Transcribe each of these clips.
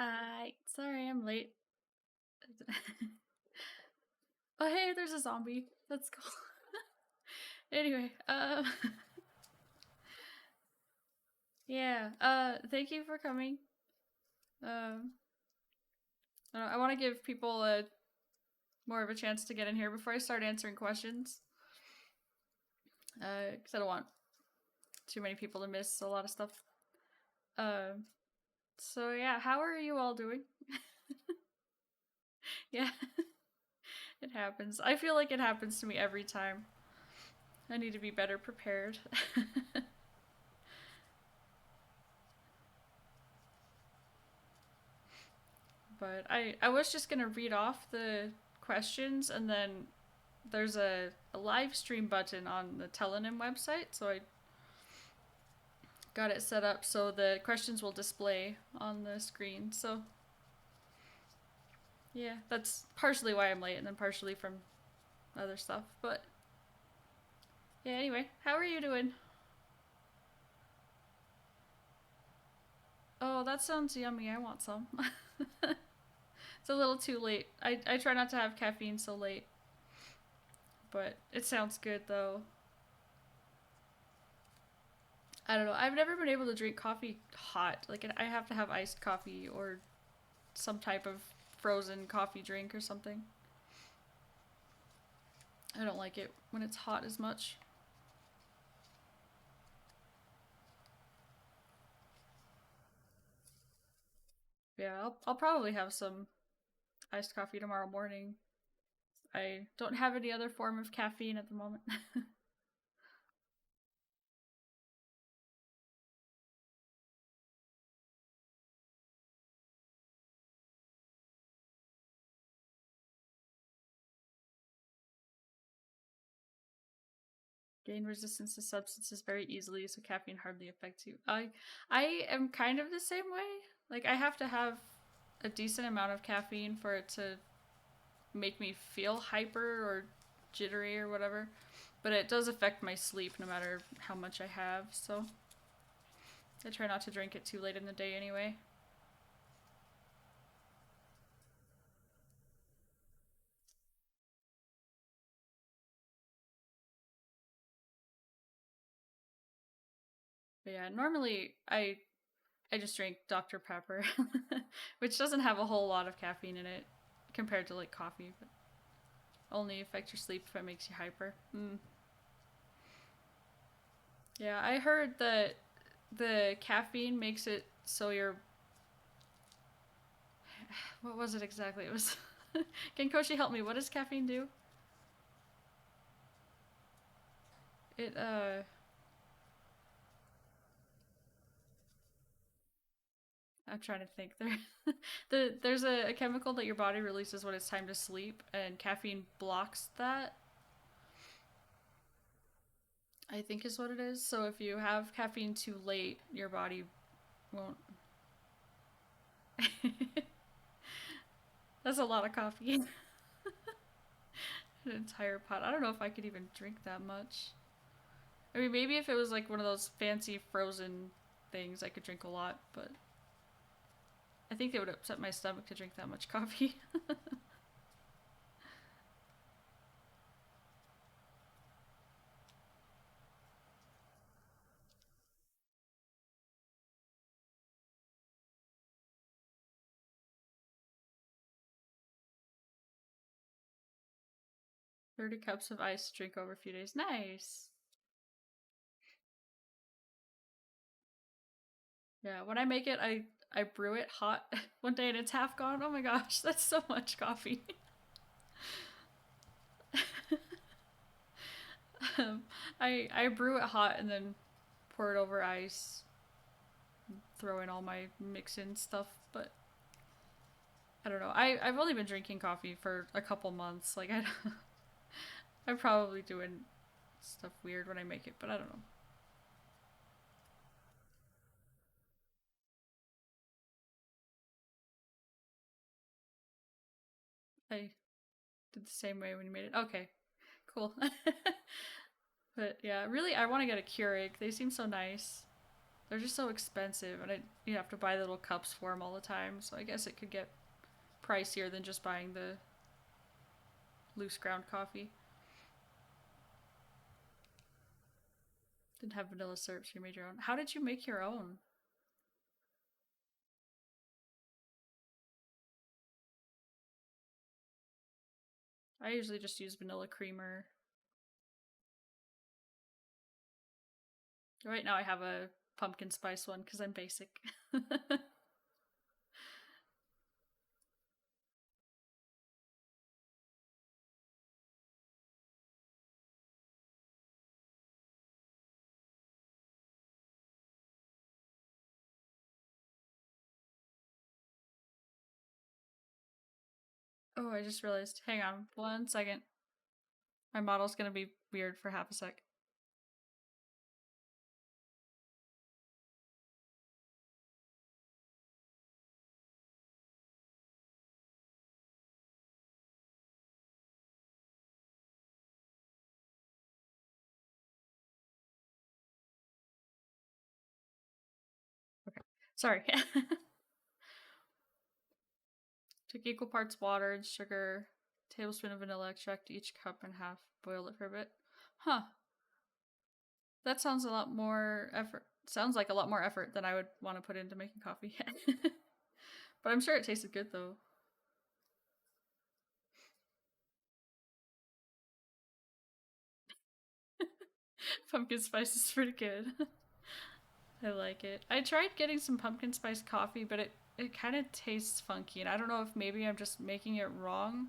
Hi, sorry I'm late. Oh hey, there's a zombie. That's cool. Anyway, yeah, thank you for coming. Um, I want to give people more of a chance to get in here before I start answering questions. Because I don't want too many people to miss a lot of stuff. Um, so yeah, how are you all doing? Yeah, it happens. I feel like it happens to me every time. I need to be better prepared. But I was just gonna read off the questions, and then there's a live stream button on the Telenym website, so I got it set up so the questions will display on the screen. So yeah, that's partially why I'm late, and then partially from other stuff. But yeah, anyway, how are you doing? Oh, that sounds yummy. I want some. It's a little too late. I try not to have caffeine so late, but it sounds good though. I don't know. I've never been able to drink coffee hot. Like I have to have iced coffee or some type of frozen coffee drink or something. I don't like it when it's hot as much. Yeah, I'll probably have some iced coffee tomorrow morning. I don't have any other form of caffeine at the moment. Gain resistance to substances very easily, so caffeine hardly affects you. I am kind of the same way. Like I have to have a decent amount of caffeine for it to make me feel hyper or jittery or whatever. But it does affect my sleep no matter how much I have, so I try not to drink it too late in the day anyway. But yeah, normally I just drink Dr. Pepper, which doesn't have a whole lot of caffeine in it compared to like coffee, but only affects your sleep if it makes you hyper. Mm. Yeah, I heard that the caffeine makes it so you're what was it exactly? It was Can Koshi help me? What does caffeine do? It I'm trying to think. There's a chemical that your body releases when it's time to sleep, and caffeine blocks that. I think is what it is. So if you have caffeine too late, your body won't. That's a lot of coffee. An entire pot. I don't know if I could even drink that much. I mean, maybe if it was like one of those fancy frozen things, I could drink a lot, but I think it would upset my stomach to drink that much coffee. 30 cups of ice to drink over a few days. Nice. Yeah, when I make it, I brew it hot one day and it's half gone. Oh my gosh, that's so much coffee. um, I brew it hot and then pour it over ice, throw in all my mix in stuff. But I don't know. I've only been drinking coffee for a couple months. Like I'm probably doing stuff weird when I make it, but I don't know. I did the same way when you made it. Okay, cool. But yeah, really, I want to get a Keurig. They seem so nice. They're just so expensive, and you have to buy the little cups for them all the time. So I guess it could get pricier than just buying the loose ground coffee. Didn't have vanilla syrup, so you made your own. How did you make your own? I usually just use vanilla creamer. Right now I have a pumpkin spice one because I'm basic. Oh, I just realized. Hang on 1 second. My model's gonna be weird for half a sec. Okay. Sorry. Took equal parts water and sugar, tablespoon of vanilla extract to each cup and half. Boiled it for a bit. Huh. That sounds a lot more effort. Sounds like a lot more effort than I would want to put into making coffee. But I'm sure it tasted good though. Pumpkin spice is pretty good. I like it. I tried getting some pumpkin spice coffee, but it kind of tastes funky, and I don't know if maybe I'm just making it wrong.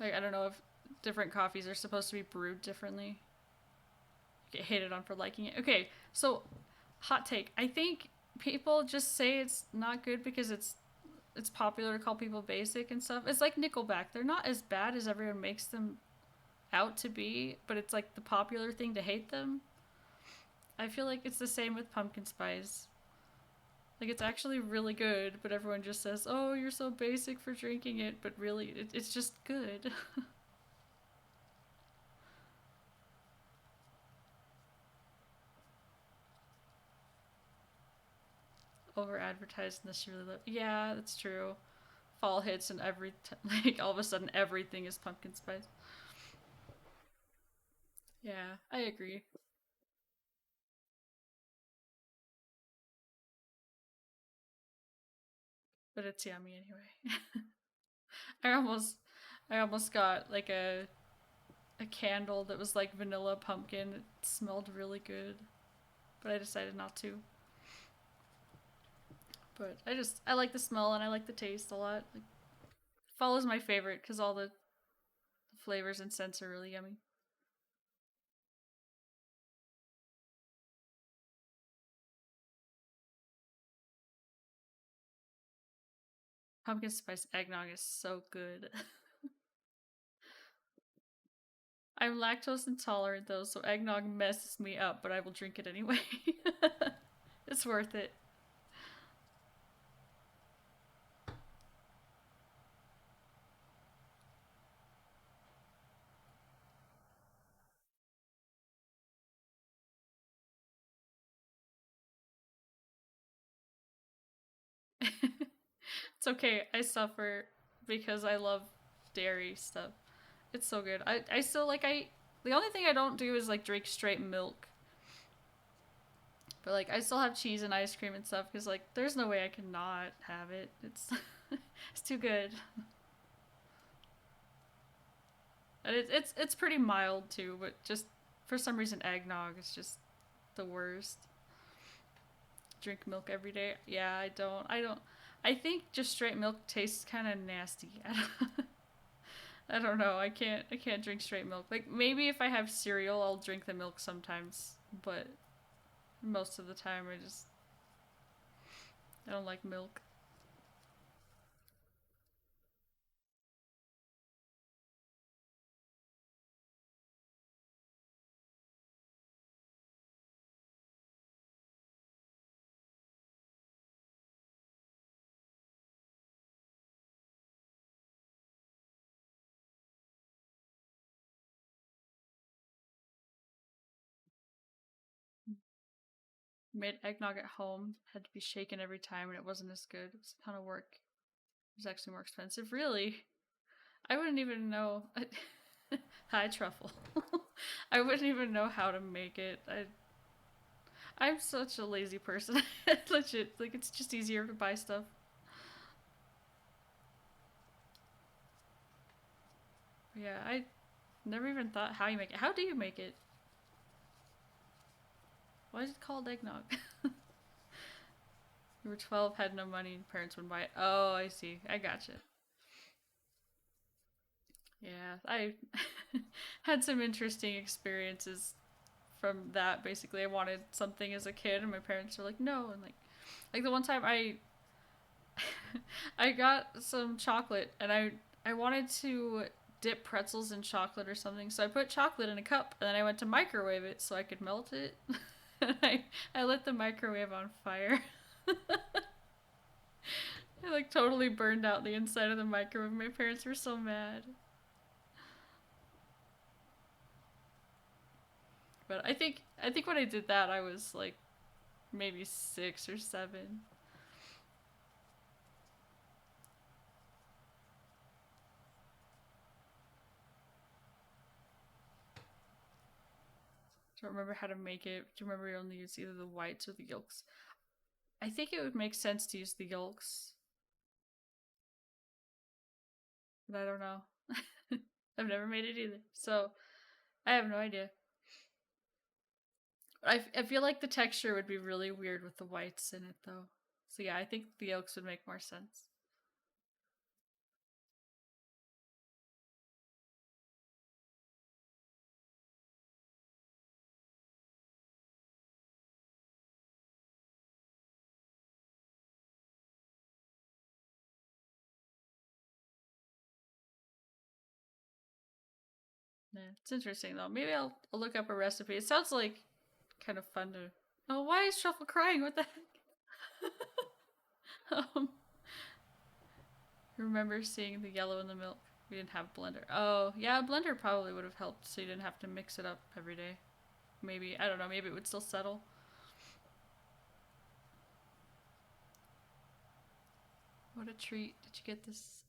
Like I don't know if different coffees are supposed to be brewed differently. Get hated on for liking it. Okay, so hot take. I think people just say it's not good because it's popular to call people basic and stuff. It's like Nickelback. They're not as bad as everyone makes them out to be, but it's like the popular thing to hate them. I feel like it's the same with pumpkin spice. Like it's actually really good, but everyone just says, "Oh, you're so basic for drinking it," but really it's just good. Over advertised in this really low. Yeah, that's true. Fall hits and like all of a sudden everything is pumpkin spice. Yeah, I agree. But it's yummy anyway. I almost I almost got like a candle that was like vanilla pumpkin. It smelled really good, but I decided not to. But I like the smell and I like the taste a lot. Like, fall is my favorite because all the flavors and scents are really yummy. Pumpkin spice eggnog is so good. I'm lactose intolerant though, so eggnog messes me up, but I will drink it anyway. It's worth it. It's okay. I suffer because I love dairy stuff. It's so good. I still like I the only thing I don't do is like drink straight milk. But like I still have cheese and ice cream and stuff because like there's no way I can not have it. It's it's too good. And it's pretty mild too, but just for some reason eggnog is just the worst. Drink milk every day. Yeah, I don't I think just straight milk tastes kind of nasty. I don't know. I can't drink straight milk. Like maybe if I have cereal, I'll drink the milk sometimes, but most of the time I don't like milk. Made eggnog at home. Had to be shaken every time, and it wasn't as good. It was a ton of work. It was actually more expensive. Really? I wouldn't even know. Hi, truffle. I wouldn't even know how to make it. I'm such a lazy person. Legit. Like, it's just easier to buy stuff. Yeah, I never even thought how you make it. How do you make it? Why is it called eggnog? You were 12, had no money, and parents wouldn't buy it. Oh, I see. I gotcha. Yeah, I had some interesting experiences from that. Basically, I wanted something as a kid, and my parents were like, "No," and like the one time I got some chocolate, and I wanted to dip pretzels in chocolate or something, so I put chocolate in a cup, and then I went to microwave it so I could melt it. And I lit the microwave on fire. I like totally burned out the inside of the microwave. My parents were so mad. But I think when I did that, I was like maybe 6 or 7. Don't remember how to make it. Do you remember you only use either the whites or the yolks? I think it would make sense to use the yolks, but I don't know. I've never made it either, so I have no idea. I feel like the texture would be really weird with the whites in it, though. So yeah, I think the yolks would make more sense. Yeah, it's interesting though. Maybe I'll look up a recipe. It sounds like kind of fun to. Oh, why is Truffle crying? What the heck? Remember seeing the yellow in the milk. We didn't have a blender. Oh, yeah, a blender probably would have helped so you didn't have to mix it up every day. Maybe, I don't know, maybe it would still settle. What a treat. Did you get this?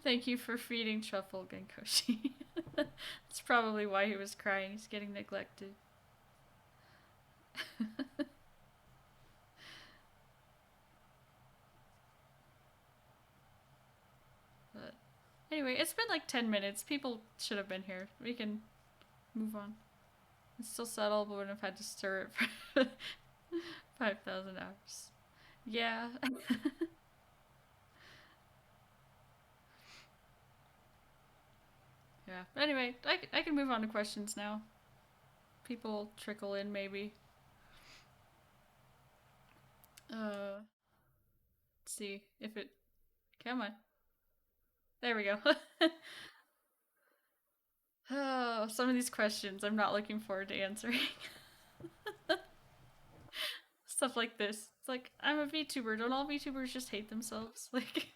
Thank you for feeding Truffle, Genkoshi. That's probably why he was crying. He's getting neglected. But anyway, it's been like 10 minutes. People should have been here. We can move on. It's still subtle, but wouldn't have had to stir it for 5,000 hours. Yeah. Yeah. But anyway, I can move on to questions now. People trickle in, maybe. Let's see if it. Come on. There we go. Oh, some of these questions I'm not looking forward to answering. Stuff like this. It's like, I'm a VTuber. Don't all VTubers just hate themselves? Like.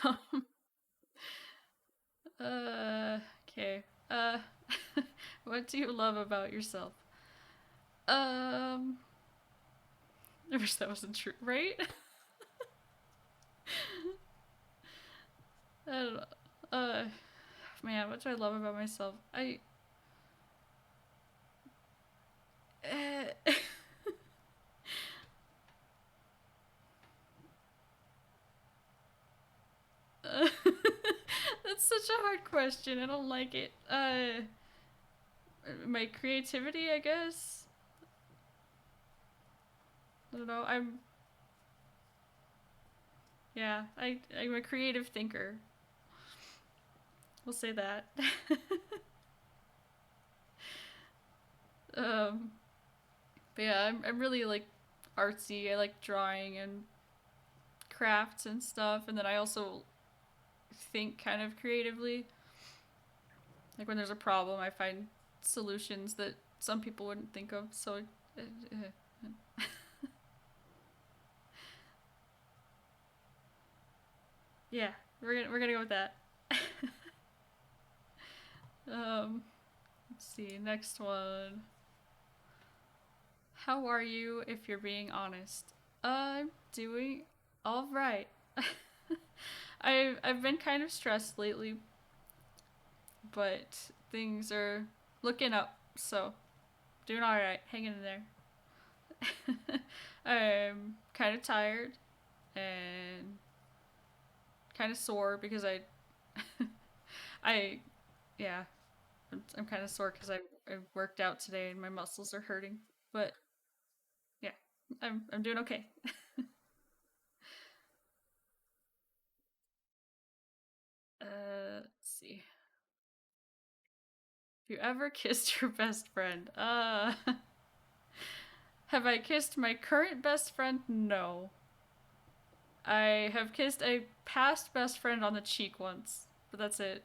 um, okay. What do you love about yourself? Um, I wish that wasn't true, right? I don't know. Man, what do I love about myself? Uh, that's such a hard question. I don't like it. My creativity, I guess. I don't know. Yeah. I'm a creative thinker. We'll say that. um, but yeah, I'm really like artsy. I like drawing and crafts and stuff, and then I also think kind of creatively. Like when there's a problem, I find solutions that some people wouldn't think of. So, yeah, we're gonna go with that. Let's see, next one. How are you if you're being honest? I'm doing all right. I've been kind of stressed lately, but things are looking up, so doing all right, hanging in there. I'm kind of tired and kind of sore because I, yeah, I'm kind of sore because I worked out today and my muscles are hurting. But yeah, I'm doing okay. Let's see. Have you ever kissed your best friend? Have I kissed my current best friend? No. I have kissed a past best friend on the cheek once, but that's it.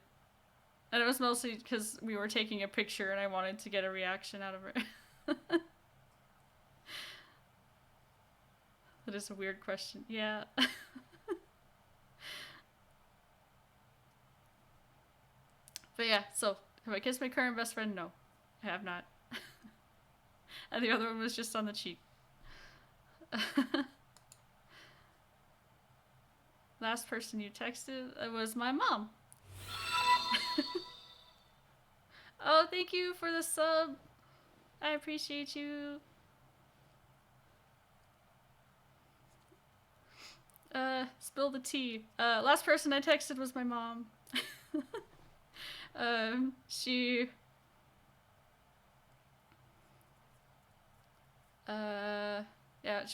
And it was mostly because we were taking a picture and I wanted to get a reaction out of her. That is a weird question. Yeah. But yeah, so have I kissed my current best friend? No, I have not. And the other one was just on the cheek. Last person you texted was my mom. Oh, thank you for the sub. I appreciate you. Spill the tea. Last person I texted was my mom. She uh yeah,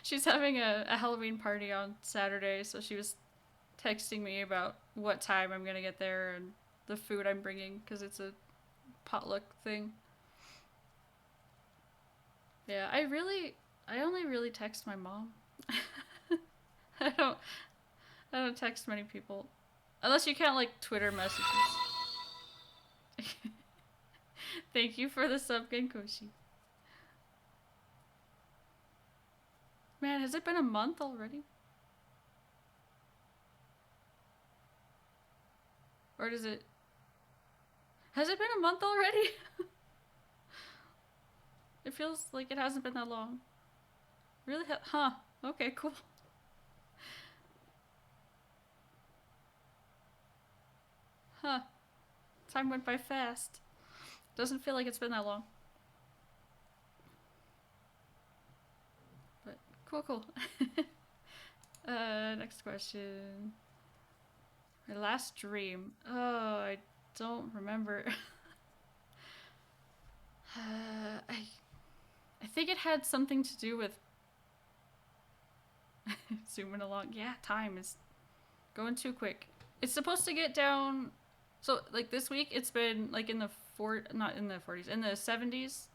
she's having a Halloween party on Saturday, so she was texting me about what time I'm gonna get there and the food I'm bringing because it's a potluck thing. Yeah, I only really text my mom. I don't, I don't text many people, unless you count like Twitter messages. Thank you for the sub, Genkoshi. Man, has it been a month already? Or does it? Has it been a month already? It feels like it hasn't been that long. Really? Huh. Okay, cool. Huh. Time went by fast. Doesn't feel like it's been that long. But cool, cool. Next question. My last dream. Oh, I don't remember. I think it had something to do with zooming along. Yeah, time is going too quick. It's supposed to get down. So like this week, it's been like in the not in the 40s, in the 70s,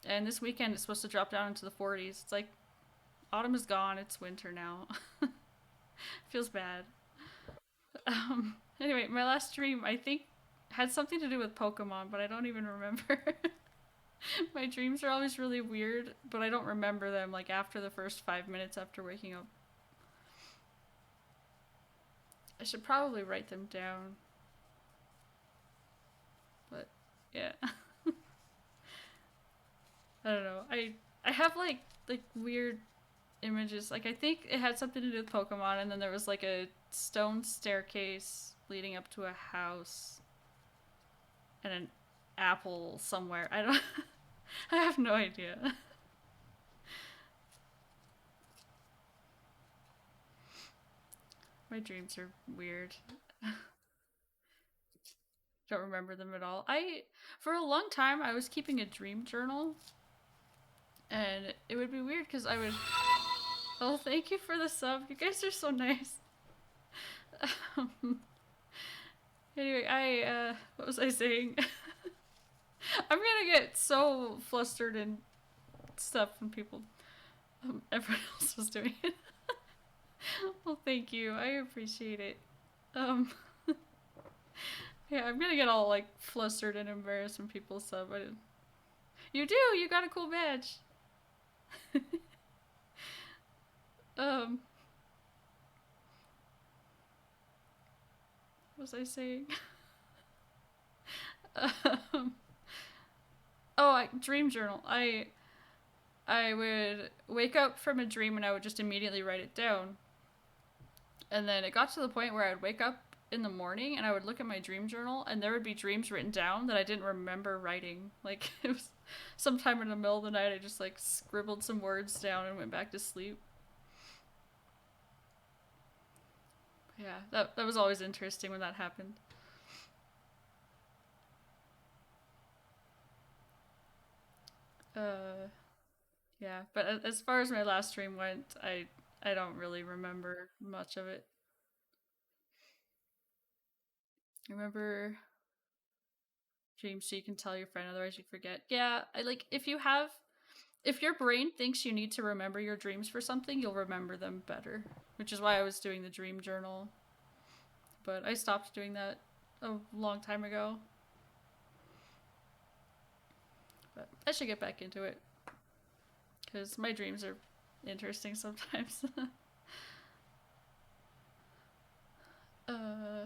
and this weekend it's supposed to drop down into the 40s. It's like autumn is gone. It's winter now. Feels bad. Anyway, my last dream I think had something to do with Pokemon, but I don't even remember. My dreams are always really weird, but I don't remember them like after the first 5 minutes after waking up. I should probably write them down, but yeah. I don't know. I have like weird images. Like I think it had something to do with Pokemon, and then there was like a stone staircase leading up to a house and an apple somewhere. I don't. I have no idea. My dreams are weird. Don't remember them at all. For a long time I was keeping a dream journal, and it would be weird because I would. Oh, thank you for the sub. You guys are so nice. Um, anyway, what was I saying? I'm gonna get so flustered and stuff when people, everyone else was doing it. Well, thank you. I appreciate it. Um, yeah, I'm gonna get all like flustered and embarrassed when people sub. You do. You got a cool badge. um, what was I saying? um, oh, dream journal. I would wake up from a dream and I would just immediately write it down. And then it got to the point where I'd wake up in the morning and I would look at my dream journal and there would be dreams written down that I didn't remember writing. Like it was sometime in the middle of the night I just like scribbled some words down and went back to sleep. Yeah, that was always interesting when that happened. Uh yeah, but as far as my last dream went, I don't really remember much of it. I remember dreams so you can tell your friend otherwise you forget. Yeah, I like if your brain thinks you need to remember your dreams for something, you'll remember them better, which is why I was doing the dream journal. But I stopped doing that a long time ago. But I should get back into it because my dreams are interesting sometimes. uh,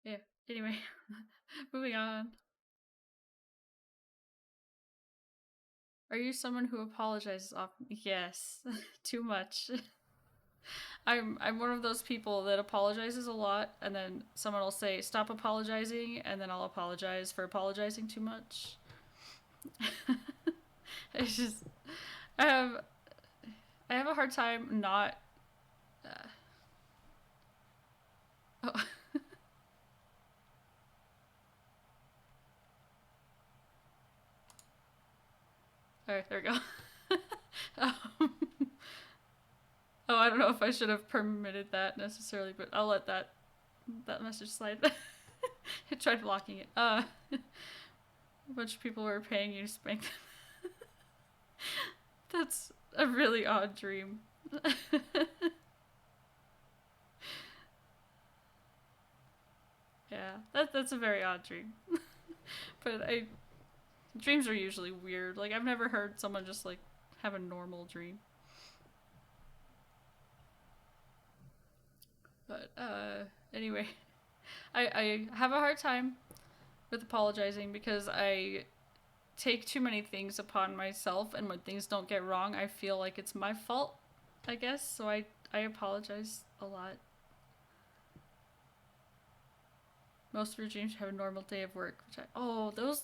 yeah. Anyway, moving on. Are you someone who apologizes often? Yes, too much. I'm one of those people that apologizes a lot, and then someone will say stop apologizing, and then I'll apologize for apologizing too much. It's just I have I have a hard time not. Oh, all right, there we go. um, oh, I don't know if I should have permitted that necessarily, but I'll let that message slide. I tried blocking it. A bunch of people were paying you to spank them. That's a really odd dream. Yeah, that's a very odd dream. But I dreams are usually weird. Like I've never heard someone just like have a normal dream. But anyway, I have a hard time with apologizing because I take too many things upon myself, and when things don't get wrong, I feel like it's my fault. I guess so. I apologize a lot. Most of your dreams have a normal day of work, which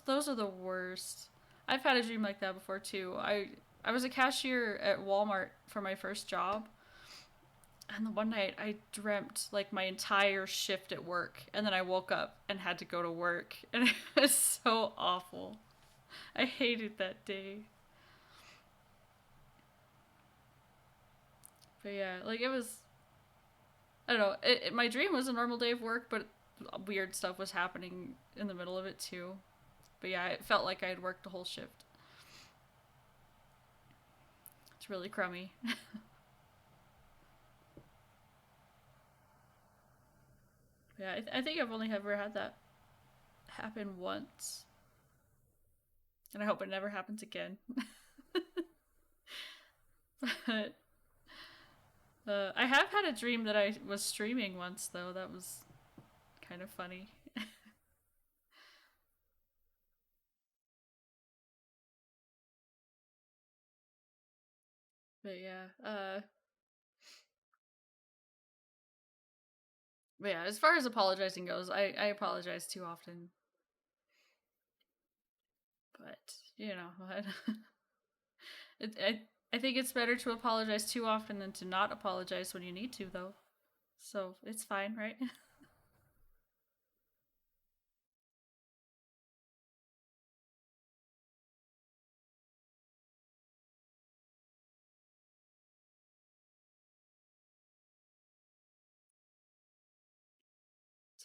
those are the worst. I've had a dream like that before too. I was a cashier at Walmart for my first job, and the one night I dreamt like my entire shift at work, and then I woke up and had to go to work, and it was so awful. I hated that day. But yeah, like it was. I don't know. My dream was a normal day of work, but weird stuff was happening in the middle of it too. But yeah, it felt like I had worked a whole shift. It's really crummy. Yeah, I think I've only ever had that happen once, and I hope it never happens again. But I have had a dream that I was streaming once, though. That was kind of funny. But yeah, but yeah. As far as apologizing goes, I apologize too often. But you know, I think it's better to apologize too often than to not apologize when you need to, though. So it's fine, right? That's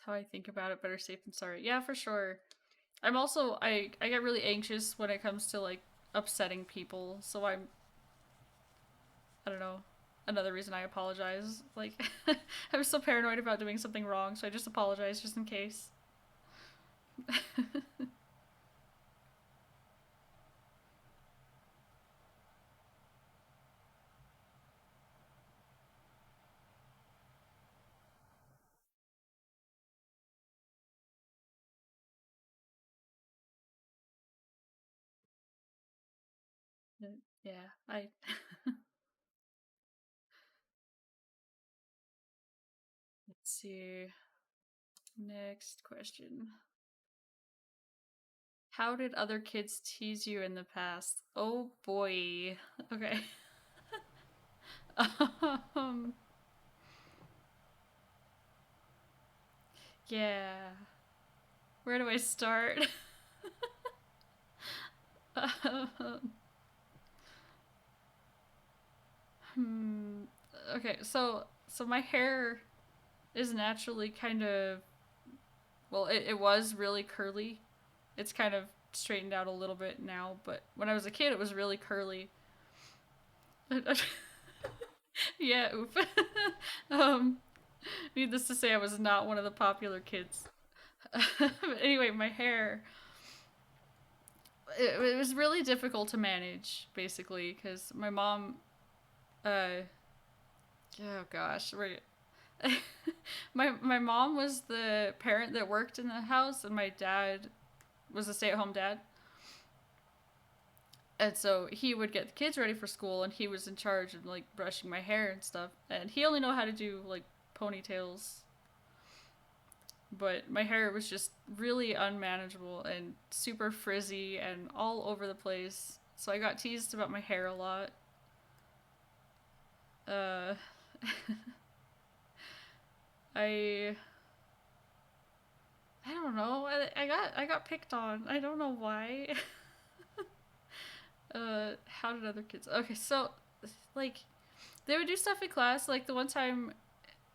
how I think about it. Better safe than sorry. Yeah, for sure. I get really anxious when it comes to like upsetting people. So I don't know. Another reason I apologize. Like I'm so paranoid about doing something wrong, so I just apologize just in case. Yeah, I. Let's see. Next question. How did other kids tease you in the past? Oh boy. Okay. um, yeah. Where do I start? um, hmm. Okay, so my hair is naturally kind of, well, it was really curly. It's kind of straightened out a little bit now, but when I was a kid, it was really curly. Yeah, oop. um, Needless to say, I was not one of the popular kids. But anyway, my hair, it was really difficult to manage, basically, because my mom, uh, oh gosh, my mom was the parent that worked in the house, and my dad was a stay-at-home dad. And so he would get the kids ready for school, and he was in charge of like brushing my hair and stuff. And he only know how to do like ponytails, but my hair was just really unmanageable and super frizzy and all over the place. So I got teased about my hair a lot. Uh, I I don't know. I got picked on. I don't know why. How did other kids? Okay, so like they would do stuff in class. Like the one time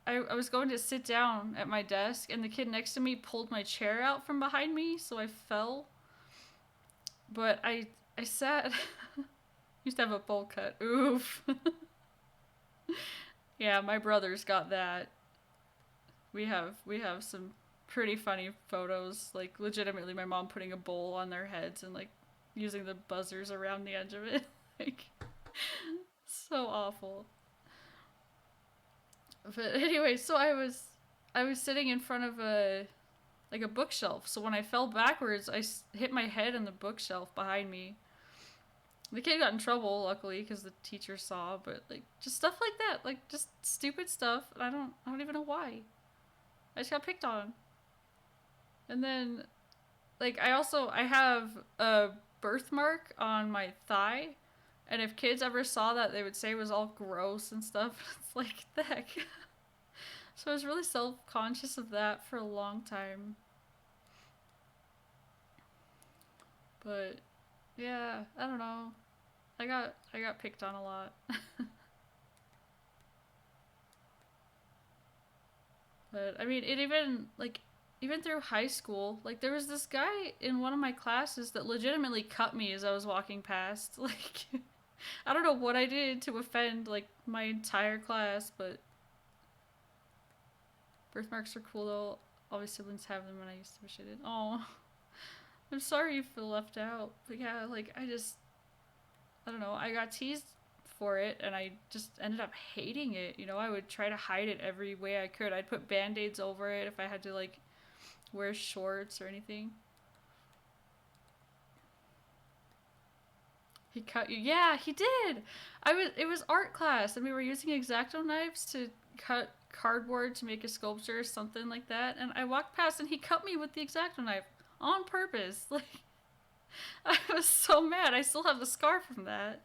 I was going to sit down at my desk, and the kid next to me pulled my chair out from behind me, so I fell. But I sat. Used to have a bowl cut. Oof. Yeah, my brothers got that. We have some pretty funny photos. Like legitimately, my mom putting a bowl on their heads and like using the buzzers around the edge of it. Like so awful. But anyway, so I was sitting in front of a like a bookshelf. So when I fell backwards, hit my head on the bookshelf behind me. The kid got in trouble, luckily, because the teacher saw. But like just stuff like that, like just stupid stuff. And I don't even know why. I just got picked on. And then like I have a birthmark on my thigh. And if kids ever saw that, they would say it was all gross and stuff. It's like the heck. So I was really self conscious of that for a long time. But yeah, I don't know. I got picked on a lot. But I mean, it even like even through high school, like there was this guy in one of my classes that legitimately cut me as I was walking past. Like I don't know what I did to offend like my entire class, but birthmarks are cool though. All my siblings have them, and I used to wish I did. Oh, I'm sorry you feel left out. But yeah, like I don't know. I got teased for it, and I just ended up hating it. I would try to hide it every way I could. I'd put band-aids over it if I had to like wear shorts or anything. He cut you. Yeah, he did. It was art class, and we were using X-Acto knives to cut cardboard to make a sculpture or something like that. And I walked past, and he cut me with the X-Acto knife on purpose. Like I was so mad. I still have the scar from that.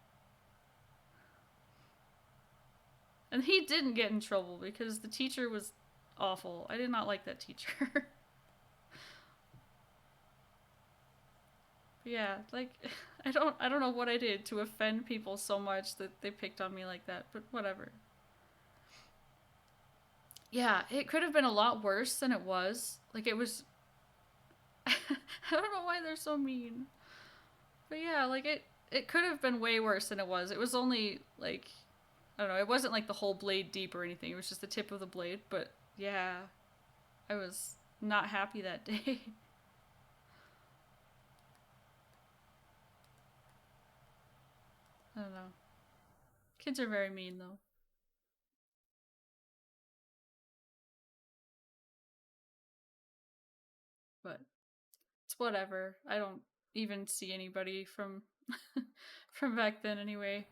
And he didn't get in trouble because the teacher was awful. I did not like that teacher. Yeah, like I don't know what I did to offend people so much that they picked on me like that, but whatever. Yeah, it could have been a lot worse than it was. Like it was I don't know why they're so mean. But yeah, like it could have been way worse than it was. It was only like I don't know, it wasn't like the whole blade deep or anything. It was just the tip of the blade, but yeah, I was not happy that day. I don't know. Kids are very mean though. But it's whatever. I don't even see anybody from From back then, anyway.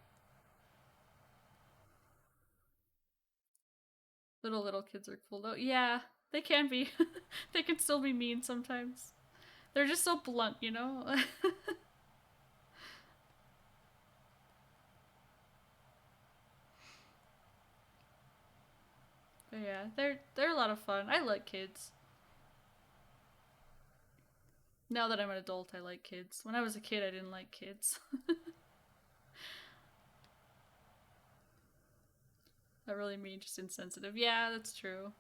Little kids are cool though. Yeah, they can be. They can still be mean sometimes. They're just so blunt, you know? But yeah, they're a lot of fun. I like kids. Now that I'm an adult, I like kids. When I was a kid, I didn't like kids. That really mean, just insensitive. Yeah, that's true.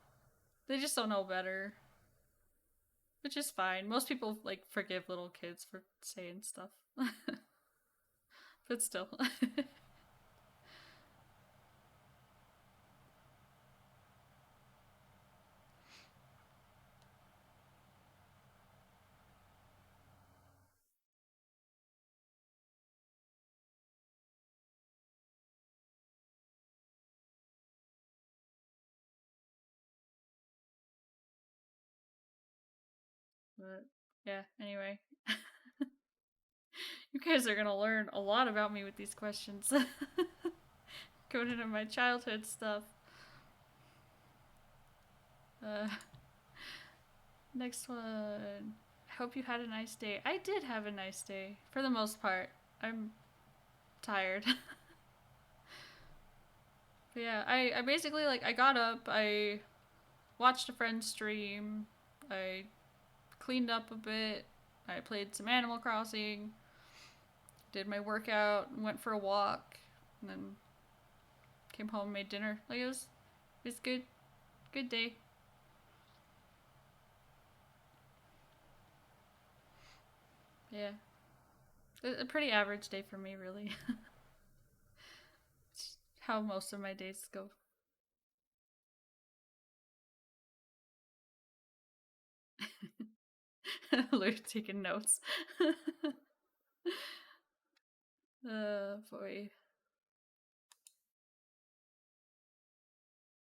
They just don't know better, which is fine. Most people like forgive little kids for saying stuff, but still. But yeah, anyway, you guys are gonna learn a lot about me with these questions. Going into my childhood stuff. Uh, Next one. I hope you had a nice day. I did have a nice day for the most part. I'm tired. But yeah, I basically like I got up, I watched a friend stream, I cleaned up a bit, I played some Animal Crossing, did my workout, went for a walk, and then came home, made dinner. Like it was good, good day. Yeah, a pretty average day for me, really. It's how most of my days go. Luke taking notes. Boy.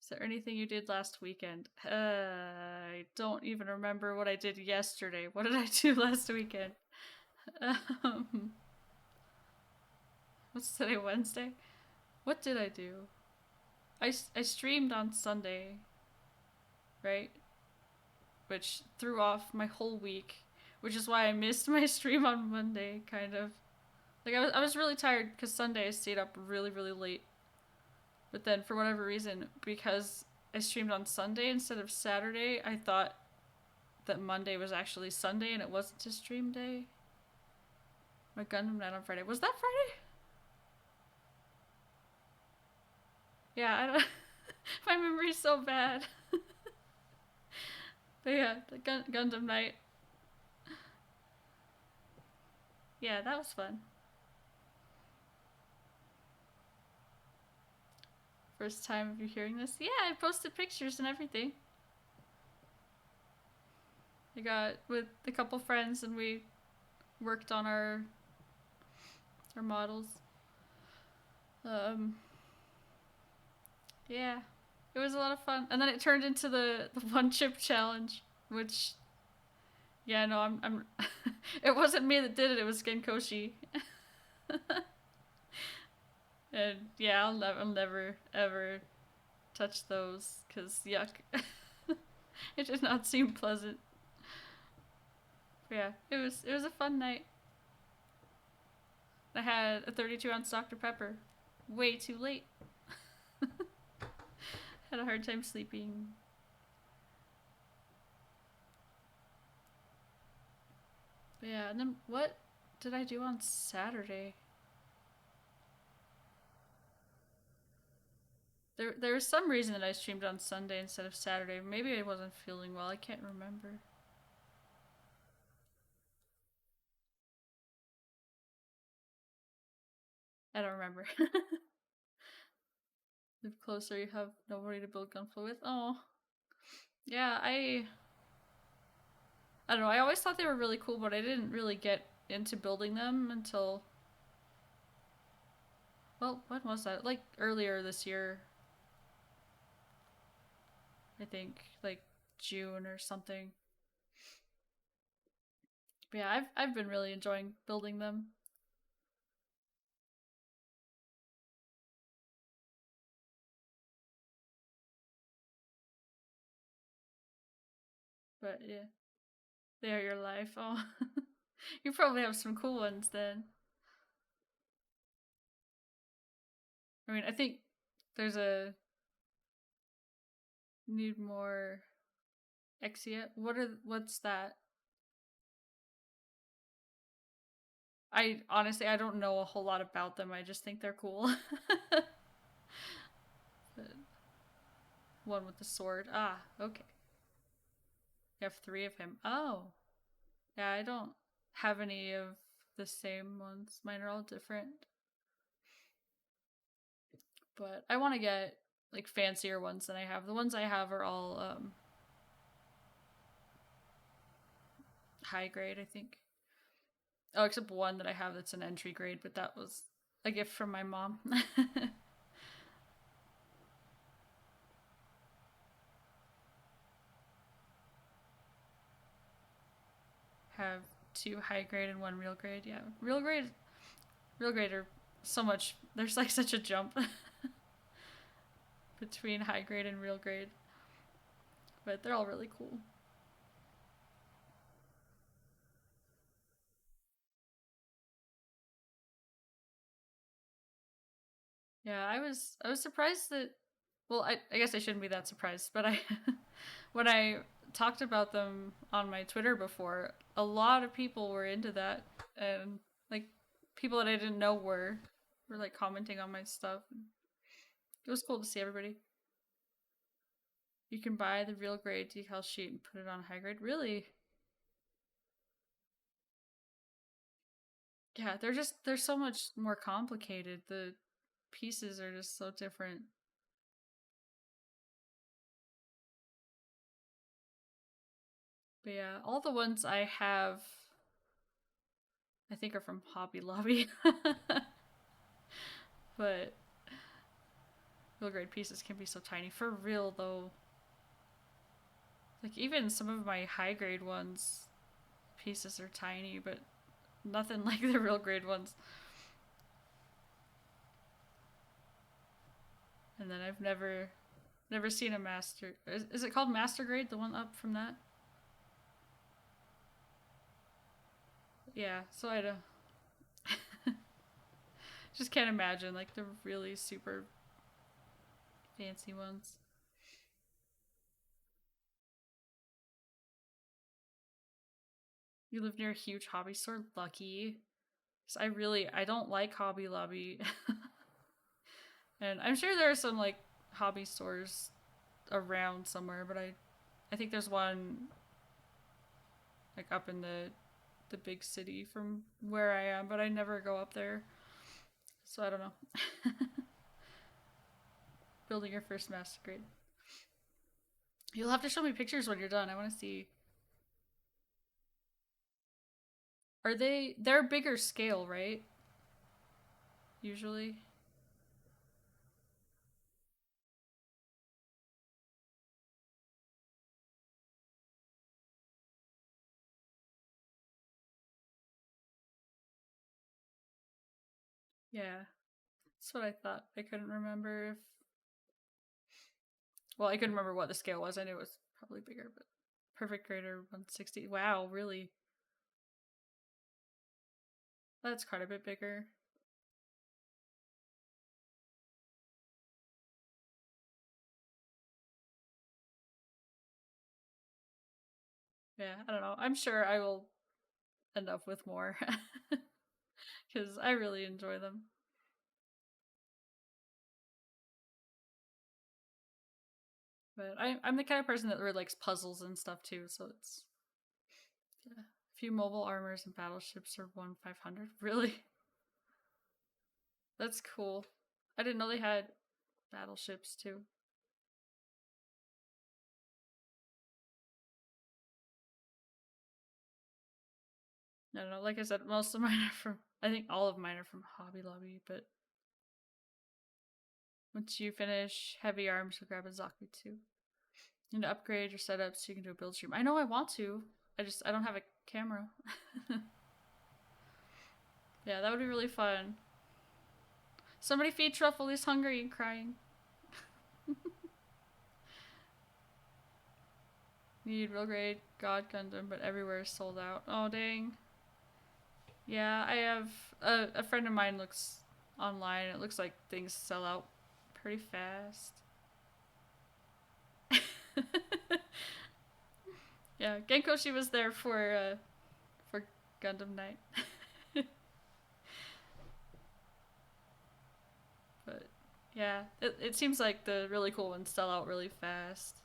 Is there anything you did last weekend? I don't even remember what I did yesterday. What did I do last weekend? Um, what's today, Wednesday? What did I do? I streamed on Sunday, right? Which threw off my whole week, which is why I missed my stream on Monday, kind of. Like, I was really tired because Sunday I stayed up really, really late. But then, for whatever reason, because I streamed on Sunday instead of Saturday, I thought that Monday was actually Sunday and it wasn't a stream day. My Gundam night on Friday. Was that Friday? Yeah, I don't. My memory's so bad. But yeah, the Gundam night. Yeah, that was fun. First time of you hearing this? Yeah, I posted pictures and everything. I got with a couple friends and we worked on our models. Um, yeah, it was a lot of fun. And then it turned into the one chip challenge, which yeah, no, I'm it wasn't me that did it. It was Genkoshi. And yeah, I'll never ever touch those because yuck. It did not seem pleasant. But yeah, it was a fun night. I had a 32-ounce Dr Pepper, way too late. Had a hard time sleeping. But yeah, and then what did I do on Saturday? There was some reason that I streamed on Sunday instead of Saturday. Maybe I wasn't feeling well. I can't remember. I don't remember. The closer you have nobody to build Gunflow with. Oh, yeah. I don't know. I always thought they were really cool, but I didn't really get into building them until well, when was that? Like earlier this year, I think, like June or something. But yeah, I've been really enjoying building them. But yeah, they are your life. Oh, you probably have some cool ones then. I mean, I think there's a need more Exia. What's that? I honestly I don't know a whole lot about them. I just think they're cool. But one with the sword. Ah, okay. You have 3 of him. Oh. Yeah, I don't have any of the same ones. Mine are all different. But I want to get like fancier ones than I have. The ones I have are all high grade, I think. Oh, except one that I have that's an entry grade, but that was a gift from my mom. Have 2 high grade and 1 real grade. Yeah, real grade are so much. There's like such a jump between high grade and real grade, but they're all really cool. Yeah, I was surprised that. Well, I guess I shouldn't be that surprised, but I when I talked about them on my Twitter before, a lot of people were into that, and like people that I didn't know were like commenting on my stuff. It was cool to see everybody. You can buy the real grade decal sheet and put it on high grade. Really? Yeah, they're so much more complicated. The pieces are just so different. But yeah, all the ones I have I think are from Hobby Lobby. But real grade pieces can be so tiny. For real though. Like even some of my high grade ones pieces are tiny, but nothing like the real grade ones. And then I've never seen a master. Is it called master grade? The one up from that? Yeah. So I don't. Just can't imagine like the really super fancy ones. You live near a huge hobby store? Lucky. So I don't like Hobby Lobby. And I'm sure there are some like hobby stores around somewhere, but I think there's one like up in the big city from where I am, but I never go up there. So I don't know. Building your first master grade. You'll have to show me pictures when you're done. I want to see. Are they're bigger scale, right? Usually. Yeah. That's what I thought. I couldn't remember if well, I couldn't remember what the scale was. I knew it was probably bigger, but perfect grader 160. Wow, really? That's quite a bit bigger. Yeah, I don't know. I'm sure I will end up with more because I really enjoy them. But I'm the kind of person that really likes puzzles and stuff too, so it's yeah. A few mobile armors and battleships are 1/500. Really? That's cool. I didn't know they had battleships too. I don't know. Like I said, most of mine are from. I think all of mine are from Hobby Lobby. But once you finish heavy arms, you'll grab a Zaku too. You need to upgrade your setup so you can do a build stream. I know I want to. I don't have a camera. Yeah, that would be really fun. Somebody feed Truffle. He's hungry and crying. Need real grade God Gundam, but everywhere is sold out. Oh dang. Yeah, I have a friend of mine looks online. It looks like things sell out pretty fast. Yeah, Genkoshi was there for Gundam Night. But yeah, it seems like the really cool ones sell out really fast.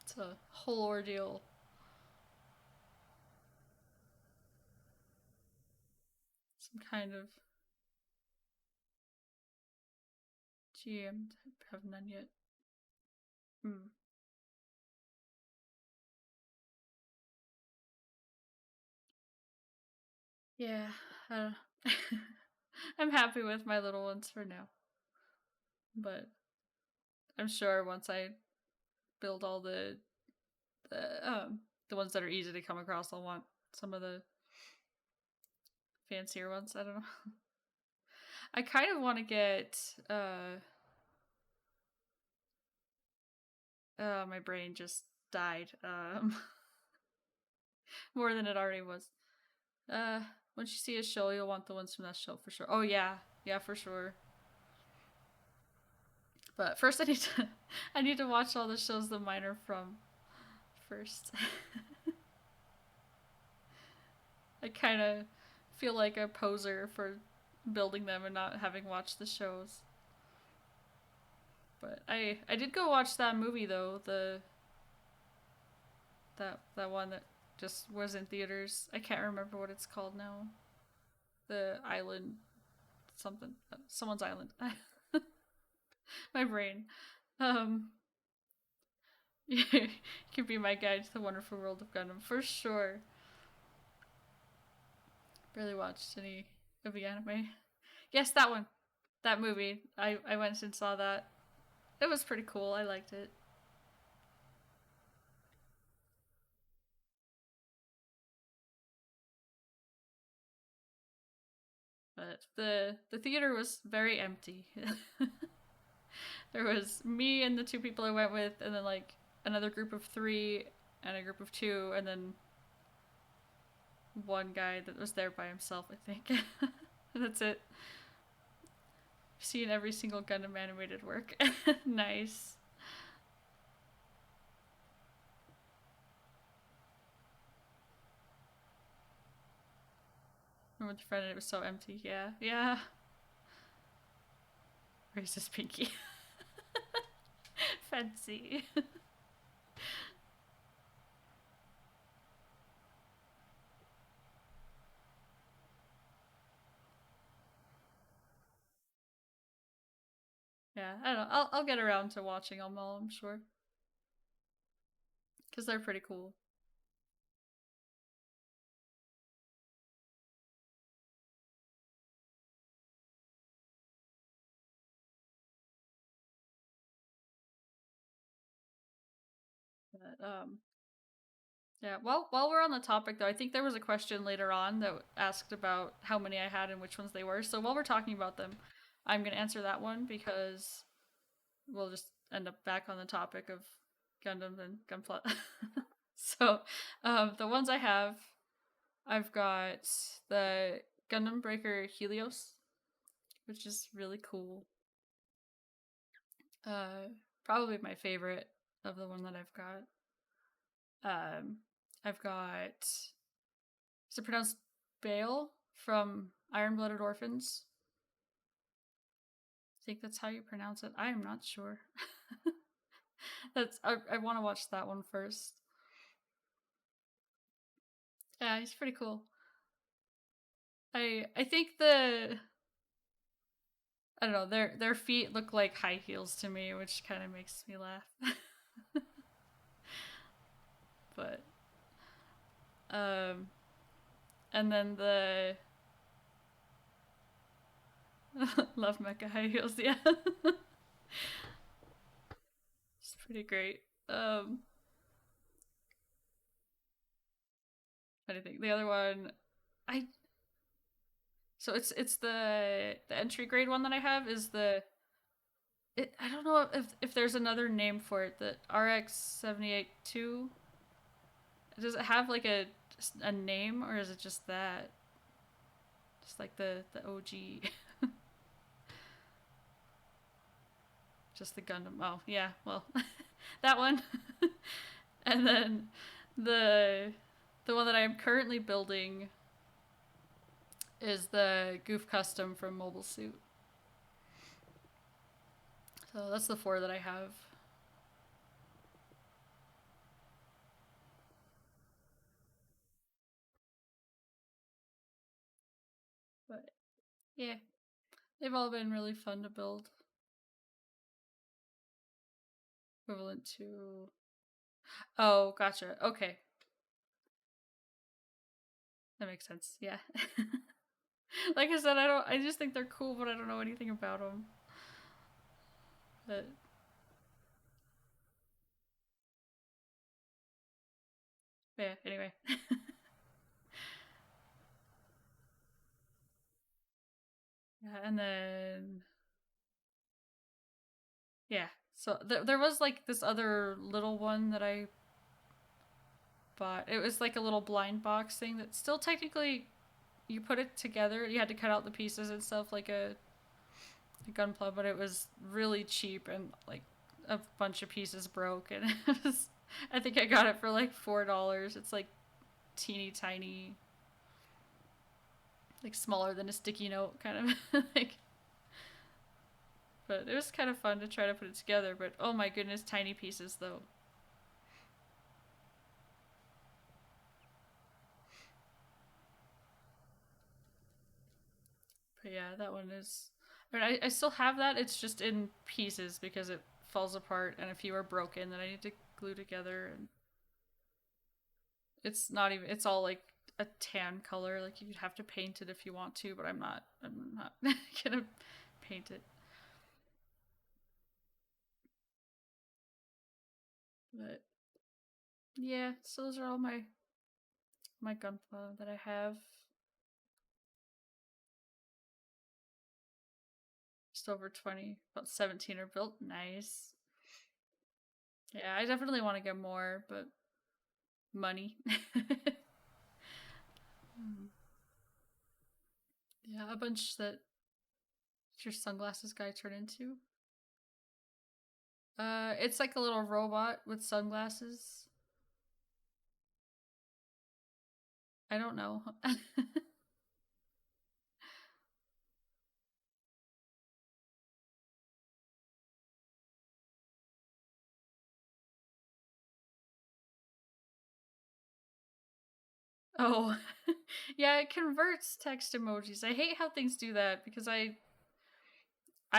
It's a whole ordeal. Some kind of GM. Have none yet. Hmm. Yeah. Uh, I'm happy with my little ones for now, but I'm sure once I build all the ones that are easy to come across, I'll want some of the fancier ones. I don't know. I kind of want to get my brain just died. More than it already was. Uh once you see a show, you'll want the ones from that show for sure. Oh yeah. Yeah, for sure. But first I need to I need to watch all the shows the mine are from first. I kind of feel like a poser for building them and not having watched the shows. But I did go watch that movie though, that one that just was in theaters. I can't remember what it's called now. The island something someone's island. My brain. Um you can be my guide to the wonderful world of Gundam for sure. Barely watched any of the anime. Yes, that one. That movie. I went and saw that. It was pretty cool. I liked it. But the theater was very empty. There was me and the two people I went with, and then like another group of three and a group of two, and then one guy that was there by himself, I think. And that's it. Seen every single Gundam animated work. Nice. Remember with a friend and it was so empty. Yeah. Yeah. Racist Pinky. Fancy. Yeah, I don't know. I'll get around to watching them all, I'm sure. Because they're pretty cool. But, yeah, well, while we're on the topic, though, I think there was a question later on that asked about how many I had and which ones they were. So while we're talking about them, I'm going to answer that one because we'll just end up back on the topic of Gundam and Gunpla. So, the ones I have, I've got the Gundam Breaker Helios, which is really cool. Uh, Probably my favorite of the one that I've got. I've got. Is it pronounced Bale from Iron Blooded Orphans? I think that's how you pronounce it. I am not sure. That's I want to watch that one first. Yeah, he's pretty cool. I think I don't know, their feet look like high heels to me, which kind of makes me laugh. But um and then the love mecha high heels, yeah. It's pretty great. I think the other one I so it's the entry grade one that I have is the I don't know if there's another name for it. The RX-78-2. Does it have like a name, or is it just that? Just like the OG. Just the Gundam. Oh yeah, well, that one. And then the the one that I am currently building is the Goof Custom from Mobile Suit. So that's the 4 that I have. But yeah, they've all been really fun to build. Equivalent to. Oh, gotcha. Okay. That makes sense. Yeah. Like I said, I just think they're cool, but I don't know anything about them. But yeah, anyway. Yeah, and then yeah. So there was like this other little one that I bought. It was like a little blind box thing that still technically you put it together. You had to cut out the pieces and stuff like a Gunpla, but it was really cheap and like a bunch of pieces broke and it was, I think I got it for like $4. It's like teeny tiny, like smaller than a sticky note kind of like, but it was kind of fun to try to put it together, but oh my goodness, tiny pieces though. But yeah, that one is. I mean, I still have that. It's just in pieces because it falls apart, and a few are broken that I need to glue together. And it's not even. It's all like a tan color. Like you'd have to paint it if you want to, but I'm not. I'm not gonna paint it. But yeah, so those are all my gunpla that I have. Just over 20, about 17 are built. Nice. Yeah, I definitely want to get more, but money. Yeah, a bunch that your sunglasses guy turn into. It's like a little robot with sunglasses. I don't know. Oh, yeah, it converts text emojis. I hate how things do that because I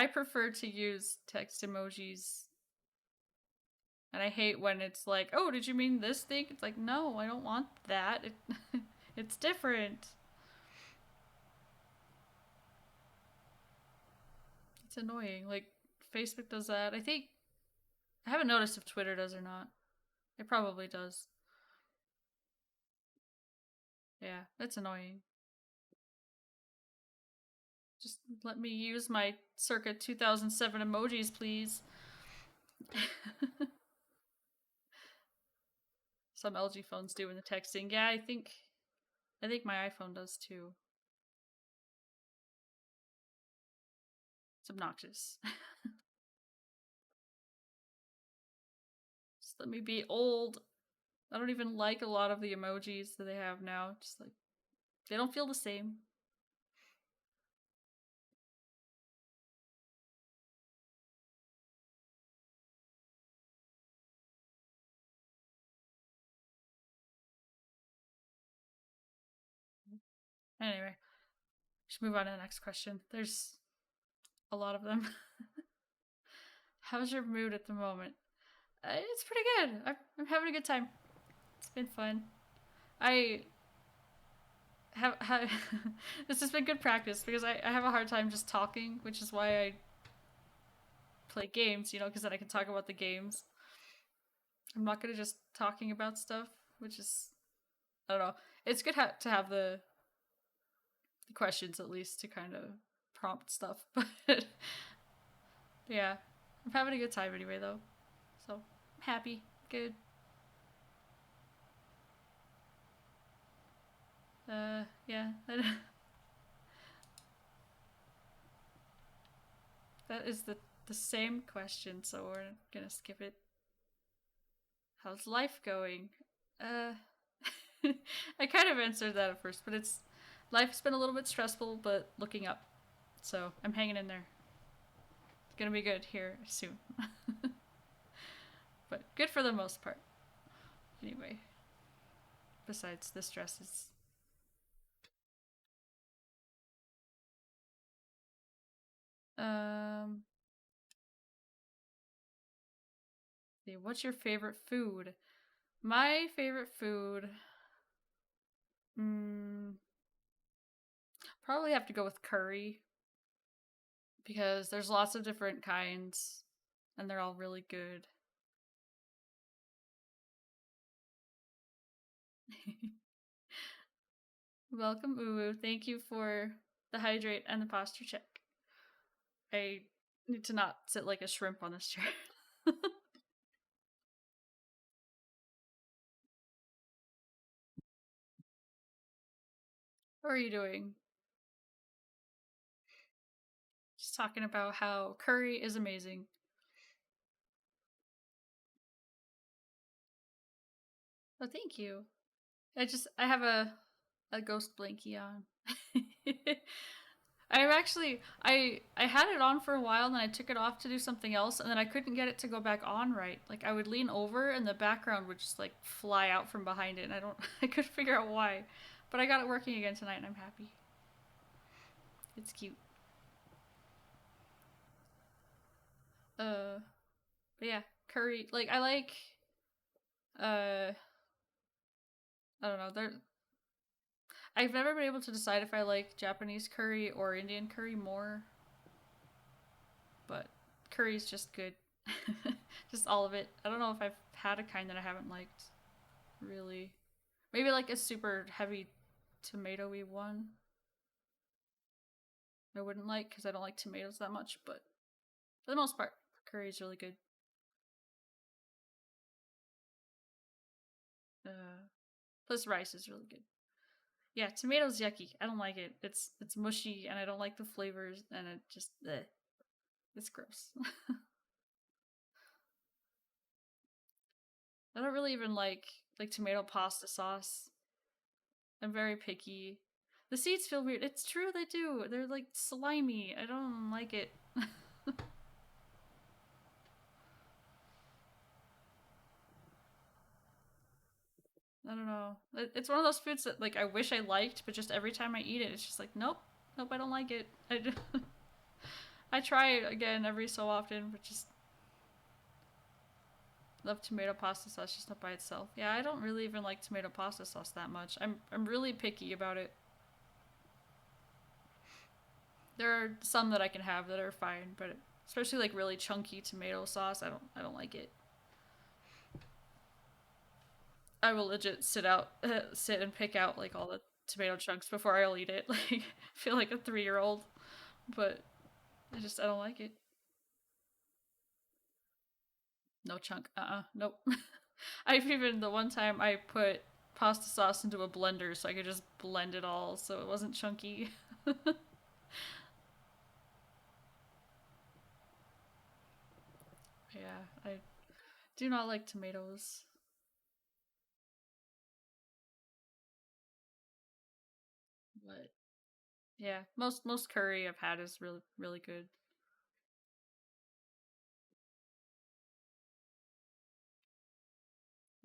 prefer to use text emojis, and I hate when it's like, "Oh, did you mean this thing?" It's like, "No, I don't want that. It's different." It's annoying. Like Facebook does that. I think I haven't noticed if Twitter does or not. It probably does. Yeah, it's annoying. Just let me use my circa 2007 emojis, please. Some LG phones do in the texting. Yeah, I think my iPhone does too. It's obnoxious. Just let me be old. I don't even like a lot of the emojis that they have now. Just like they don't feel the same. Anyway, should move on to the next question. There's a lot of them. How's your mood at the moment? It's pretty good. I'm having a good time. It's been fun. I have this has been good practice because I have a hard time just talking, which is why I play games, because then I can talk about the games. I'm not good at just talking about stuff, which is, I don't know. It's good to have the questions at least to kind of prompt stuff, but yeah. I'm having a good time anyway, though. So, I'm happy. Good. Yeah. That is the same question, so we're gonna skip it. How's life going? Uh, I kind of answered that at first, but life's been a little bit stressful, but looking up. So I'm hanging in there. It's gonna be good here soon, but good for the most part. Anyway, besides the stresses. Um, what's your favorite food? My favorite food, mm, probably have to go with curry because there's lots of different kinds, and they're all really good. Welcome, Uwu. Thank you for the hydrate and the posture check. I need to not sit like a shrimp on this chair. How are you doing? Just talking about how curry is amazing. Oh, thank you. I have a ghost blankie on. I had it on for a while and then I took it off to do something else and then I couldn't get it to go back on right. Like I would lean over and the background would just like fly out from behind it and I couldn't figure out why. But I got it working again tonight and I'm happy. It's cute. Uh but yeah, curry like I like uh I don't know, there I've never been able to decide if I like Japanese curry or Indian curry more, but curry's just good. Just all of it. I don't know if I've had a kind that I haven't liked, really. Maybe like a super heavy tomatoey one. I wouldn't like because I don't like tomatoes that much, but for the most part, curry is really good. Uh, Plus rice is really good. Yeah, tomatoes yucky. I don't like it. It's mushy and I don't like the flavors and it just it's gross. I don't really even like tomato pasta sauce. I'm very picky. The seeds feel weird. It's true they do. They're like slimy. I don't like it. I don't know. It's one of those foods that like I wish I liked, but just every time I eat it, it's just like nope, nope, I don't like it. I try it again every so often, but just love tomato pasta sauce just not by itself. Yeah, I don't really even like tomato pasta sauce that much. I'm really picky about it. There are some that I can have that are fine, but especially like really chunky tomato sauce, I don't like it. I will legit sit and pick out like all the tomato chunks before I'll eat it. Like I feel like a 3 year old, but I don't like it. No chunk. Nope. I've even the one time I put pasta sauce into a blender so I could just blend it all so it wasn't chunky. Yeah, I do not like tomatoes. But yeah, most curry I've had is really good.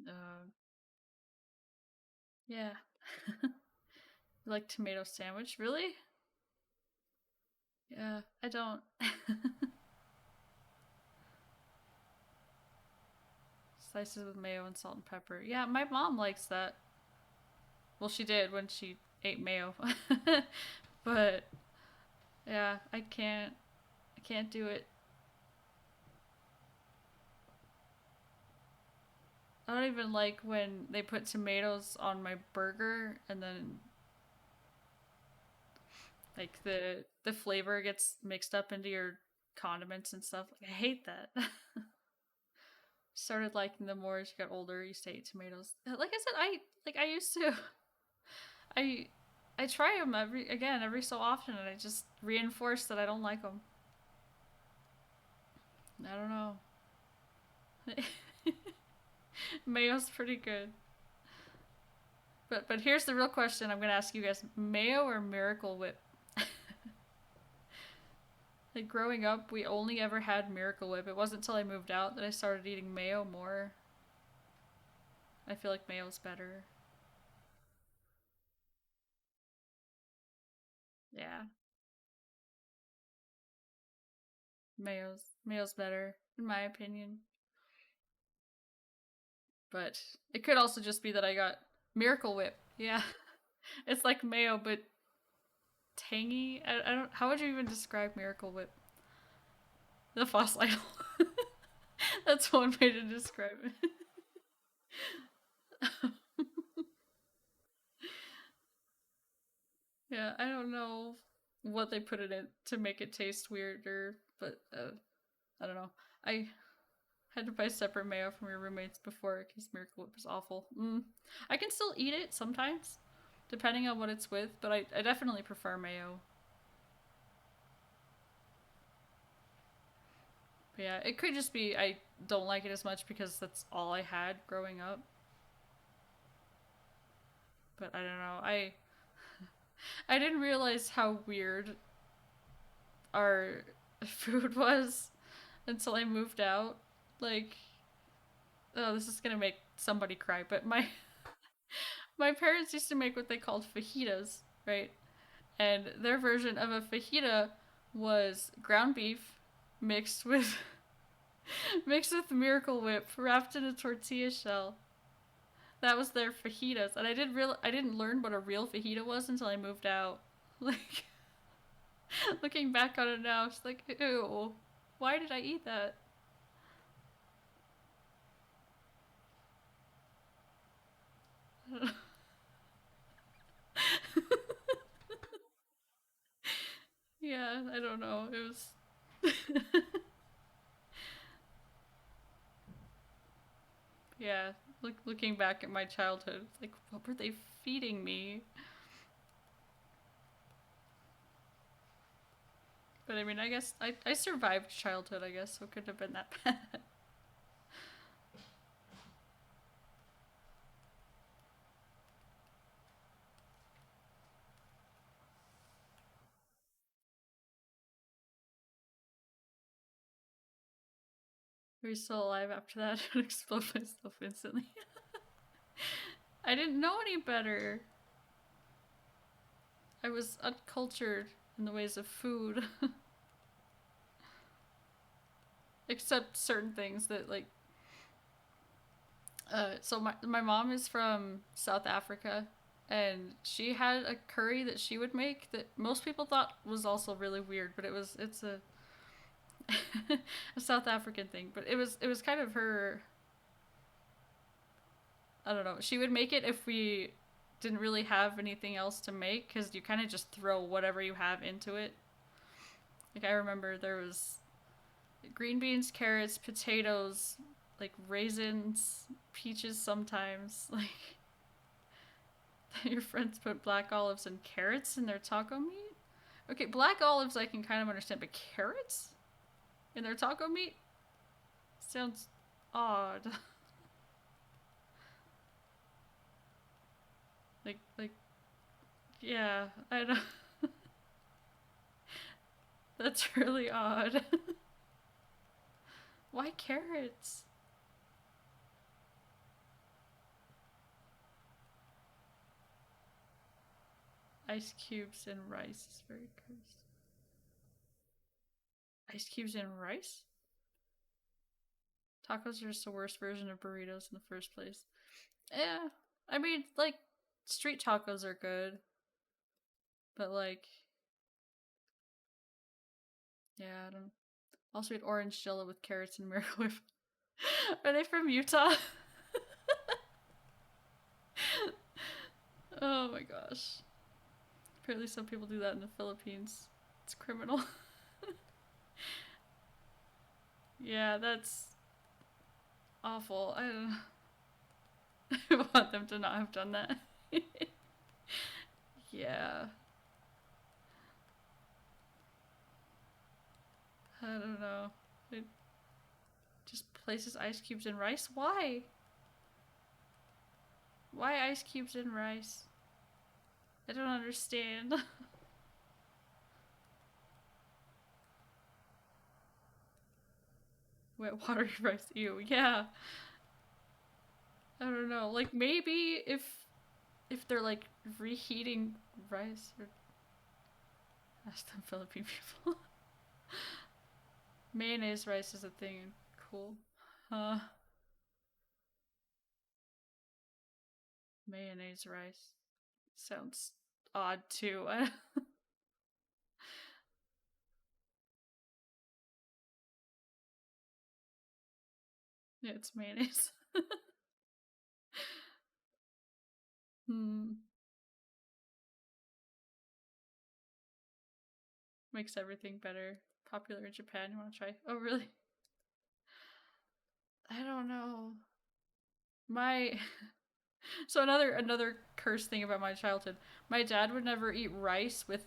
Uh, yeah. Like tomato sandwich, really? Yeah, I don't. Slices with mayo and salt and pepper. Yeah, my mom likes that. Well, she did when she ate mayo. But yeah, I can't do it. I don't even like when they put tomatoes on my burger and then like the flavor gets mixed up into your condiments and stuff. Like, I hate that. Started liking them more as you got older. I used to hate tomatoes. Like I said, I used to. I I try them every so often, and I just reinforce that I don't like them. I don't know. Mayo's pretty good. But here's the real question I'm gonna ask you guys: mayo or Miracle Whip? Like growing up, we only ever had Miracle Whip. It wasn't until I moved out that I started eating mayo more. I feel like mayo's better. Yeah, mayo's better in my opinion. But it could also just be that I got Miracle Whip. Yeah, it's like mayo but tangy. I don't. How would you even describe Miracle Whip? The fossil idol. That's one way to describe it. Yeah, I don't know what they put in it to make it taste weirder, but I don't know. I had to buy separate mayo from your roommates before because Miracle Whip was awful. I can still eat it sometimes, depending on what it's with, but I definitely prefer mayo. But yeah, it could just be I don't like it as much because that's all I had growing up. But I don't know. I didn't realize how weird our food was until I moved out. Like, oh, this is gonna make somebody cry, but my parents used to make what they called fajitas, right? And their version of a fajita was ground beef mixed with mixed with Miracle Whip wrapped in a tortilla shell. That was their fajitas, and I didn't learn what a real fajita was until I moved out. Like looking back on it now, it's like ew. Why did I eat that? Yeah, I don't know. It was yeah. Looking back at my childhood, it's like what were they feeding me? But I mean, I guess I survived childhood. I guess so it could have been that bad. Are we still alive after that? I would explode myself instantly. I didn't know any better. I was uncultured in the ways of food, except certain things that like. So my mom is from South Africa, and she had a curry that she would make that most people thought was also really weird, but it's a a South African thing. But it was kind of her. I don't know. She would make it if we didn't really have anything else to make because you kind of just throw whatever you have into it. Like I remember there was green beans, carrots, potatoes, like raisins, peaches sometimes. Like your friends put black olives and carrots in their taco meat. Okay, black olives I can kind of understand, but carrots in their taco meat sounds odd. Like yeah, I know. That's really odd. Why carrots? Ice cubes and rice is very gross. Ice cubes and rice? Tacos are just the worst version of burritos in the first place. Yeah, I mean, like, street tacos are good, but like, yeah, I don't. Also eat orange jello with carrots and Miracle Whip. Are they from Utah? Oh my gosh. Apparently, some people do that in the Philippines. It's criminal. Yeah, that's awful. I don't I want them to not have done that. Yeah. I don't know. It just places ice cubes in rice? Why? Why ice cubes in rice? I don't understand. Wet watery rice. Ew. Yeah. I don't know. Like maybe if they're like reheating rice or ask them Philippine people. Mayonnaise rice is a thing. Cool. Uh mayonnaise rice. Sounds odd too. Yeah, it's mayonnaise. Hmm. Makes everything better. Popular in Japan. You want to try? Oh, really? I don't know. My so another cursed thing about my childhood. My dad would never eat rice with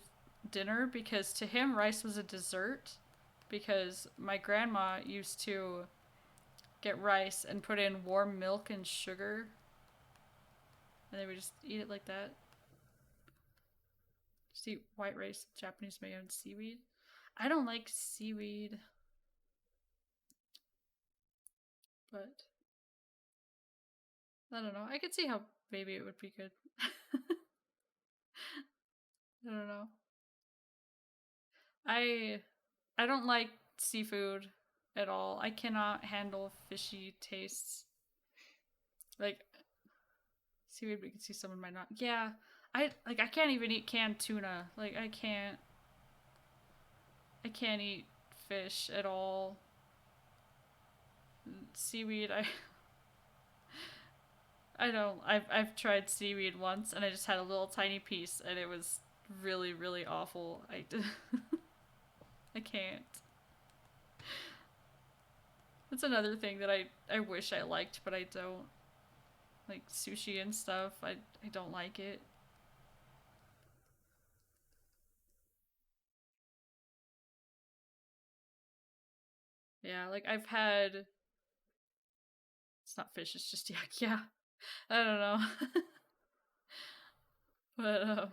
dinner because to him rice was a dessert. Because my grandma used to get rice and put in warm milk and sugar, and they would just eat it like that. Just eat white rice, Japanese mayo, and seaweed. I don't like seaweed, but I don't know. I could see how maybe it would be good. I don't know. I I don't like seafood at all. I cannot handle fishy tastes. Like seaweed, we can see someone might not. Yeah, I can't even eat canned tuna. Like I can't eat fish at all. Seaweed, I don't. I've tried seaweed once and I just had a little tiny piece and it was really really awful. I can't. That's another thing that I wish I liked but I don't. Like sushi and stuff. I don't like it. Yeah, like I've had it's not fish, it's just yak. Yeah. I don't know. But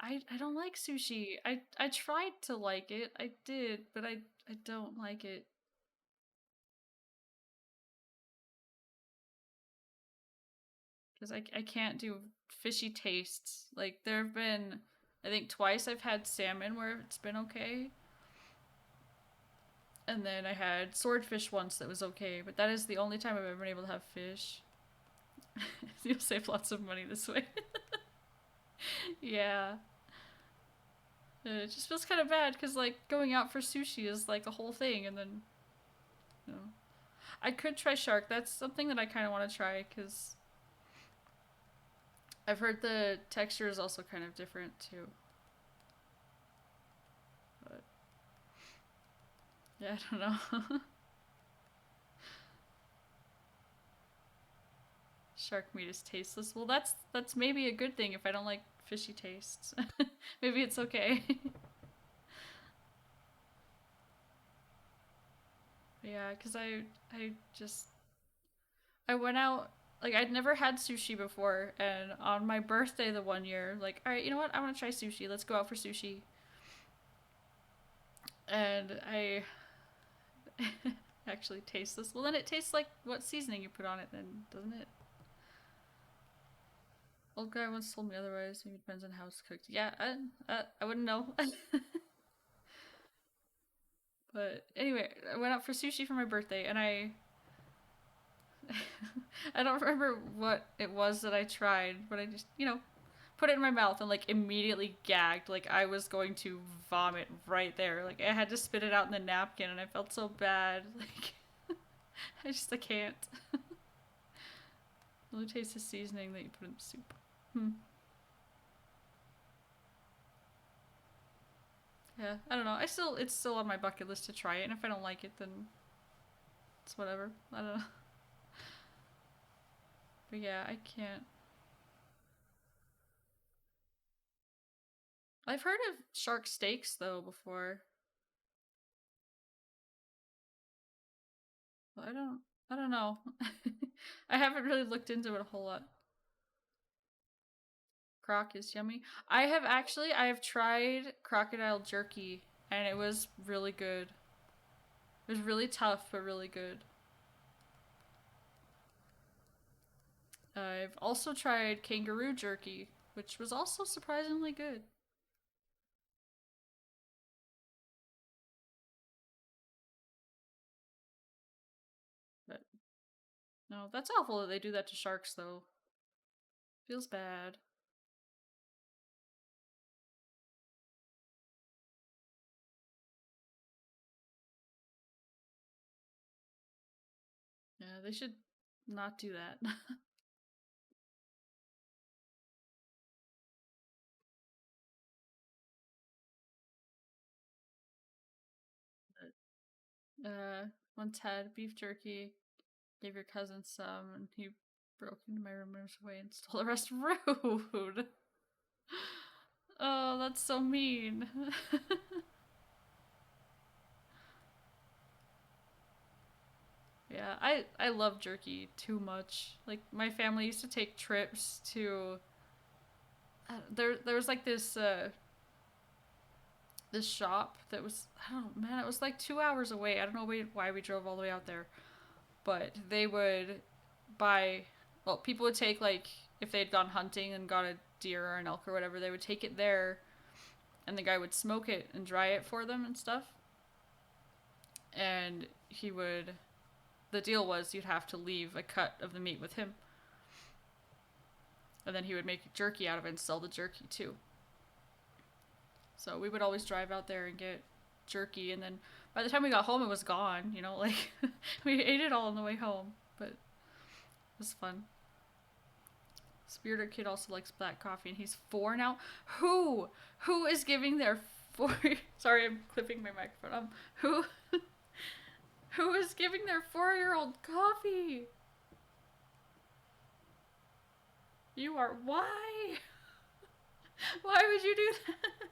I don't like sushi. I tried to like it. I did, but I don't like it cuz I can't do fishy tastes. Like there've been I think twice I've had salmon where it's been okay. And then I had swordfish once that was okay, but that is the only time I've ever been able to have fish. You'll save lots of money this way. Yeah. It just feels kind of bad because like going out for sushi is like a whole thing, and then you know, I could try shark. That's something that I kind of want to try because I've heard the texture is also kind of different too. But yeah, I don't know. Shark meat is tasteless. Well, that's maybe a good thing if I don't like fishy tastes. Maybe it's okay. Yeah, because I just I went out like I'd never had sushi before, and on my birthday the one year, like, all right, you know what? I want to try sushi. Let's go out for sushi. And I actually taste this. Well, then it tastes like what seasoning you put on it, then, doesn't it? Old guy once told me otherwise. Maybe it depends on how it's cooked. Yeah, I wouldn't know. But anyway, I went out for sushi for my birthday, and I don't remember what it was that I tried, but I just put it in my mouth and like immediately gagged. Like I was going to vomit right there. Like I had to spit it out in the napkin, and I felt so bad. Like I can't. Only taste the seasoning that you put in the soup. Hmm. Yeah, I don't know. It's still on my bucket list to try it, and if I don't like it, then it's whatever. I don't know. But yeah, I can't. I've heard of shark steaks though before. But I don't know. I haven't really looked into it a whole lot. Croc is yummy. I have tried crocodile jerky and it was really good. It was really tough but really good. I've also tried kangaroo jerky, which was also surprisingly good. But no, that's awful that they do that to sharks though. Feels bad. Yeah, they should not do that. Once had beef jerky, gave your cousin some, and he broke into my room and was away and stole the rest. Rude. Oh, that's so mean. Yeah, I love jerky too much. Like my family used to take trips to there was like this shop that was I don't know, man, it was like 2 hours away. I don't know why we drove all the way out there, but they would buy well, people would take like if they had gone hunting and got a deer or an elk or whatever, they would take it there and the guy would smoke it and dry it for them and stuff. And he would the deal was you'd have to leave a cut of the meat with him. And then he would make jerky out of it and sell the jerky too. So we would always drive out there and get jerky, and then by the time we got home, it was gone. You know, like we ate it all on the way home, but it was fun. Spirited Kid also likes black coffee, and he's 4 now. Who? Who is giving their 4? Sorry, I'm clipping my microphone. Who? Who is giving their 4-year-old coffee? You are why? Why would you do that?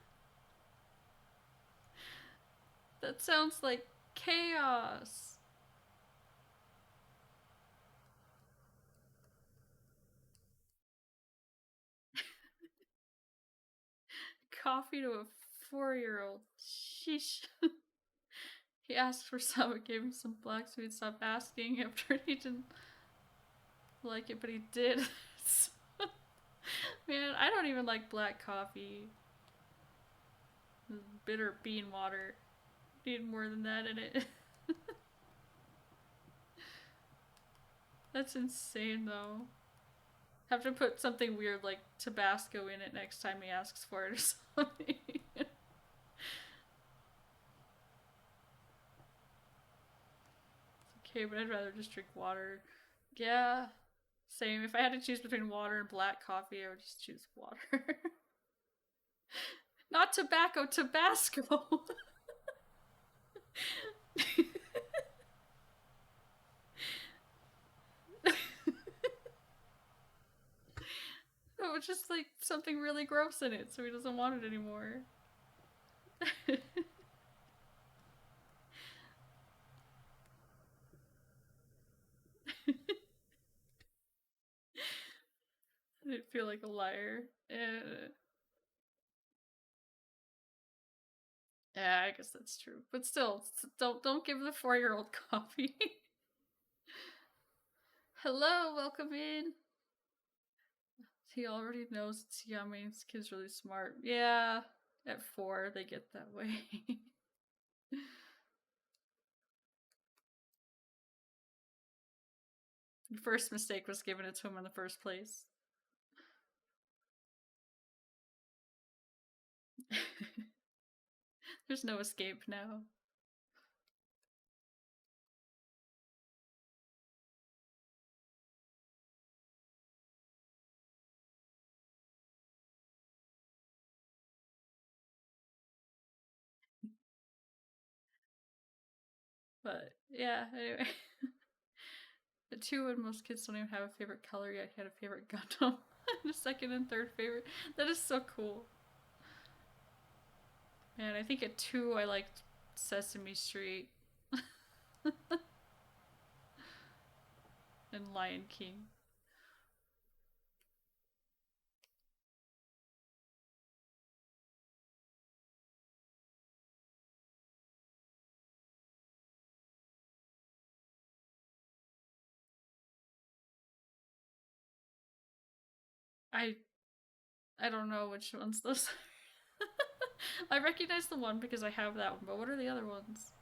That sounds like chaos. Coffee to a 4-year-old. Sheesh. He asked for some, it gave him some black, so he'd stop asking after he didn't like it, but he did. Man, I don't even like black coffee. Bitter bean water. Need more than that in it. That's insane, though. Have to put something weird like Tabasco in it next time he asks for it or something. Okay, but I'd rather just drink water. Yeah, same. If I had to choose between water and black coffee, I would just choose water. Not tobacco, Tabasco. Oh, it's just like something really gross in it, so he doesn't want it anymore. I didn't feel like a liar. Yeah, I guess that's true. But still, don't give the 4-year-old coffee. Hello, welcome in. He already knows it's yummy. This kid's really smart. Yeah, at 4 they get that way. Your first mistake was giving it to him in the first place. There's no escape now. But yeah, anyway. The two, and most kids don't even have a favorite color yet. He had a favorite Gundam. And a second and third favorite. That is so cool. And I think at 2 I liked Sesame Street and Lion King. I I don't know which ones those are. I recognize the one because I have that one, but what are the other ones?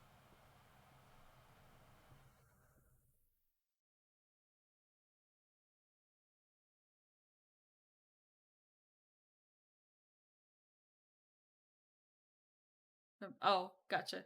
Oh, gotcha.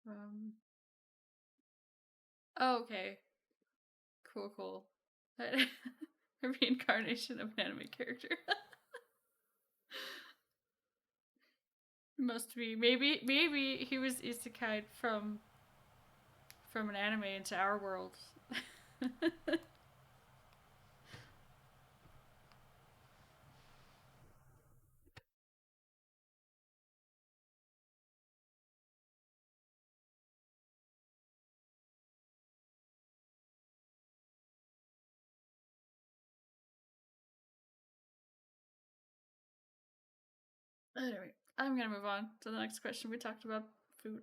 Um. Oh, okay. Cool, cool. A reincarnation of an anime character. Must be maybe he was isekai from an anime into our world. Anyway, I'm gonna move on to the next question. We talked about food.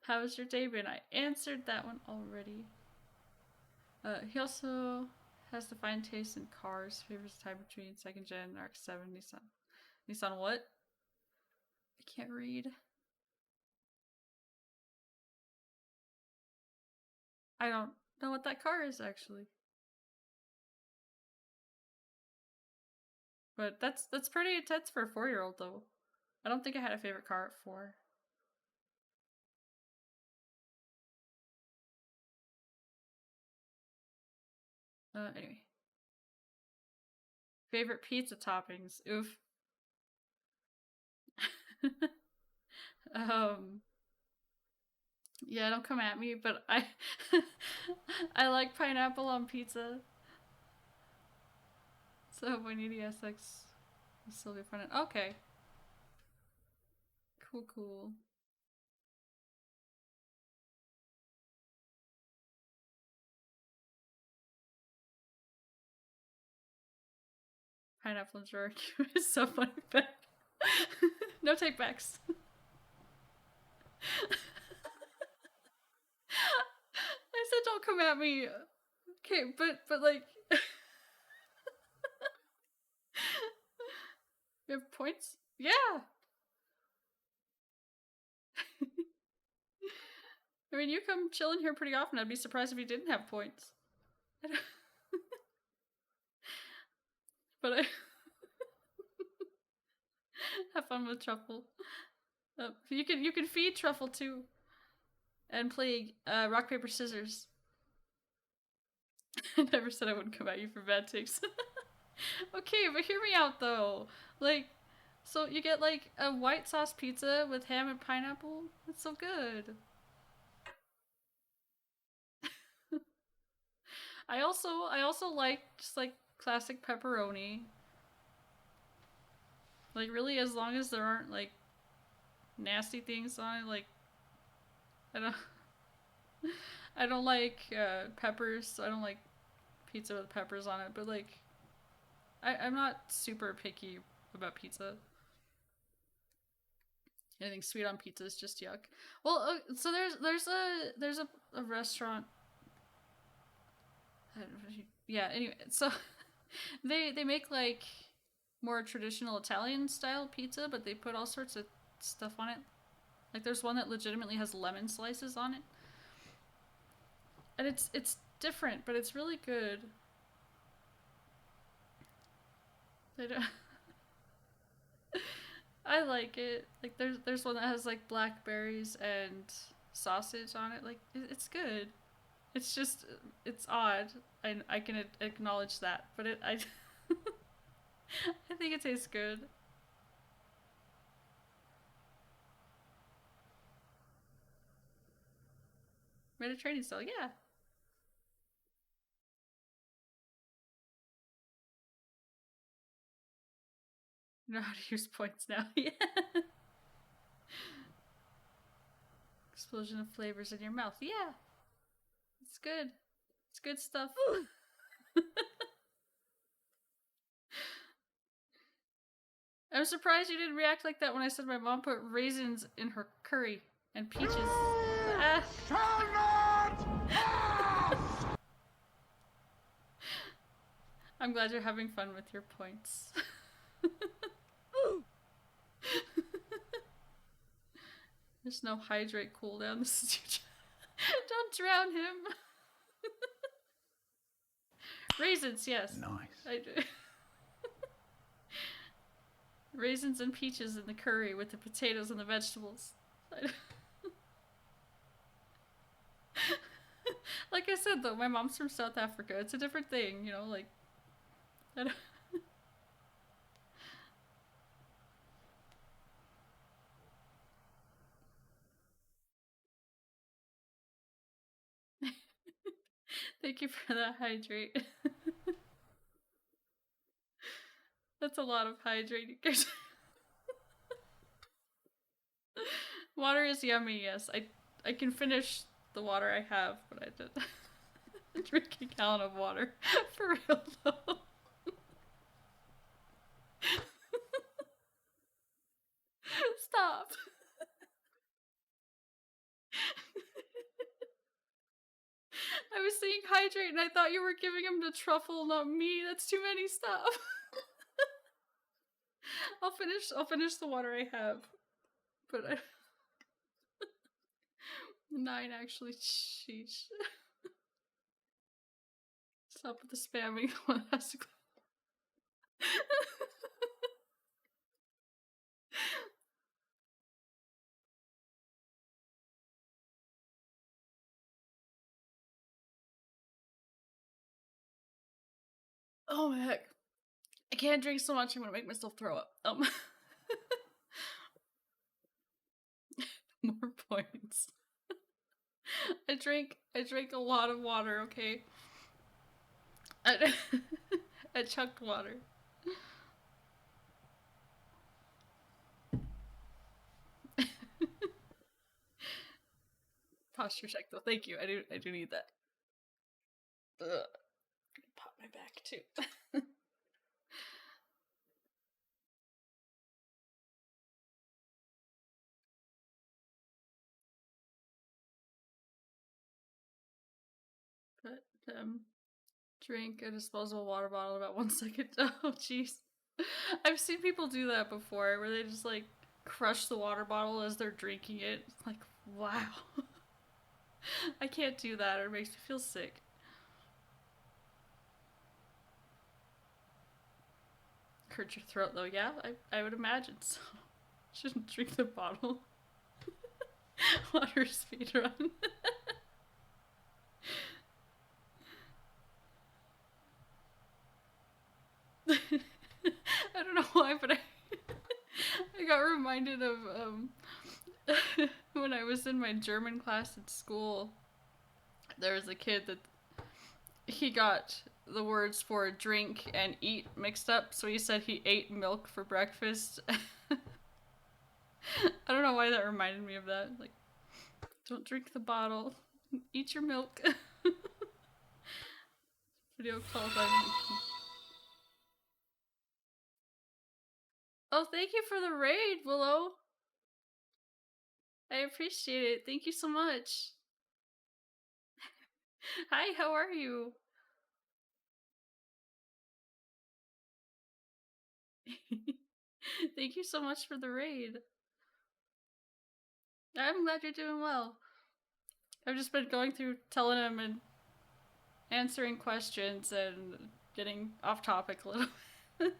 How's your day been? I answered that one already. He also has the fine taste in cars. Favors time between second gen RX-7 Nissan. Nissan what? I can't read. I don't know what that car is actually. But that's pretty intense for a 4-year-old though. I don't think I had a favorite car at 4. Anyway. Favorite pizza toppings. Oof. um yeah, don't come at me, but I I like pineapple on pizza. So when EDSX will still be fun. Okay. Cool, cool. Pineapple and Jork is so funny back. No take backs. I said don't come at me. Okay, but like we have points? Yeah. I mean you come chilling here pretty often. I'd be surprised if you didn't have points. But I have fun with Truffle. You can feed Truffle too. And play rock paper scissors. I never said I wouldn't come at you for bad takes. Okay, but hear me out though. Like, so you get like a white sauce pizza with ham and pineapple. It's so good. I also like just like classic pepperoni. Like really, as long as there aren't like nasty things on it. Like I don't I don't like peppers. So I don't like pizza with peppers on it. But like I'm not super picky about pizza. Anything sweet on pizza is just yuck. Well, so there's a restaurant. Yeah. Anyway, so they make like more traditional Italian style pizza, but they put all sorts of stuff on it. Like there's one that legitimately has lemon slices on it. And it's different, but it's really good. I don't I like it. Like there's one that has like blackberries and sausage on it. Like it's good. It's just it's odd. I can acknowledge that, but I I think it tastes good. Mediterranean style, yeah. You know how to use points now. Yeah. Explosion of flavors in your mouth. Yeah. It's good. It's good stuff. I'm surprised you didn't react like that when I said my mom put raisins in her curry and peaches. Ah. Shall not pass! I'm glad you're having fun with your points. There's no hydrate cooldown. This is Don't drown him. Raisins, yes. Nice. I do. Raisins and peaches in the curry with the potatoes and the vegetables. Like I said though, my mom's from South Africa. It's a different thing, you know, like I don't... Thank you for that hydrate. That's a lot of hydrating. Water is yummy, yes. I can finish the water I have, but I did drink a gallon of water. For real though. Stop. I was saying hydrate and I thought you were giving him the truffle, not me. That's too many stuff. I'll finish the water I have. But I 9 actually. Sheesh. Stop with the spamming. One has to go. Oh my heck. I can't drink so much, I'm gonna make myself throw up. More points. I drank a lot of water, okay? I chugged water. Posture check though. Thank you. I do need that. Ugh. I'm gonna pop my back too. But drink a disposable water bottle about 1 second. Oh jeez. I've seen people do that before where they just like crush the water bottle as they're drinking it. It's like, wow. I can't do that or it makes me feel sick. Hurt your throat though, yeah? I would imagine so. Shouldn't drink the bottle. Water speed run. I don't know why, but I got reminded of when I was in my German class at school. There was a kid that he got the words for drink and eat mixed up, so he said he ate milk for breakfast. I don't know why that reminded me of that. Like, don't drink the bottle, eat your milk. Video call by Mickey. Oh, thank you for the raid, Willow. I appreciate it. Thank you so much. Hi, how are you? Thank you so much for the raid. I'm glad you're doing well. I've just been going through telling him and answering questions and getting off topic a little bit.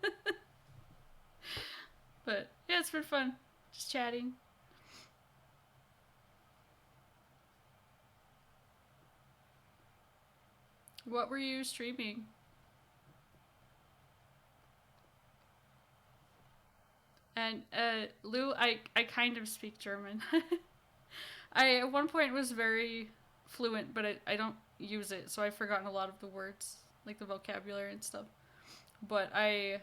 But yeah, it's been fun. Just chatting. What were you streaming? And Lou, I kind of speak German. I at one point was very fluent, but I don't use it, so I've forgotten a lot of the words, like the vocabulary and stuff. But I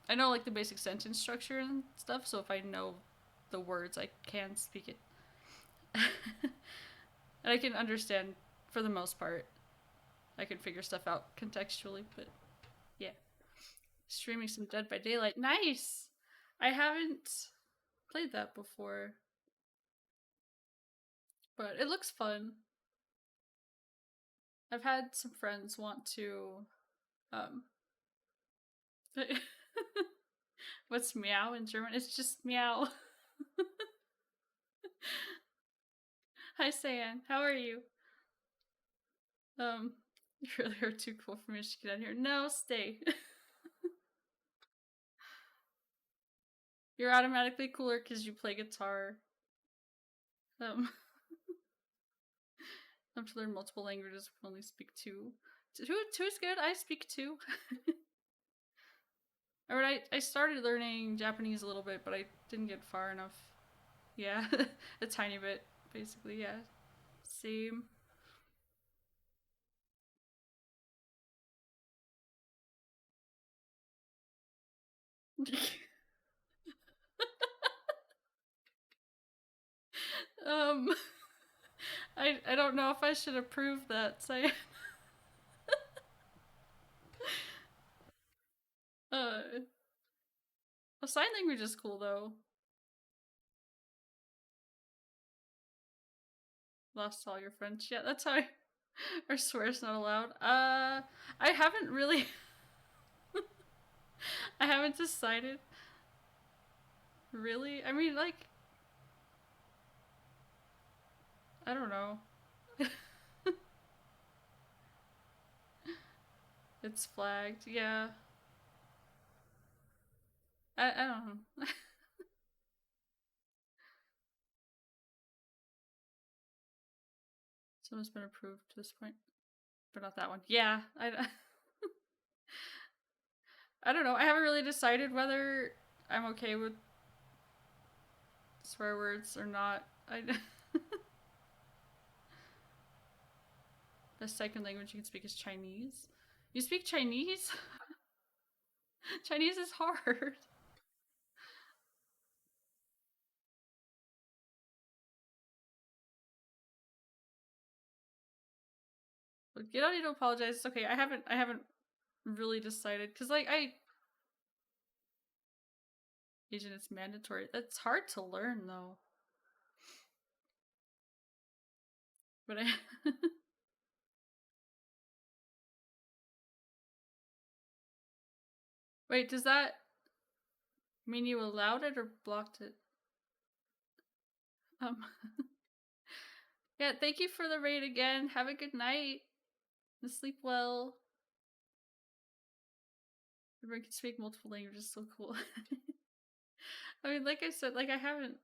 know like the basic sentence structure and stuff, so if I know the words, I can speak it. And I can understand for the most part. I can figure stuff out contextually, but yeah. Streaming some Dead by Daylight. Nice! I haven't played that before, but it looks fun. I've had some friends want to um what's meow in German? It's just meow. Hi San, how are you? You really are too cool for me to get out here. No, stay. You're automatically cooler because you play guitar. Um, I have to learn multiple languages. I only speak two. Two is good. I speak two. I started learning Japanese a little bit, but I didn't get far enough. Yeah, a tiny bit, basically. Yeah, same. um, I don't know if I should approve that. Say, uh, a sign language is cool though. Lost all your friends. Yeah, that's how or swear's not allowed. I haven't really. I haven't decided. Really? I mean, like, I don't know. It's flagged. Yeah. I don't know. Someone's been approved to this point, but not that one. Yeah. I don't know. I haven't really decided whether I'm okay with swear words or not. The second language you can speak is Chinese. You speak Chinese? Chinese is hard. But you don't need to apologize. It's okay. I haven't really decided because like I Asian it's mandatory. That's hard to learn though. But I wait. Does that mean you allowed it or blocked it? Um. Yeah. Thank you for the raid again. Have a good night. And sleep well. Everyone can speak multiple languages. So cool. I mean, like I said, like I haven't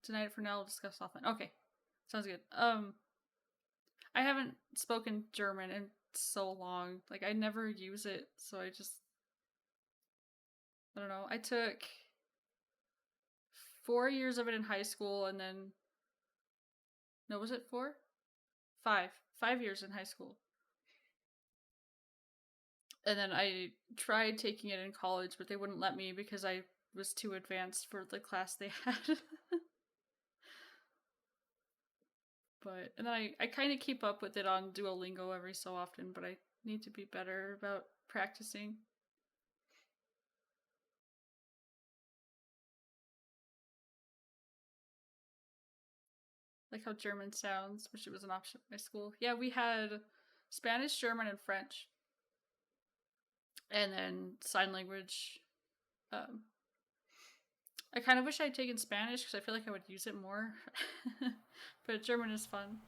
denied it for now. We'll discuss often. Okay, sounds good. I haven't spoken German in so long. Like I never use it, so I don't know. I took 4 years of it in high school, and then no, was it four? 5 years in high school, and then I tried taking it in college, but they wouldn't let me because I was too advanced for the class they had. But and then I kind of keep up with it on Duolingo every so often, but I need to be better about practicing. Like how German sounds, which it was an option at my school. Yeah, we had Spanish, German, and French, and then sign language, um, I kind of wish I'd taken Spanish because I feel like I would use it more. But German is fun.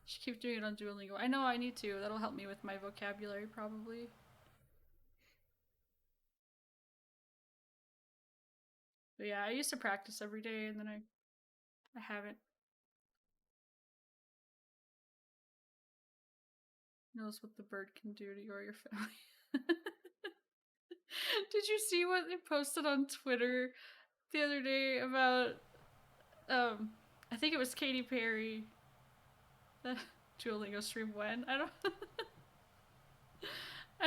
Should keep doing it on Duolingo. I know I need to. That'll help me with my vocabulary probably. But yeah, I used to practice every day and then I haven't. Knows what the bird can do to you or your family. Did you see what they posted on Twitter the other day about I think it was Katy Perry. The Duolingo stream when? I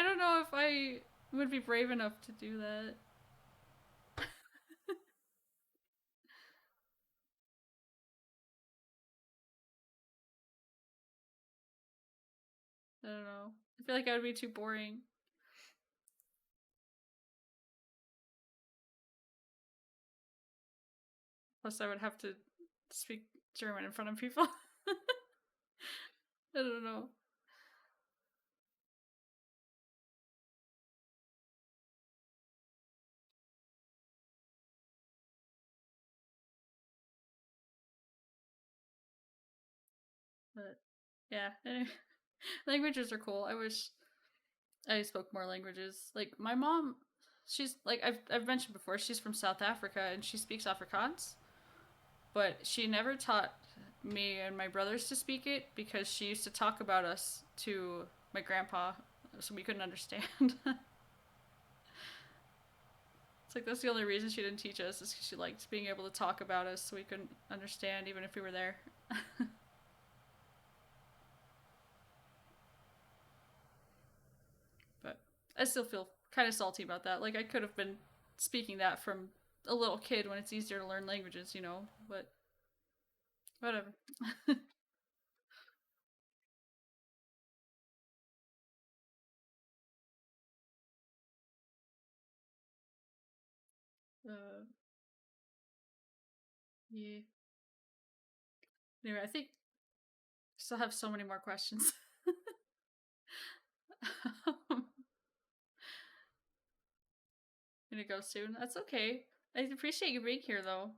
don't know if I would be brave enough to do that. I don't know. I feel like I would be too boring. Plus I would have to speak German in front of people. I don't know. But yeah, anyway. Languages are cool. I wish I spoke more languages. Like my mom, she's like I've mentioned before, she's from South Africa and she speaks Afrikaans, but she never taught me and my brothers to speak it because she used to talk about us to my grandpa so we couldn't understand. It's like that's the only reason she didn't teach us is because she liked being able to talk about us so we couldn't understand even if we were there. But I still feel kind of salty about that. Like I could have been speaking that from a little kid when it's easier to learn languages, you know. But whatever. uh, yeah. Anyway, I think I still have so many more questions. I'm gonna go soon. That's okay. I appreciate you being here, though.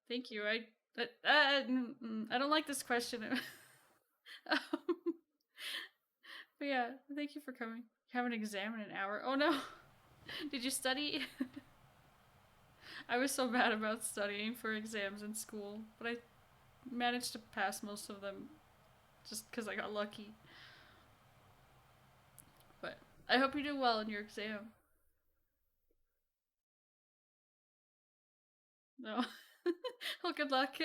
Thank you. I don't like this question. um, but yeah, thank you for coming. You have an exam in an hour. Oh no. Did you study? I was so bad about studying for exams in school, but I managed to pass most of them just because I got lucky. But I hope you do well in your exam. No. Well, good luck.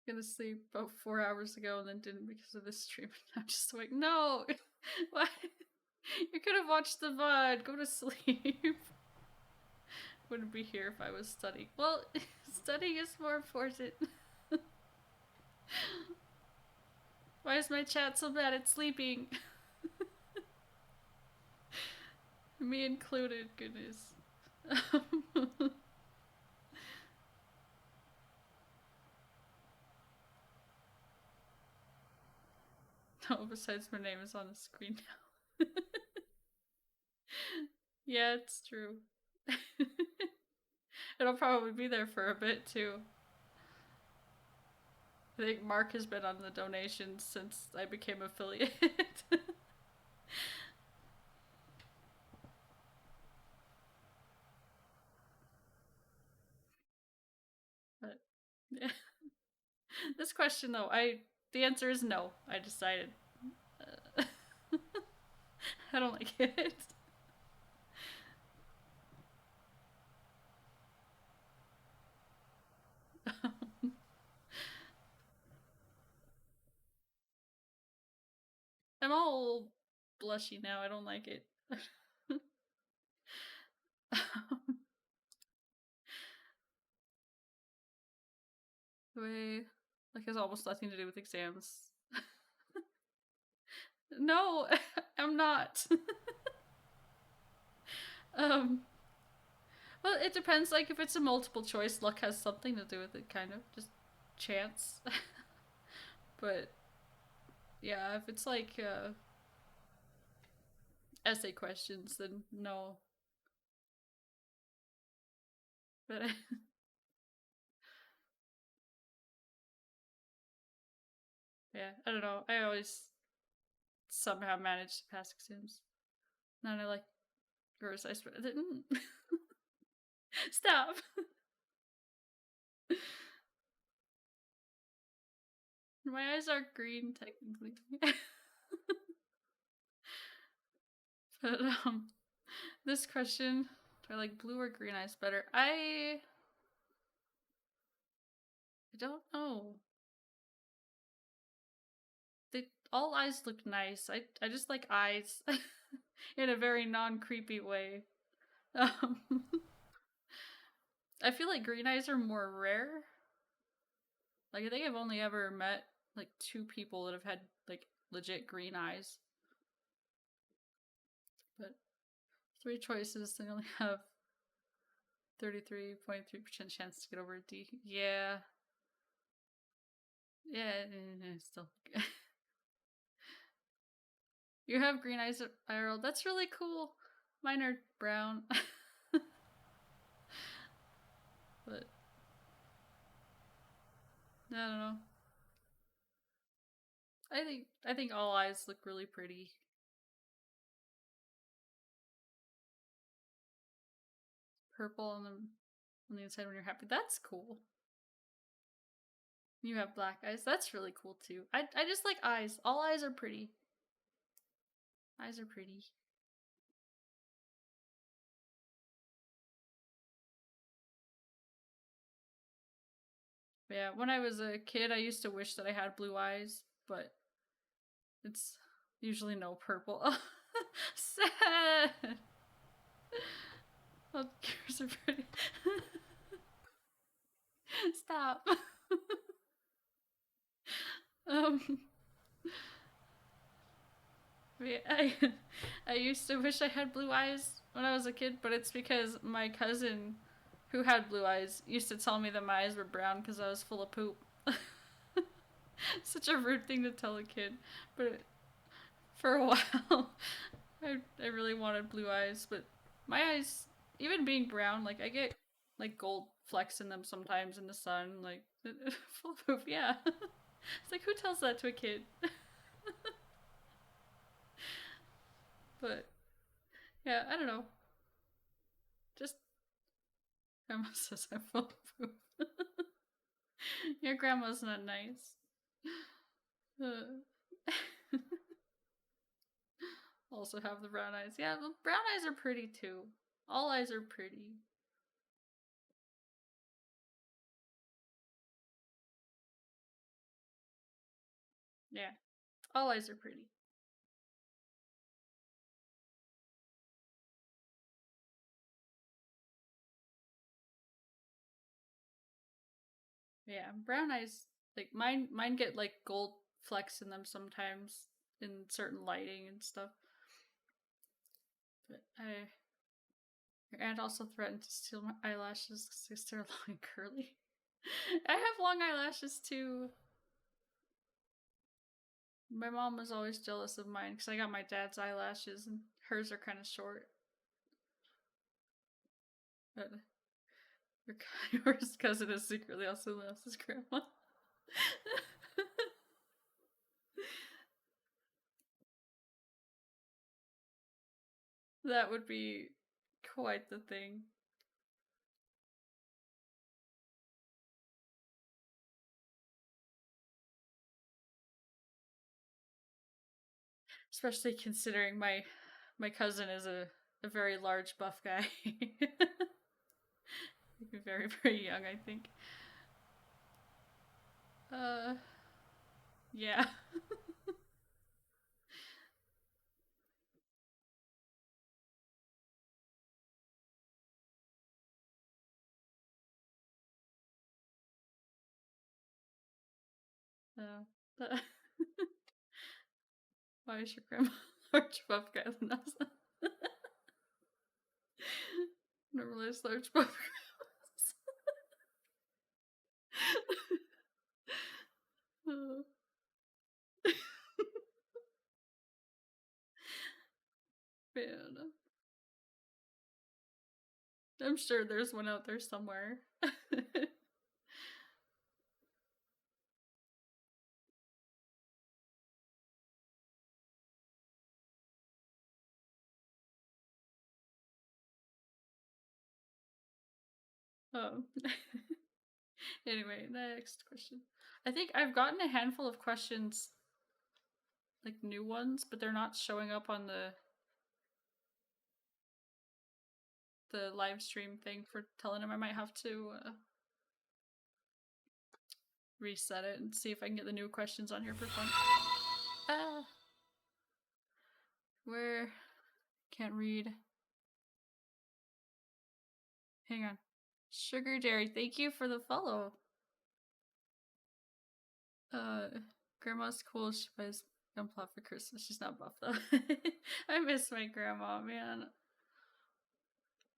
Gonna sleep about 4 hours ago and then didn't because of this stream. I'm just like, no. Why? You could have watched the VOD. Go to sleep. Wouldn't be here if I was studying. Well, studying is more important. Why is my chat so bad at sleeping? Me included, goodness. No, besides my name is on the screen now. Yeah, it's true. It'll probably be there for a bit too. I think Mark has been on the donations since I became affiliate. But yeah. This question though, the answer is no. I decided. Uh, I don't like it. I'm all blushy now. I don't like it. Wait, like has almost nothing to do with exams. No, I'm not. um, well, it depends. Like if it's a multiple choice, luck has something to do with it, kind of just chance. But yeah, if it's like essay questions, then no. But yeah, I don't know. I always somehow manage to pass exams. None I like, or I stop. My eyes are green technically. But this question, do I like blue or green eyes better? I don't know. They all eyes look nice. I just like eyes in a very non-creepy way. Um, I feel like green eyes are more rare. Like I think I've only ever met like 2 people that have had like legit green eyes. But 3 choices, they only have 33.3% chance to get over a D. Yeah. Yeah, still. You have green eyes, IRL. That's really cool. Mine are brown. But I don't know. I think all eyes look really pretty. Purple on the inside when you're happy. That's cool. You have black eyes. That's really cool too. I just like eyes. All eyes are pretty. Eyes are pretty. But yeah, when I was a kid, I used to wish that I had blue eyes, but it's usually no purple. Sad. Oh, yours are pretty. Stop. um, I used to wish I had blue eyes when I was a kid, but it's because my cousin, who had blue eyes, used to tell me that my eyes were brown because I was full of poop. Such a rude thing to tell a kid, but for a while, I really wanted blue eyes, but my eyes, even being brown, like I get like gold flecks in them sometimes in the sun, like full of poop. Yeah, it's like who tells that to a kid? But yeah, I don't know. Just grandma says I'm full of poop. Your grandma's not nice. Also have the brown eyes. Yeah, well, brown eyes are pretty too. All eyes are pretty. Yeah, all eyes are pretty. Yeah, brown eyes, like mine get like gold flecks in them sometimes in certain lighting and stuff. But your aunt also threatened to steal my eyelashes because they're long and curly. I have long eyelashes too. My mom was always jealous of mine because I got my dad's eyelashes and hers are kind of short. But your cousin is secretly also Leo's grandma. That would be quite the thing. Especially considering my cousin is a very large buff guy. Very, very young, I think. Yeah. Uh, why is your grandma large buff guy than us? Normalized large buff grandmas. Man. I'm sure there's one out there somewhere. um Anyway, next question. I think I've gotten a handful of questions, like new ones, but they're not showing up on the live stream thing for telling him. I might have to reset it and see if I can get the new questions on here for fun. Ah, where? Can't read. Hang on. Sugar Dairy, thank you for the follow. Grandma's cool. She buys Gunpla for Christmas. She's not buff though. I miss my grandma, man.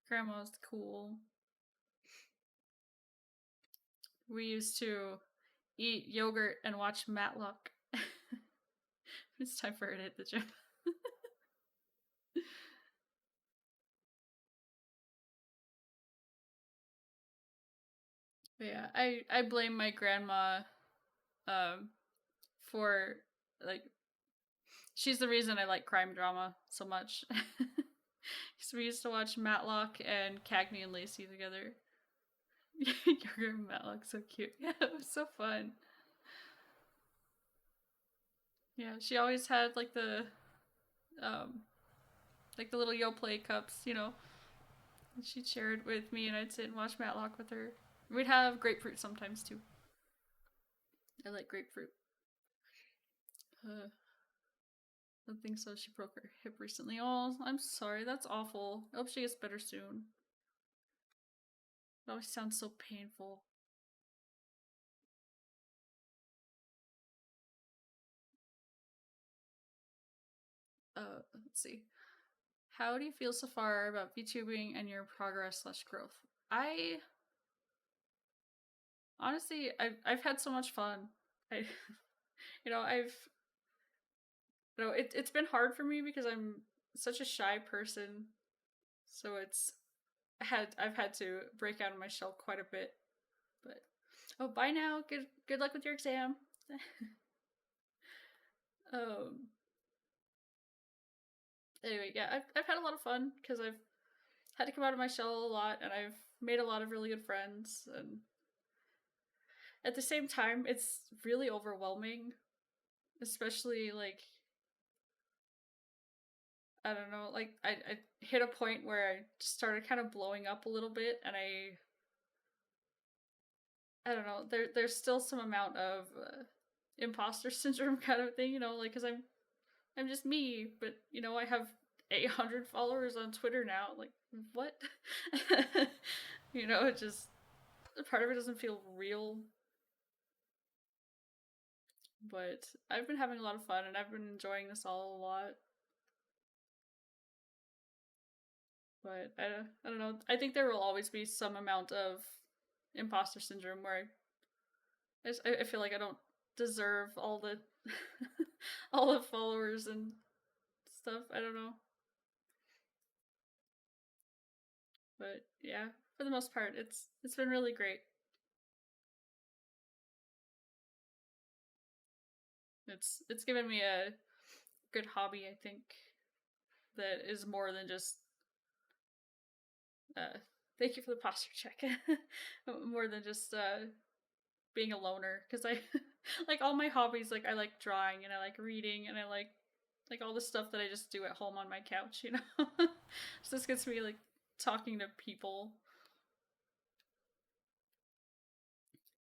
Grandma's cool. We used to eat yogurt and watch Matlock. It's time for her to hit the gym. But yeah, I blame my grandma for, like, she's the reason I like crime drama so much. So we used to watch Matlock and Cagney and Lacey together. Your Matlock's so cute. Yeah, it was so fun. Yeah, she always had like the little Yoplait cups, you know. And she'd share it with me, and I'd sit and watch Matlock with her. We'd have grapefruit sometimes too. I like grapefruit. I don't think so. She broke her hip recently. Oh, I'm sorry. That's awful. I hope she gets better soon. It always sounds so painful. Let's see. How do you feel so far about VTubing and your progress/growth? I honestly, I've had so much fun. I, it's been hard for me because I'm such a shy person, so I've had to break out of my shell quite a bit. But oh, bye now. Good luck with your exam. um. Anyway, yeah, I've had a lot of fun because I've had to come out of my shell a lot, and I've made a lot of really good friends. And at the same time, it's really overwhelming, especially like, I don't know, like I hit a point where I just started kind of blowing up a little bit, and I don't know, there's still some amount of imposter syndrome kind of thing, you know, like, because I'm just me, but you know, I have 800 followers on Twitter now. Like, what? You know, it just, part of it doesn't feel real. But I've been having a lot of fun, and I've been enjoying this all a lot. But I don't know. I think there will always be some amount of imposter syndrome where I feel like I don't deserve all the all the followers and stuff. I don't know. But yeah, for the most part, it's been really great. It's given me a good hobby, I think, that is more than just thank you for the posture check. More than just being a loner, because I like all my hobbies. Like, I like drawing, and I like reading, and I like all the stuff that I just do at home on my couch, you know. So this gets me like talking to people.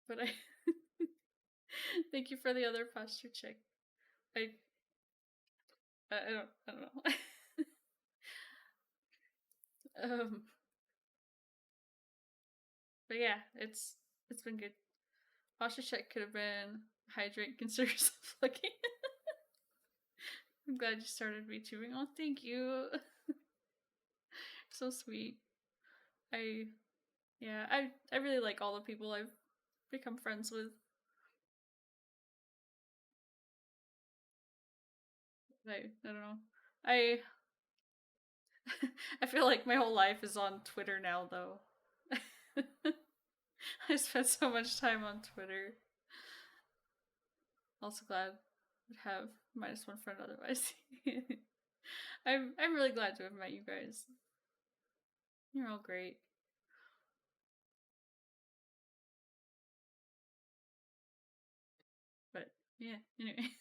But I thank you for the other posture check. I I don't know. um but yeah, it's been good. Posture check could have been hydrate, consider yourself lucky. I'm glad you started VTubing. Oh, thank you. So sweet. I yeah, I really like all the people I've become friends with. I don't know. I I feel like my whole life is on Twitter now, though. I spent so much time on Twitter. Also glad I'd have -1 friend otherwise. I'm really glad to have met you guys. You're all great. But yeah, anyway.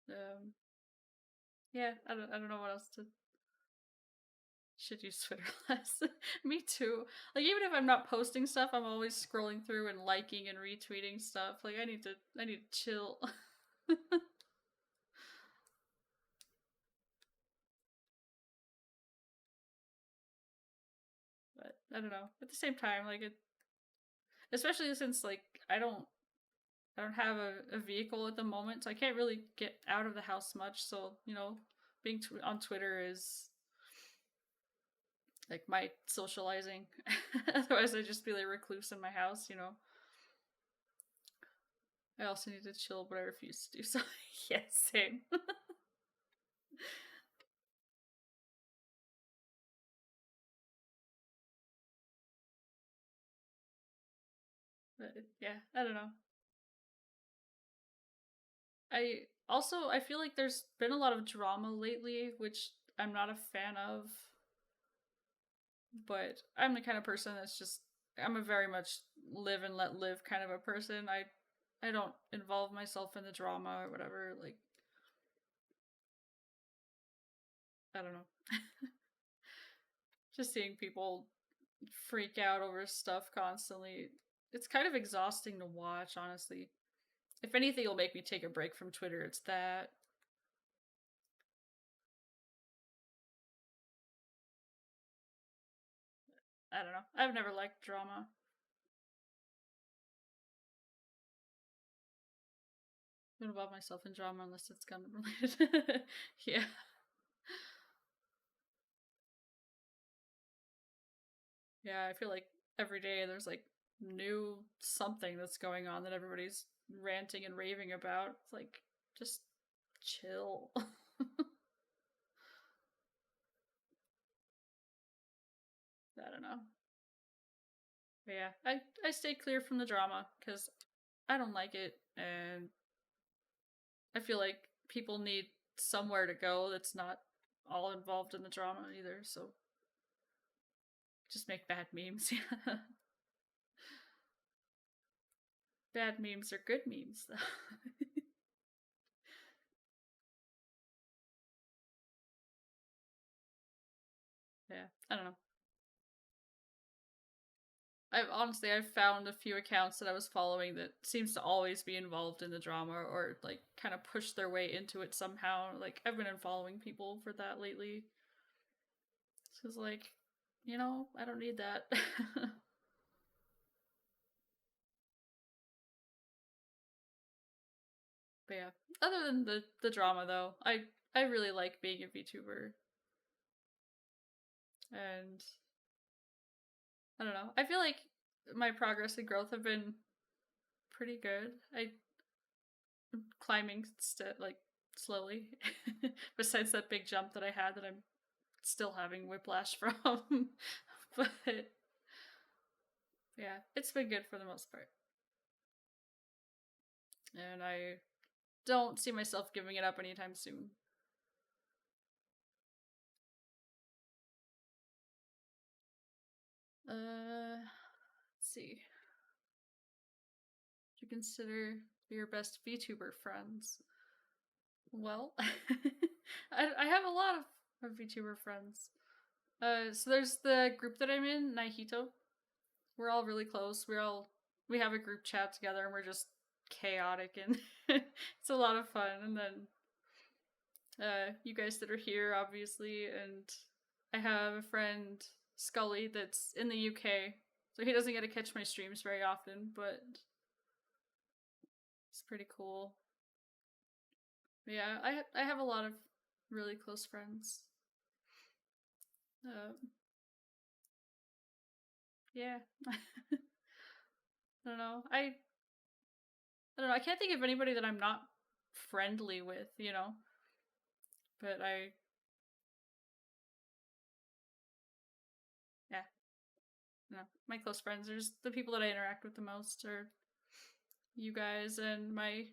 um yeah, I don't know what else to should use Twitter less. Me too. Like even if I'm not posting stuff, I'm always scrolling through and liking and retweeting stuff. Like I need to chill. But I don't know. At the same time, like it, especially since like I don't have a vehicle at the moment, so I can't really get out of the house much. So being on Twitter is like my socializing. Otherwise, I'd just be like recluse in my house. I also need to chill, but I refuse to do so. Yeah, same. But yeah, I don't know. I feel like there's been a lot of drama lately, which I'm not a fan of. But I'm the kind of person that's just I'm a very much live and let live kind of a person. I don't involve myself in the drama or whatever. Like I don't know. Just seeing people freak out over stuff constantly. It's kind of exhausting to watch, honestly. If anything will make me take a break from Twitter, it's that. I don't know. I've never liked drama. I don't involve myself in drama unless it's gun related. Yeah. Yeah, I feel like every day there's like new something that's going on that everybody's ranting and raving about. It's like just chill. I don't know. But yeah, I stay clear from the drama because I don't like it, and I feel like people need somewhere to go that's not all involved in the drama either. So just make bad memes. Yeah, bad memes are good memes though. Yeah, I don't know. I've found a few accounts that I was following that seems to always be involved in the drama or like kind of push their way into it somehow. Like I've been unfollowing people for that lately. Cuz like, I don't need that. But yeah, other than the drama though, I really like being a VTuber, and I don't know. I feel like my progress and growth have been pretty good. I'm climbing like slowly. Besides that big jump that I had that I'm still having whiplash from. But yeah, it's been good for the most part. And I don't see myself giving it up anytime soon. Let's see. To consider your best VTuber friends. Well, I have a lot of VTuber friends. So there's the group that I'm in, Naihito. We're all really close. We have a group chat together, and we're just chaotic, and it's a lot of fun. And then you guys that are here, obviously, and I have a friend Scully that's in the UK, so he doesn't get to catch my streams very often, but it's pretty cool. But yeah, I have a lot of really close friends. Uh, yeah, I don't know. I don't know. I can't think of anybody that I'm not friendly with. But yeah, no, my close friends, there's the people that I interact with the most are you guys and my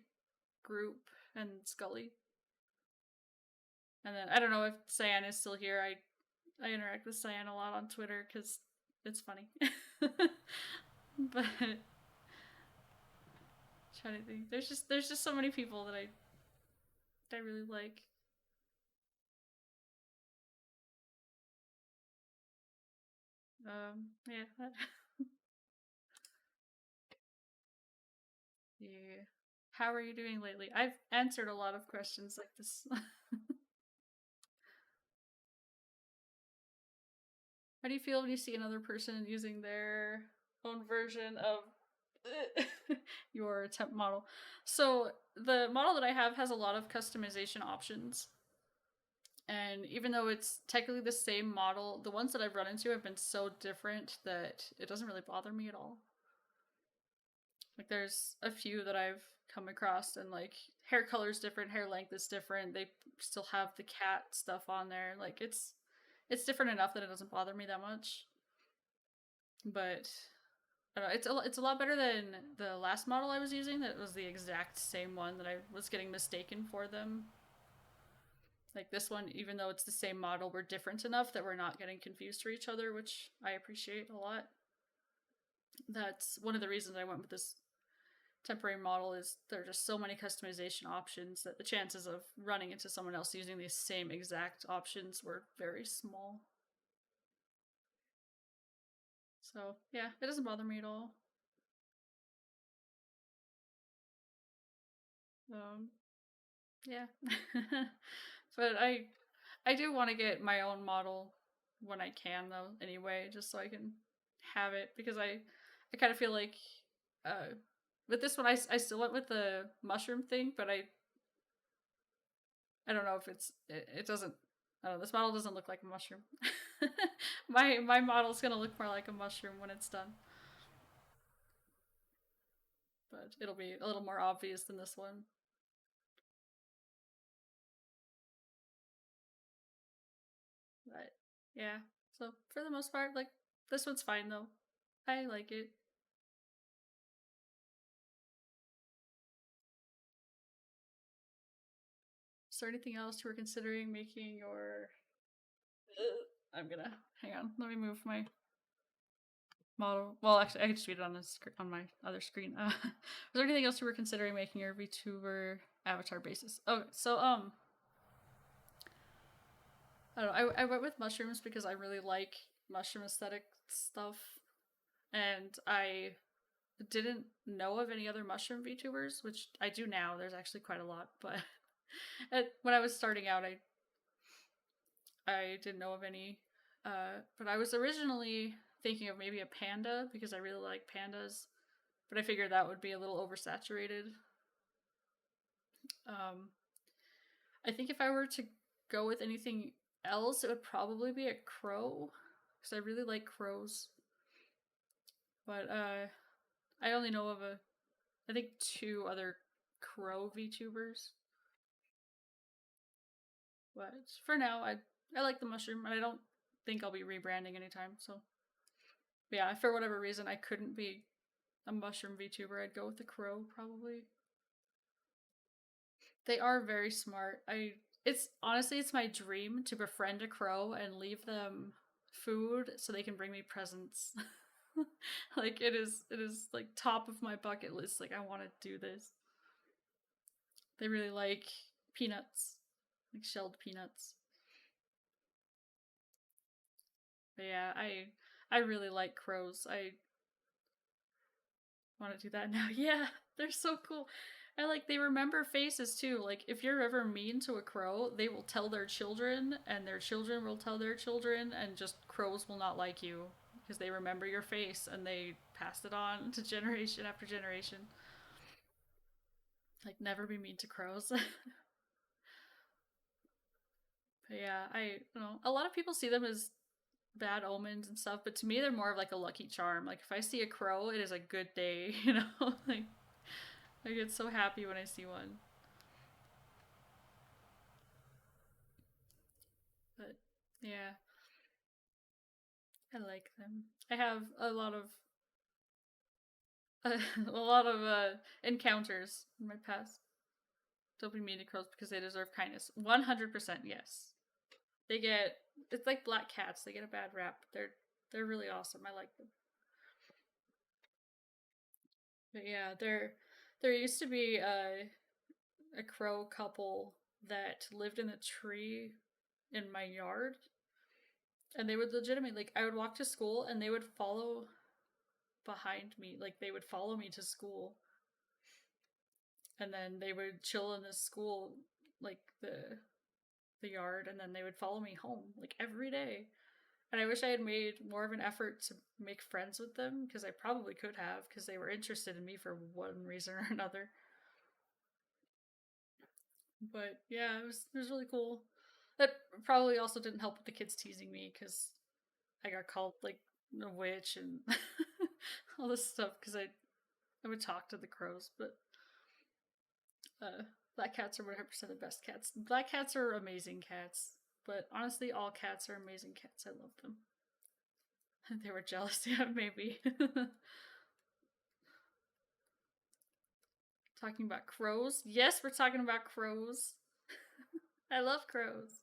group and Scully. And then I don't know if Cyan is still here. I interact with Cyan a lot on Twitter because it's funny. But trying to think, there's just so many people that I really like. Yeah. Yeah. How are you doing lately? I've answered a lot of questions like this. How do you feel when you see another person using their own version of your temp model? So the model that I have has a lot of customization options. And even though it's technically the same model, the ones that I've run into have been so different that it doesn't really bother me at all. Like there's a few that I've come across and like hair color is different, hair length is different. They still have the cat stuff on there. Like it's different enough that it doesn't bother me that much. But I don't know, it's a lot better than the last model I was using. That was the exact same one that I was getting mistaken for them. Like this one, even though it's the same model, we're different enough that we're not getting confused for each other, which I appreciate a lot. That's one of the reasons I went with this temporary model is there are just so many customization options that the chances of running into someone else using these same exact options were very small. So yeah, it doesn't bother me at all. Yeah. But I do want to get my own model when I can though anyway, just so I can have it because I kind of feel like uh with this one I still went with the mushroom thing, but I don't know if it doesn't I don't know, this model doesn't look like a mushroom. My model's going to look more like a mushroom when it's done. But it'll be a little more obvious than this one. But yeah. So for the most part, like this one's fine though. I like it. Is there anything else you were considering making your? I'm gonna hang on. Let me move my model. Well, actually, I can just read it on on my other screen. Was there anything else you were considering making your VTuber avatar basis? Okay, so I don't know. I went with mushrooms because I really like mushroom aesthetic stuff, and I didn't know of any other mushroom VTubers, which I do now. There's actually quite a lot, but when I was starting out, I didn't know of any. But I was originally thinking of maybe a panda because I really like pandas, but I figured that would be a little oversaturated. Um, I think if I were to go with anything else, it would probably be a crow because I really like crows. But I only know of I think two other crow VTubers. But for now, I like the mushroom, and I don't think I'll be rebranding anytime. So yeah, for whatever reason I couldn't be a mushroom VTuber, I'd go with the crow probably. They are very smart. It's honestly it's my dream to befriend a crow and leave them food so they can bring me presents. Like it is like top of my bucket list. Like I want to do this. They really like peanuts, like shelled peanuts. But yeah, I really like crows. I want to do that now. Yeah, they're so cool. I like they remember faces too. Like if you're ever mean to a crow, they will tell their children and their children will tell their children and just crows will not like you because they remember your face and they pass it on to generation after generation. Like never be mean to crows. But yeah, I you know a lot of people see them as bad omens and stuff, but to me they're more of like a lucky charm. Like if I see a crow, it is a good day, you know? Like I get so happy when I see one. Yeah, I like them. I have a lot of a lot of encounters in my past. Dopamine crows because they deserve kindness. 100% yes. They get, it's like black cats. They get a bad rap. They're really awesome. I like them. But yeah, there used to be a crow couple that lived in a tree in my yard, and they would legitimately, like, I would walk to school and they would follow behind me, like they would follow me to school, and then they would chill in the school, like the yard, and then they would follow me home like every day. And I wish I had made more of an effort to make friends with them, because I probably could have, because they were interested in me for one reason or another. But yeah, it was really cool. That probably also didn't help with the kids teasing me, because I got called like a witch and all this stuff, because I would talk to the crows. But black cats are 100% the best cats. Black cats are amazing cats, but honestly, all cats are amazing cats. I love them. They were jealous, yeah, maybe. Talking about crows? Yes, we're talking about crows. I love crows.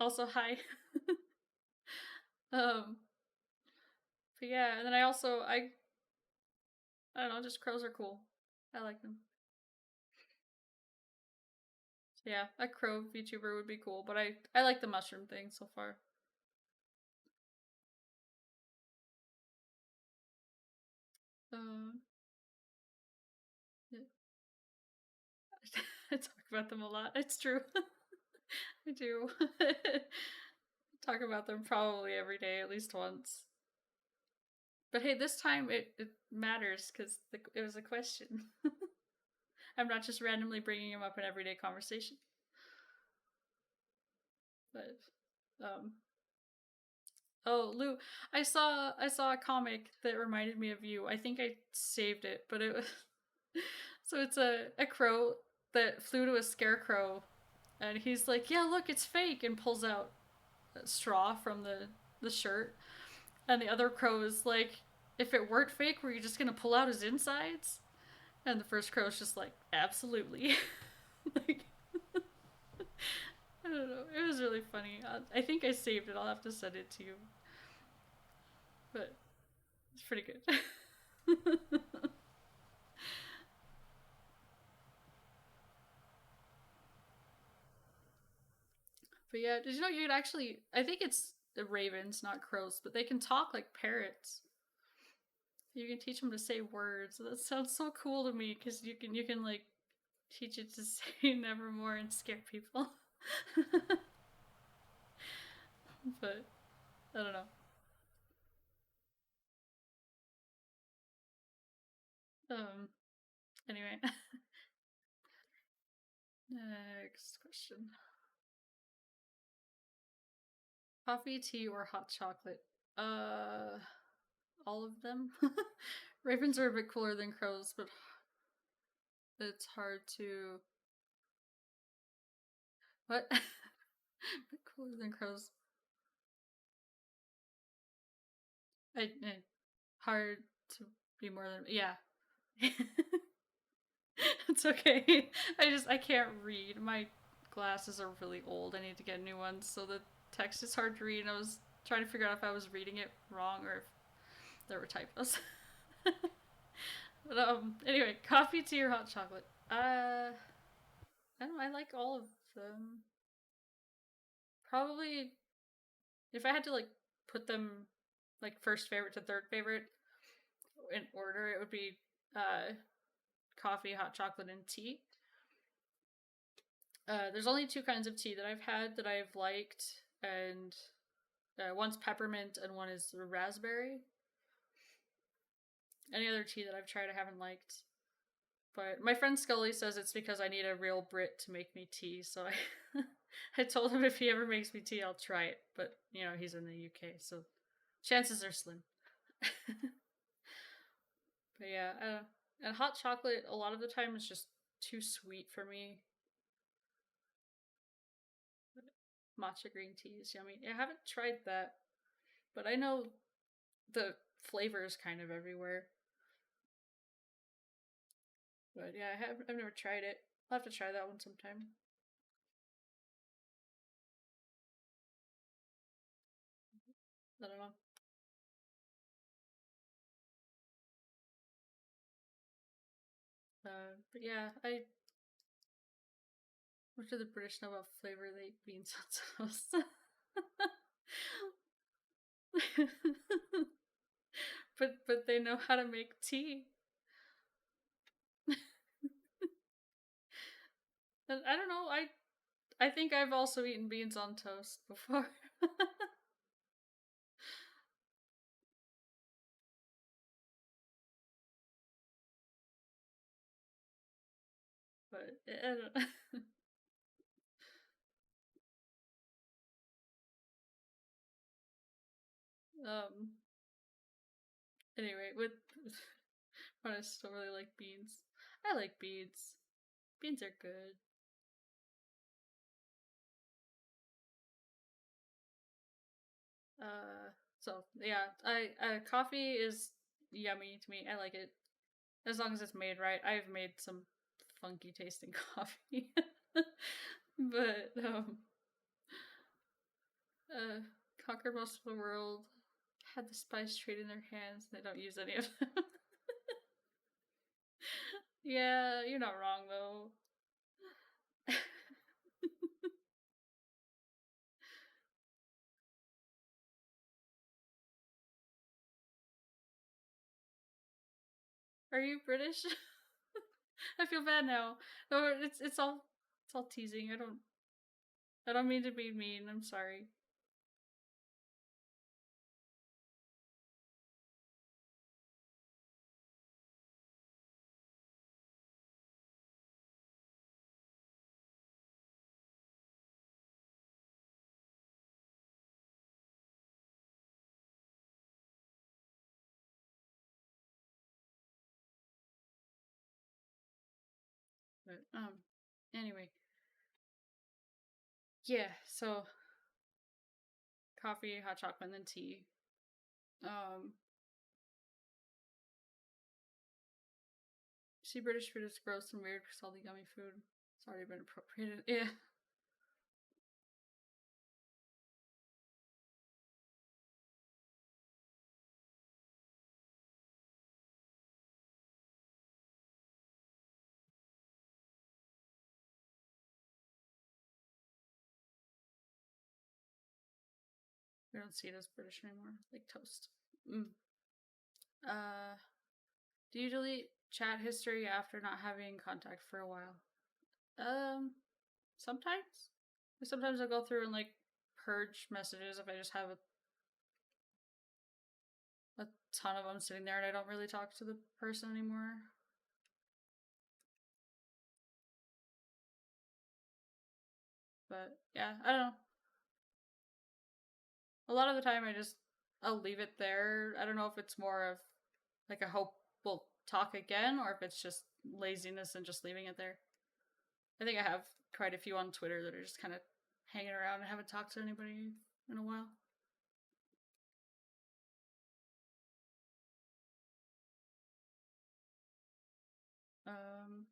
Also, hi. um, but yeah, and then I don't know, just crows are cool. I like them. So yeah, a crow VTuber would be cool, but I like the mushroom thing so far. Um, yeah. I talk about them a lot. It's true. I do. Talk about them probably every day, at least once. But hey, this time it matters because it was a question. I'm not just randomly bringing him up in everyday conversation. But um, oh, Lou, I saw a comic that reminded me of you. I think I saved it, but it was so it's a crow that flew to a scarecrow, and he's like, "Yeah, look, it's fake," and pulls out a straw from the shirt, and the other crow is like, "If it weren't fake, were you just gonna pull out his insides?" And the first crow is just like, "Absolutely." Like, I don't know. It was really funny. I think I saved it. I'll have to send it to you, but it's pretty good. But yeah, did you know you could actually? I think it's the ravens, not crows, but they can talk like parrots. You can teach them to say words. That sounds so cool to me, because you can like teach it to say nevermore and scare people. But I don't know. Um. Anyway, next question: coffee, tea, or hot chocolate? Uh, all of them. Ravens are a bit cooler than crows, but it's hard to what? A bit cooler than crows. Hard to be more than yeah. It's okay. I can't read. My glasses are really old. I need to get new ones, so the text is hard to read. And I was trying to figure out if I was reading it wrong or if there were typos. But anyway, coffee, tea, or hot chocolate? I don't know. I like all of them. Probably if I had to like put them like first favorite to third favorite in order, it would be uh coffee, hot chocolate, and tea. There's only two kinds of tea that I've had that I've liked, and one's peppermint and one is raspberry. Any other tea that I've tried, I haven't liked. But my friend Scully says it's because I need a real Brit to make me tea, so I I told him if he ever makes me tea, I'll try it. But you know, he's in the UK, so chances are slim. But yeah, and hot chocolate a lot of the time is just too sweet for me. matcha green tea is yummy. I haven't tried that, but I know the flavor is kind of everywhere. But yeah, I've never tried it. I'll have to try that one sometime. I don't know. But yeah, what do the British know about flavor? They eat beans on toast. but they know how to make tea. And I don't know. I think I've also eaten beans on toast before. But I don't know. um. Anyway, with but I still really like beans. I like beans. Beans are good. So yeah, I coffee is yummy to me. I like it as long as it's made right. I've made some funky tasting coffee, but conquered most of the world. Had the spice trade in their hands. They don't use any of them. Yeah, you're not wrong though. Are you British? I feel bad now. No, it's all teasing. I don't mean to be mean. I'm sorry. But anyway, yeah. So coffee, hot chocolate, and then tea. Um, see, British food is gross and weird because all the yummy food has already been appropriated. Yeah. We don't see it as British anymore, like toast. Mm. Uh, do you delete chat history after not having contact for a while? Sometimes. Sometimes I'll go through and like purge messages if I just have a ton of them sitting there and I don't really talk to the person anymore. But yeah, I don't know. A lot of the time I'll leave it there. I don't know if it's more of like I hope we'll talk again or if it's just laziness and just leaving it there. I think I have quite a few on Twitter that are just kind of hanging around and haven't talked to anybody in a while. Um,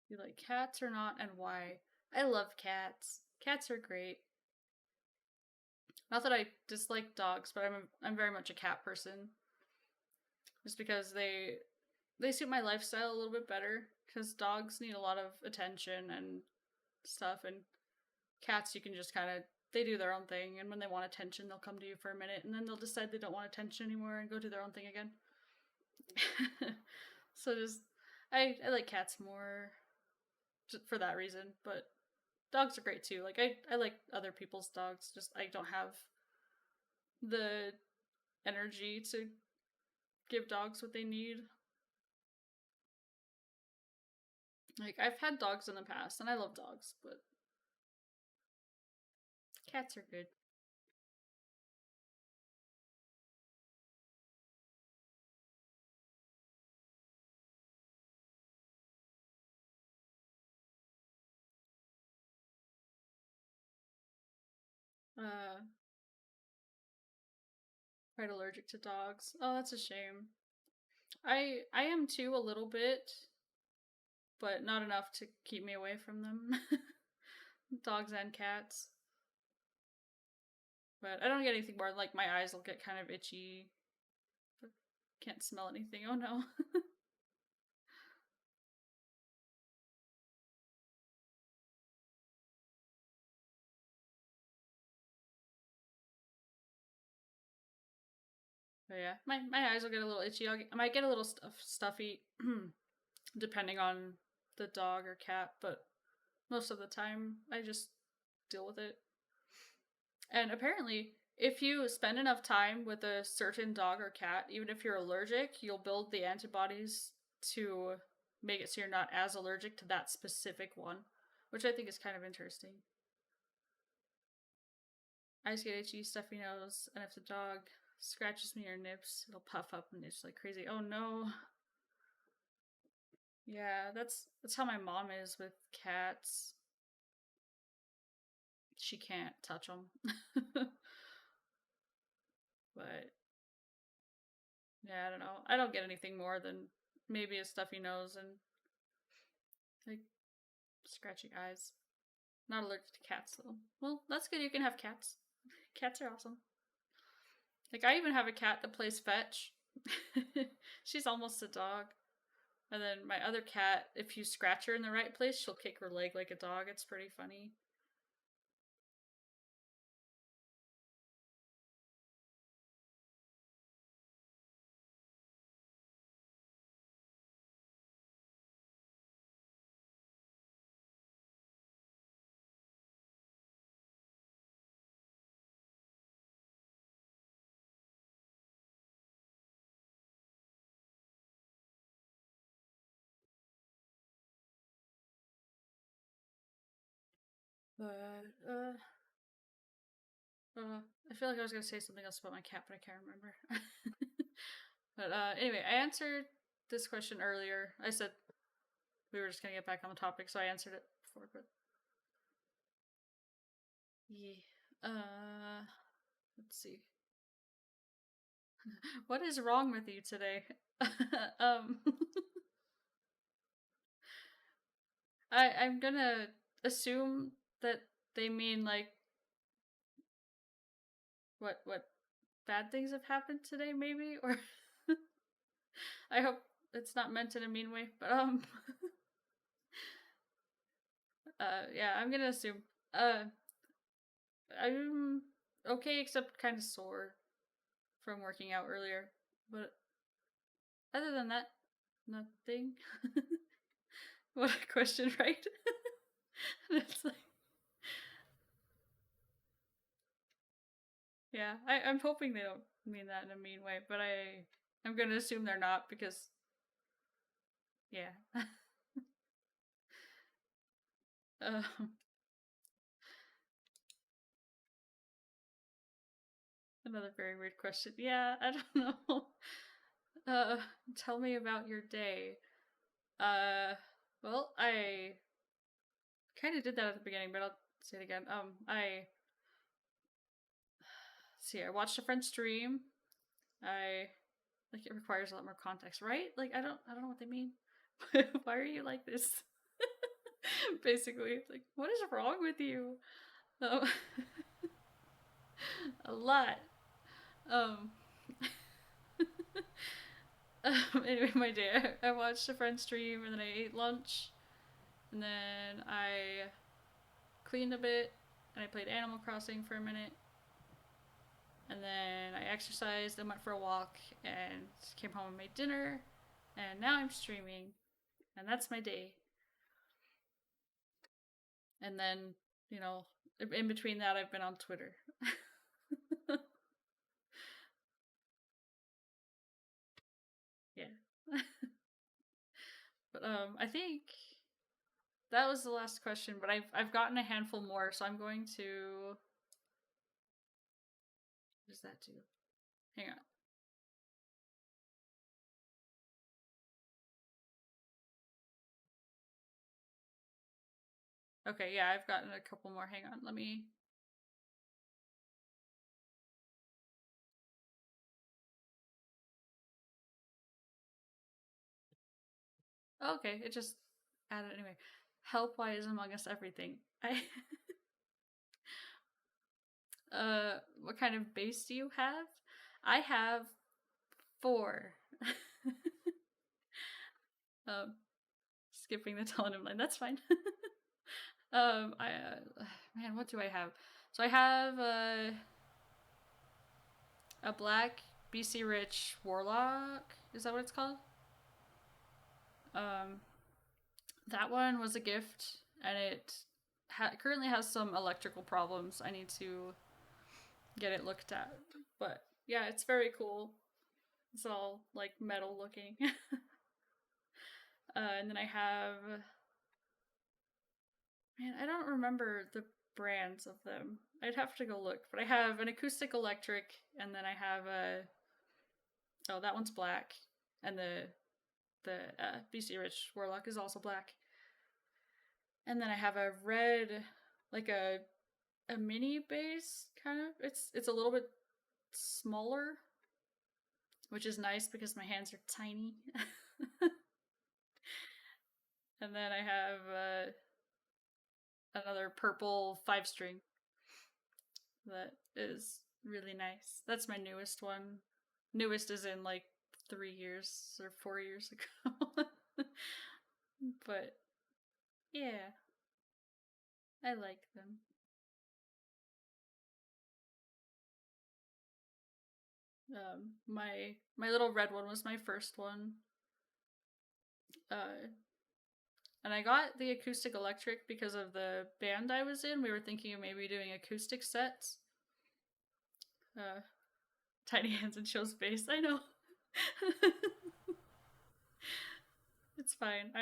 you like cats or not, and why? I love cats. Cats are great. Not that I dislike dogs, but I'm very much a cat person. Just because they suit my lifestyle a little bit better. Because dogs need a lot of attention and stuff, and cats you can just kind of they do their own thing, and when they want attention, they'll come to you for a minute, and then they'll decide they don't want attention anymore and go do their own thing again. So just I like cats more for that reason, but dogs are great too. Like I like other people's dogs. Just I don't have the energy to give dogs what they need. Like I've had dogs in the past and I love dogs, but cats are good. quite allergic to dogs. Oh, that's a shame. I am too, a little bit, but not enough to keep me away from them. Dogs and cats. But I don't get anything more, like my eyes will get kind of itchy. But can't smell anything. Oh no. But yeah, my eyes will get a little itchy. I might get a little stuffy, depending on the dog or cat, but most of the time I just deal with it. And apparently, if you spend enough time with a certain dog or cat, even if you're allergic, you'll build the antibodies to make it so you're not as allergic to that specific one, which I think is kind of interesting. Eyes get itchy, stuffy nose, and if the dog scratches me or nips, it'll puff up and itch like crazy. Oh no. Yeah, that's how my mom is with cats. She can't touch them. But yeah, I don't know. I don't get anything more than maybe a stuffy nose and like scratchy eyes. Not allergic to cats though. Well, that's good. You can have cats. Cats are awesome. Like I even have a cat that plays fetch. She's almost a dog. And then my other cat, if you scratch her in the right place, she'll kick her leg like a dog. It's pretty funny. But I feel like I was gonna say something else about my cat, but I can't remember. But anyway, I answered this question earlier. I said we were just gonna get back on the topic, so I answered it before. But yeah, let's see. What is wrong with you today? um, I'm gonna assume that they mean like what bad things have happened today, maybe, or I hope it's not meant in a mean way. But yeah, I'm gonna assume. I'm okay, except kind of sore from working out earlier. But other than that, nothing. What a question, right? It's like, yeah, I'm hoping they don't mean that in a mean way, but I'm gonna assume they're not because, yeah. um, Another very weird question. Yeah, I don't know. Uh, Tell me about your day. Well, I kind of did that at the beginning, but I'll say it again. I watched a friend stream. I like it requires a lot more context, right? Like I don't know what they mean. Why are you like this? Basically, like what is wrong with you? Um, a lot. Um, anyway, my day. I watched a friend stream and then I ate lunch, and then I cleaned a bit, and I played Animal Crossing for a minute, and then I exercised and went for a walk, and came home and made dinner, and now I'm streaming, and that's my day. And then, you know, in between that, I've been on Twitter. Yeah. But I think that was the last question, but I've gotten a handful more, so I'm going to what does that do? Hang on. Okay, yeah, I've gotten a couple more. Hang on. Let me Okay, it just added anyway. Help, why is Among Us everything? I what kind of base do you have? I have 4. um, skipping the Telenum line. That's fine. I man, what do I have? So I have a black BC Rich Warlock. Is that what it's called? Um, that one was a gift, and it currently has some electrical problems. I need to get it looked at. But yeah, it's very cool. It's all like metal looking. And then I have, man, I don't remember the brands of them. I'd have to go look. But I have an acoustic electric, and then I have a, oh, that one's black, and the BC Rich Warlock is also black. And then I have a red, like a mini bass kind of. It's a little bit smaller, which is nice because my hands are tiny. And then I have another purple 5-string that is really nice. That's my newest one. Newest is in like 3 years or 4 years ago. But yeah, I like them. My little red one was my first one. And I got the acoustic electric because of the band I was in. We were thinking of maybe doing acoustic sets. Tiny hands and shows bass. I know. It's fine.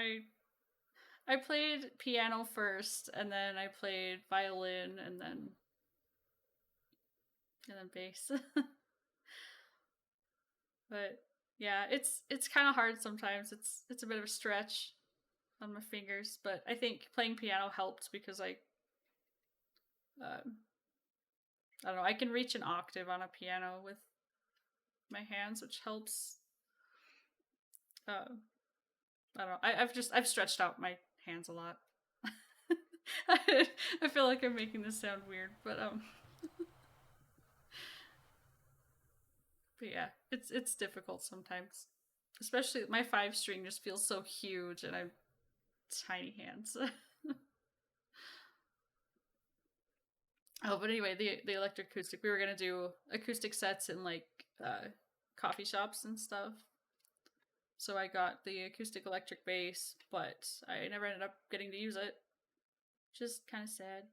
I played piano first, and then I played violin, and then bass. But yeah, it's kind of hard sometimes. It's a bit of a stretch on my fingers, but I think playing piano helped because um, I don't know, I can reach an octave on a piano with my hands, which helps. I don't know. I've stretched out my hands a lot. I feel like I'm making this sound weird, but but yeah, it's difficult sometimes. Especially my 5-string just feels so huge, and I have tiny hands. Oh, but anyway, the electric acoustic. We were gonna do acoustic sets in like coffee shops and stuff. So I got the acoustic electric bass, but I never ended up getting to use it. Just kind of sad.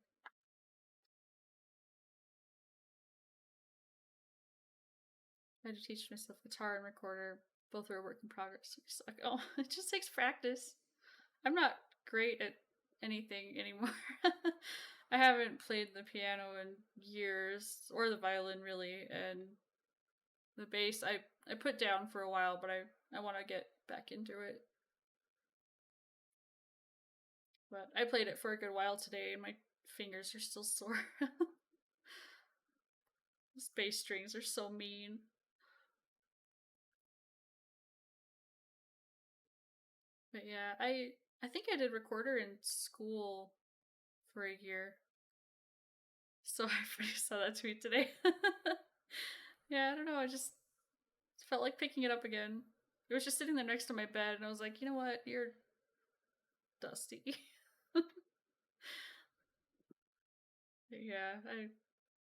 I had to teach myself guitar and recorder. Both were a work in progress. It's like, oh, it just takes practice. I'm not great at anything anymore. I haven't played the piano in years, or the violin really, and the bass I put down for a while, but I want to get back into it. But I played it for a good while today, and my fingers are still sore. Those bass strings are so mean. But yeah, I think I did recorder in school for a year. So I saw that tweet today. Yeah, I don't know. I just felt like picking it up again. It was just sitting there next to my bed, and I was like, you know what? You're dusty. Yeah,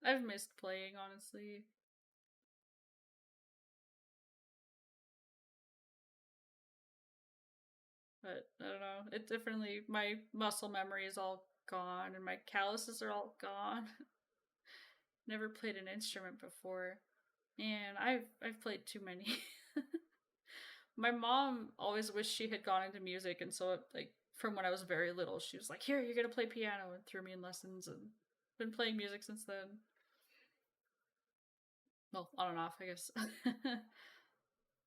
I've missed playing, honestly. But I don't know. It definitely, my muscle memory is all gone, and my calluses are all gone. Never played an instrument before. And I've played too many. My mom always wished she had gone into music, and so like from when I was very little, she was like, "Here, you're gonna play piano," and threw me in lessons, and been playing music since then. Well, on and off, I guess.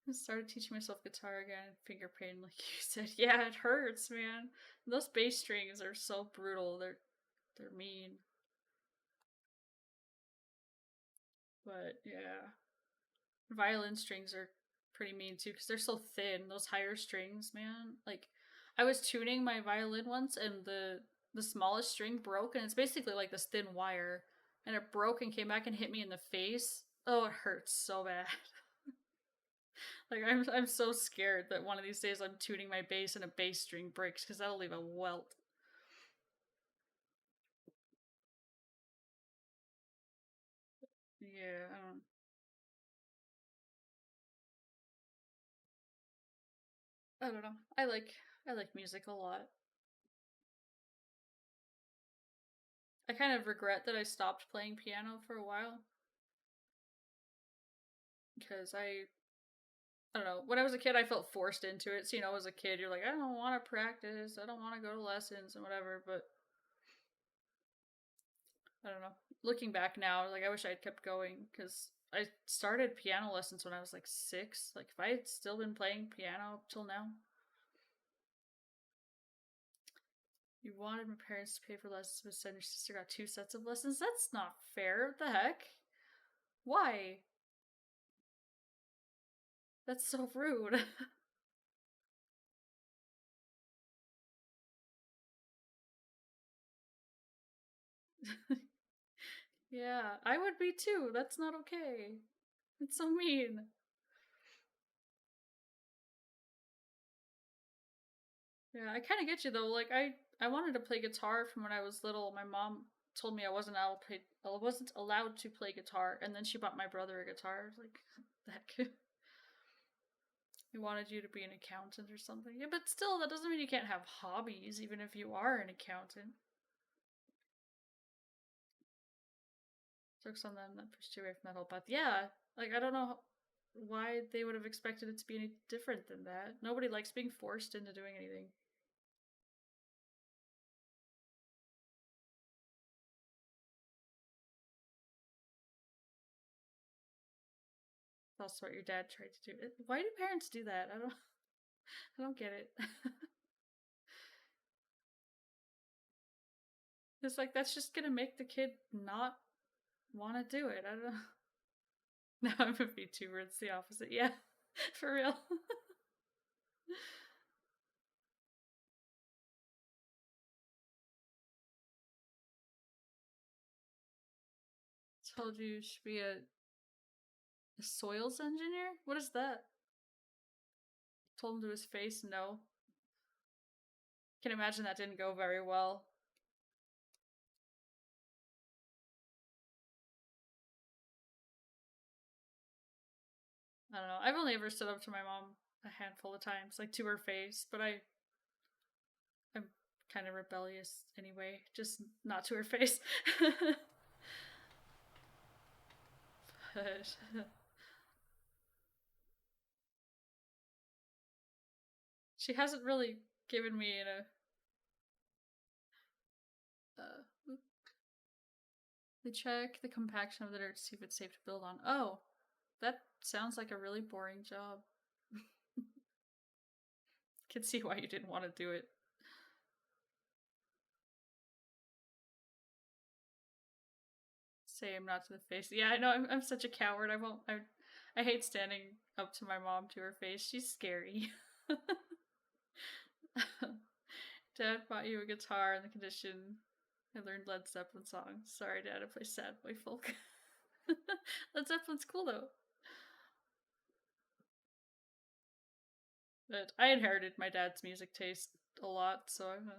I started teaching myself guitar again, finger pain, like you said. Yeah, it hurts, man. And those bass strings are so brutal. They're mean. But yeah, violin strings are pretty mean too because they're so thin. Those higher strings, man. Like I was tuning my violin once, and the smallest string broke, and it's basically like this thin wire, and it broke and came back and hit me in the face. Oh, it hurts so bad. Like I'm so scared that one of these days I'm tuning my bass and a bass string breaks because that'll leave a welt. Yeah, I don't know. I like music a lot. I kind of regret that I stopped playing piano for a while because I don't know. When I was a kid, I felt forced into it. So, you know, as a kid, you're like, I don't want to practice. I don't want to go to lessons and whatever. But I don't know. Looking back now, like, I wish I had kept going because I started piano lessons when I was like 6. Like, if I had still been playing piano up till now, you wanted my parents to pay for lessons, but instead your sister got 2 sets of lessons? That's not fair. What the heck? Why? That's so rude. Yeah, I would be too. That's not okay. It's so mean. Yeah, I kind of get you though. Like I wanted to play guitar from when I was little. My mom told me I wasn't allowed to play guitar, and then she bought my brother a guitar. I was like, the heck. He wanted you to be an accountant or something. Yeah, but still, that doesn't mean you can't have hobbies, even if you are an accountant. Jokes on them that pushed you away from that whole path. Yeah, like I don't know why they would have expected it to be any different than that. Nobody likes being forced into doing anything. That's what your dad tried to do. Why do parents do that? I don't get it. It's like that's just gonna make the kid not want to do it. I don't know. No, I'm a VTuber. It's the opposite. Yeah, for real. Told you should be a soils engineer. What is that? Told him to his face. No. Can imagine that didn't go very well. I don't know. I've only ever stood up to my mom a handful of times, like to her face, but I'm kind of rebellious anyway, just not to her face. But she hasn't really given me uh, they check the compaction of the dirt to see if it's safe to build on. Oh, that sounds like a really boring job. Can see why you didn't want to do it. Same, not to the face. Yeah, I know. I'm such a coward. I won't. I hate standing up to my mom to her face. She's scary. Dad bought you a guitar in the condition. I learned Led Zeppelin songs. Sorry, Dad, I play sad boy folk. Led Zeppelin's cool though. But I inherited my dad's music taste a lot, so I'm.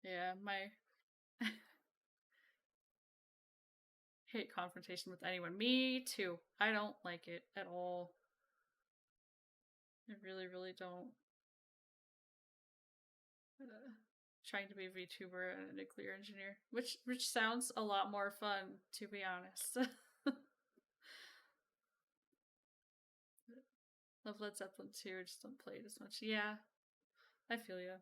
Yeah, my hate confrontation with anyone. Me too. I don't like it at all. I really, really don't. Uh, Trying to be a VTuber and a nuclear engineer, which sounds a lot more fun, to be honest. Love Led Zeppelin too. Just don't play it as much. Yeah, I feel you.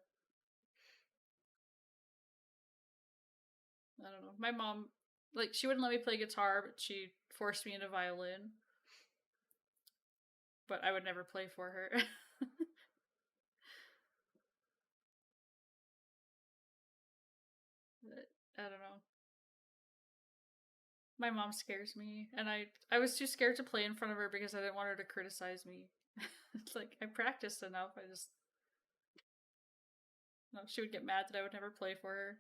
I don't know. My mom, like, she wouldn't let me play guitar, but she forced me into violin. But I would never play for her. But I don't know. My mom scares me, and I was too scared to play in front of her because I didn't want her to criticize me. It's like I practiced enough. I just no, she would get mad that I would never play for her.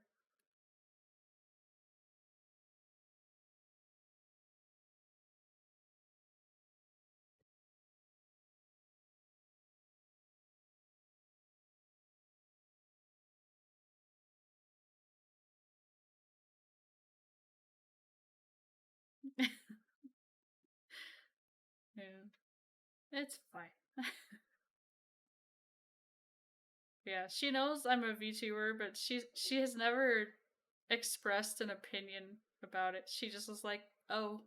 Yeah, it's fine. Yeah, she knows I'm a VTuber, but she has never expressed an opinion about it. She just was like, "Oh,"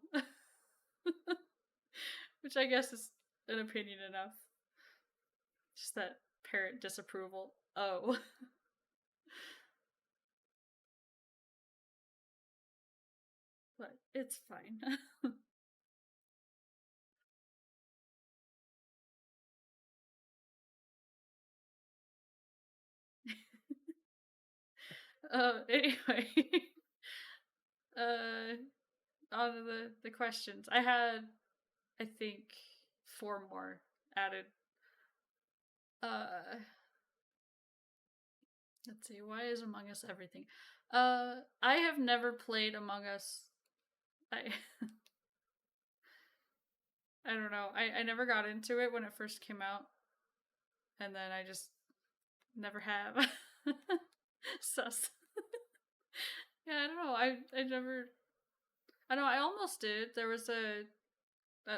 which I guess is an opinion enough. Just that parent disapproval. Oh, but it's fine. Anyway, uh, on to the questions. I had, I think, four more added. Uh, let's see. Why is Among Us everything? I have never played Among Us. I I don't know. I never got into it when it first came out, and then I just never have. Sus. Yeah, I don't know. I never. I know. I almost did. There was a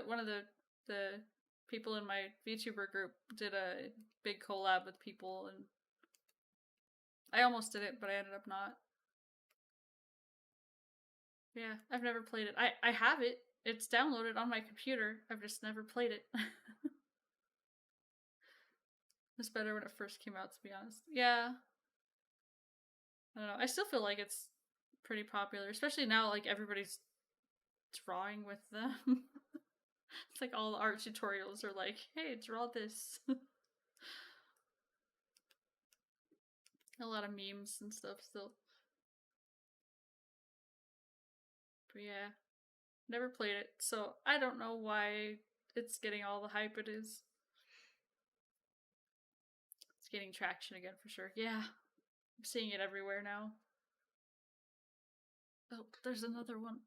one of the people in my VTuber group did a big collab with people, and I almost did it, but I ended up not. Yeah, I've never played it. I have it. It's downloaded on my computer. I've just never played it. It was better when it first came out, to be honest. Yeah, I don't know. I still feel like it's pretty popular, especially now. Like everybody's drawing with them. It's like all the art tutorials are like, "Hey, draw this." A lot of memes and stuff still. But yeah, never played it, so I don't know why it's getting all the hype it is. It's getting traction again for sure. Yeah, I'm seeing it everywhere now. Oh, there's another one.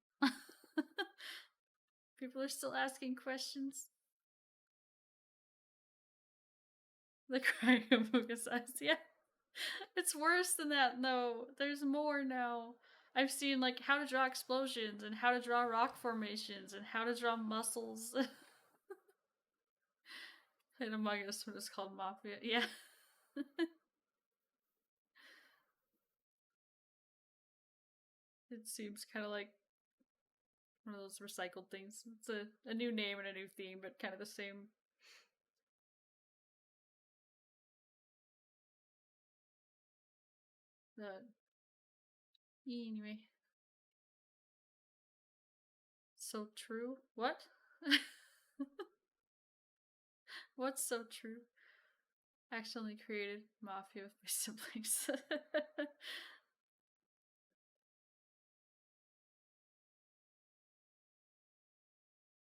People are still asking questions. The crying Among Us eyes. Yeah. It's worse than that, no. There's more now. I've seen like how to draw explosions and how to draw rock formations and how to draw muscles. And Among Us one is called Mafia. Yeah. It seems kind of like one of those recycled things. It's a new name and a new theme, but kind of the same. Uh, anyway, so true. What? What's so true? Accidentally created Mafia with my siblings.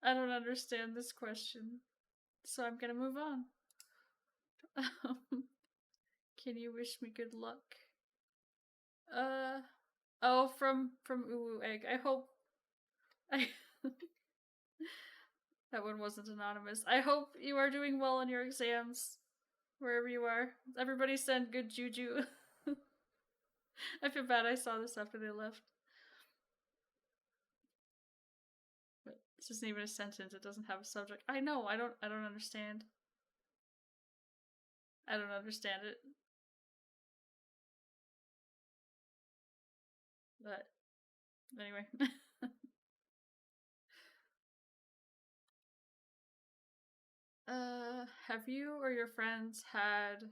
I don't understand this question, so I'm gonna move on. Can you wish me good luck? Uh oh, from Uwu Egg. I hope I that one wasn't anonymous. I hope you are doing well in your exams, wherever you are. Everybody send good juju. I feel bad I saw this after they left. But this isn't even a sentence, it doesn't have a subject. I know, I don't understand. I don't understand it. But anyway. Have you or your friends had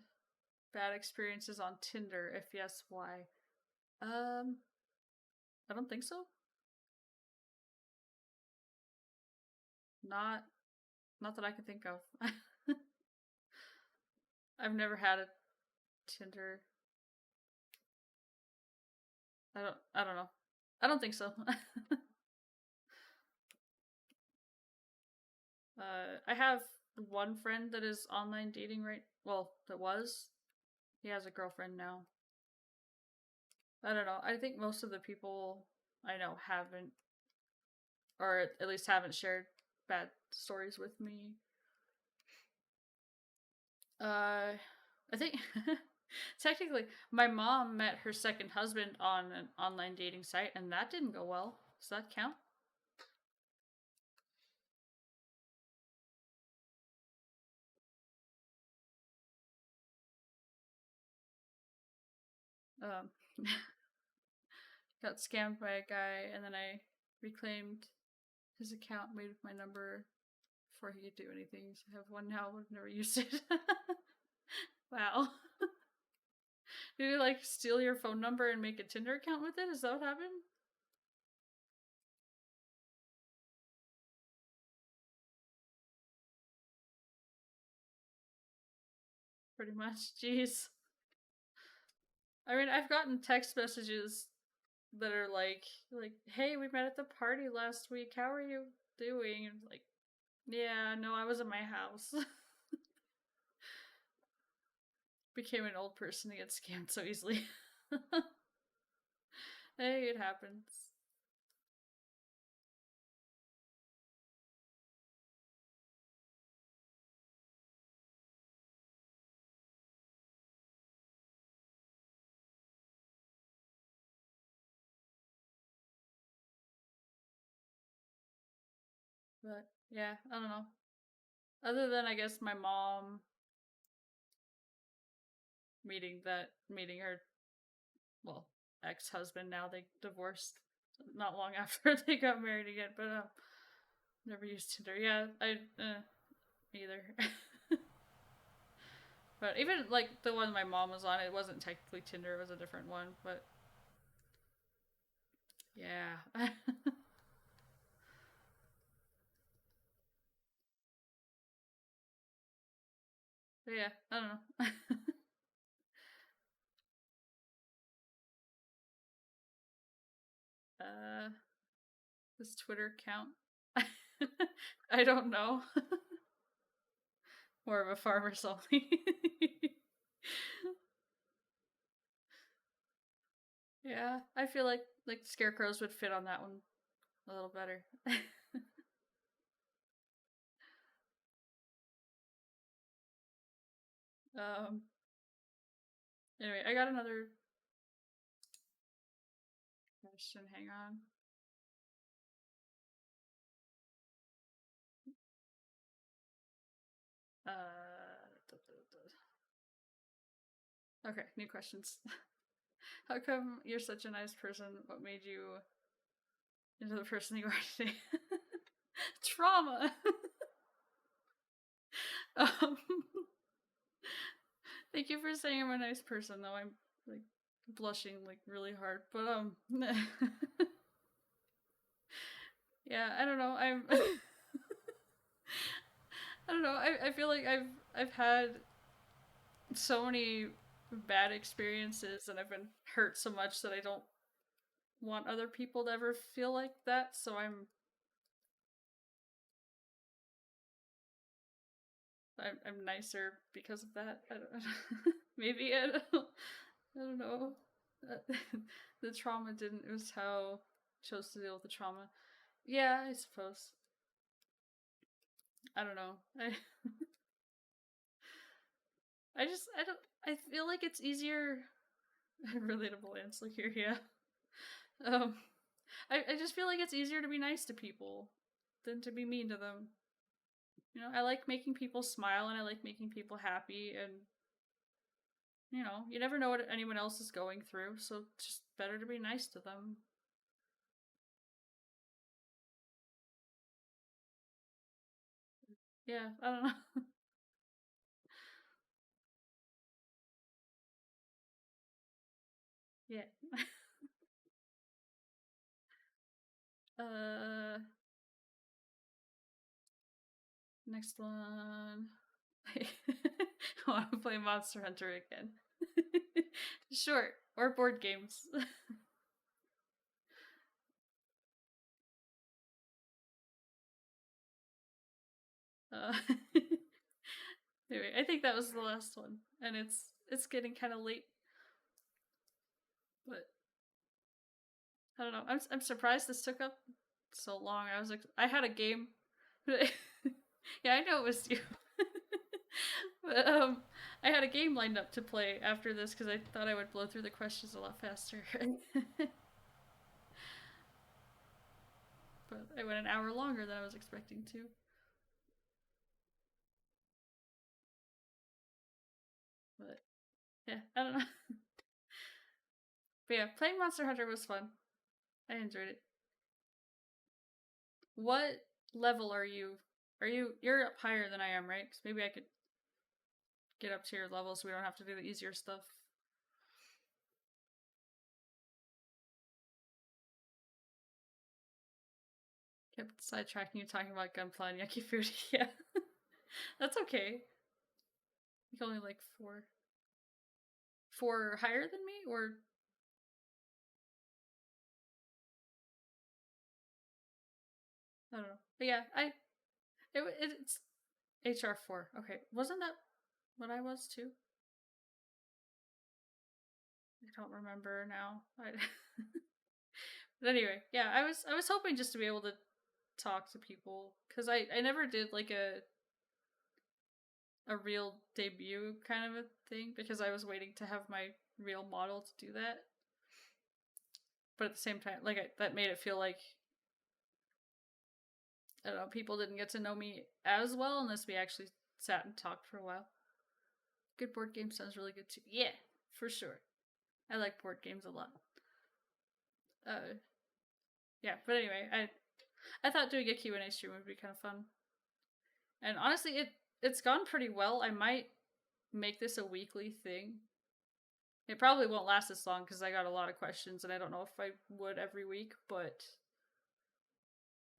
bad experiences on Tinder? If yes, why? Um, I don't think so. Not not that I can think of. I've never had a Tinder. I don't know. I don't think so. I have one friend that is online dating right. Well, that was. He has a girlfriend now. I don't know. I think most of the people I know haven't, or at least haven't shared bad stories with me. I think technically my mom met her second husband on an online dating site, and that didn't go well. Does that count? Um, got scammed by a guy, and then I reclaimed his account, made with my number before he could do anything. So I have one now. I've never used it. Wow. Did he like steal your phone number and make a Tinder account with it? Is that what happened? Pretty much. Jeez. I mean, I've gotten text messages that are like, hey, we met at the party last week. How are you doing? And like, yeah, no, I was at my house. Became an old person to get scammed so easily. Hey, it happens. But yeah, I don't know. Other than I guess my mom meeting her, well, ex-husband, now they divorced not long after they got married again, but never used Tinder. Yeah, I either. But even like the one my mom was on, it wasn't technically Tinder, it was a different one, but yeah. But yeah, I don't know. uh does Twitter count? I don't know. More of a farmer's only. Yeah, I feel like scarecrows would fit on that one a little better. um anyway, I got another question. Hang on. Okay, new questions. How come you're such a nice person? What made you into the person you are today? Trauma. um, Thank you for saying I'm a nice person, though. I'm like blushing like really hard, but yeah, I don't know. I don't know. I feel like I've had so many bad experiences, and I've been hurt so much that I don't want other people to ever feel like that. So I'm nicer because of that. I don't maybe I don't know. The trauma didn't. It was how I chose to deal with the trauma. Yeah, I suppose. I don't know. I don't. I feel like it's easier. Relatable answer here. Yeah. Um. I just feel like it's easier to be nice to people than to be mean to them. You know, I like making people smile and I like making people happy, and you never know what anyone else is going through, so it's just better to be nice to them. Yeah, I don't know. Yeah. Uh, Next one. I want to play Monster Hunter again. Sure, or board games. Uh, anyway, I think that was the last one, and it's getting kind of late. But I don't know. I'm surprised this took up so long. I had a game. Yeah, I know it was you. But I had a game lined up to play after this because I thought I would blow through the questions a lot faster. But I went an hour longer than I was expecting to. But yeah, I don't know. But yeah, playing Monster Hunter was fun. I enjoyed it. What level are you? You're up higher than I am, right? Because maybe I could get up to your level so we don't have to do the easier stuff. Kept sidetracking you talking about Gunpla and Yucky Food. Yeah. That's okay. You can only like four. Four higher than me? Or I don't know. But yeah, it's HR4. Okay. Wasn't that what I was too? I don't remember now. But anyway, yeah, I was hoping just to be able to talk to people because I never did like a real debut kind of a thing because I was waiting to have my real model to do that. But at the same time, that made it feel like I don't know, people didn't get to know me as well unless we actually sat and talked for a while. Good board game sounds really good too. Yeah, for sure. I like board games a lot. Yeah, but anyway, I thought doing a Q&A stream would be kind of fun. And honestly, it's gone pretty well. I might make this a weekly thing. It probably won't last this long because I got a lot of questions and I don't know if I would every week, but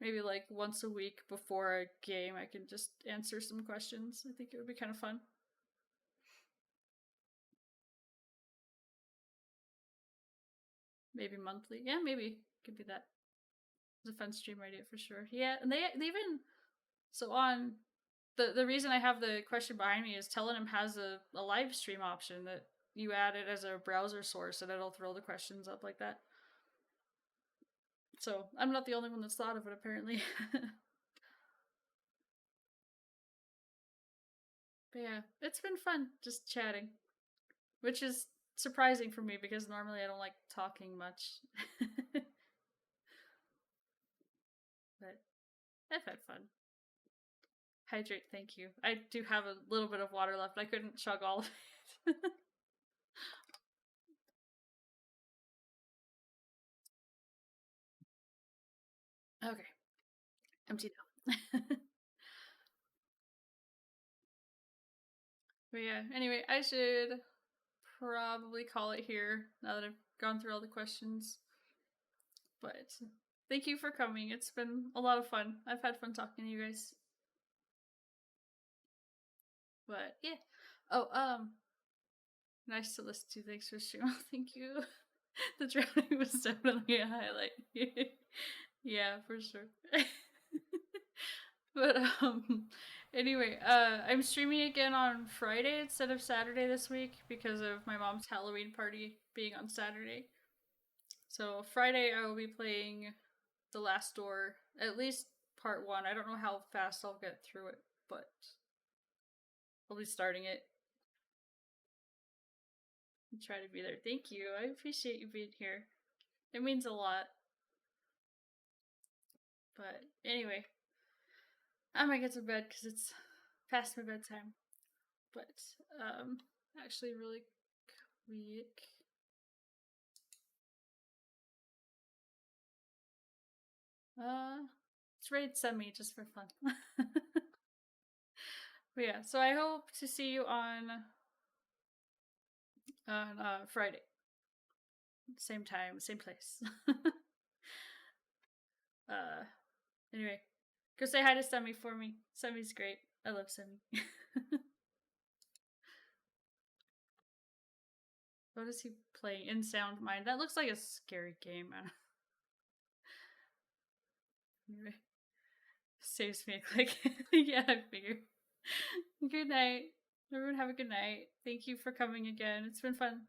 maybe like once a week before a game I can just answer some questions. I think it would be kind of fun. Maybe monthly. Yeah, maybe could be that. It's a fun stream idea for sure. Yeah, and they even so on the reason I have the question behind me is Telegram has a live stream option that you add it as a browser source and it'll throw the questions up like that. So I'm not the only one that's thought of it apparently. But yeah, it's been fun just chatting, which is surprising for me because normally I don't like talking much. But I've had fun. Hydrate, thank you. I do have a little bit of water left. I couldn't chug all of it. Okay. Empty now. But yeah, anyway, I should probably call it here now that I've gone through all the questions. But thank you for coming. It's been a lot of fun. I've had fun talking to you guys. But yeah. Oh, nice to listen to. Thanks for streaming. Thank you. The drowning was definitely a highlight. Yeah, for sure. But anyway, I'm streaming again on Friday instead of Saturday this week because of my mom's Halloween party being on Saturday. So Friday I will be playing The Last Door, at least part 1. I don't know how fast I'll get through it, but I'll be starting it. And try to be there. Thank you. I appreciate you being here. It means a lot. But anyway, I might get to bed because it's past my bedtime. But actually, really quick. It's raid send me just for fun. But yeah, so I hope to see you on Friday. Same time, same place. Anyway, go say hi to Semi for me. Semi's great. I love Semi. What is he playing? In Sound Mind. That looks like a scary game. Anyway, Saves me a click. Yeah, I figure. Good night. Everyone have a good night. Thank you for coming again. It's been fun.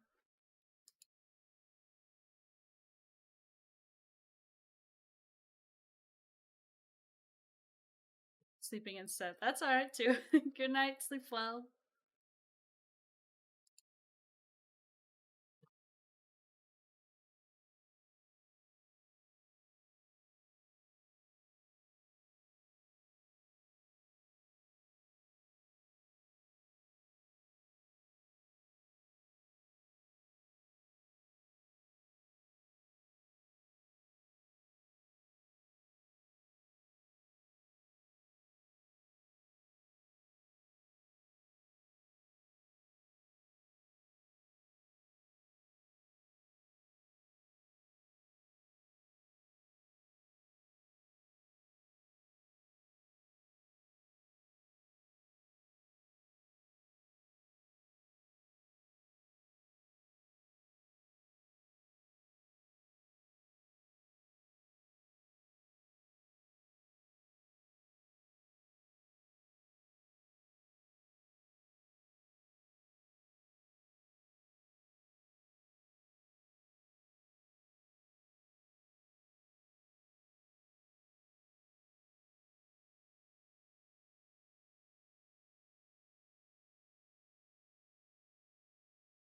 Sleeping instead. That's alright too. Good night. Sleep well.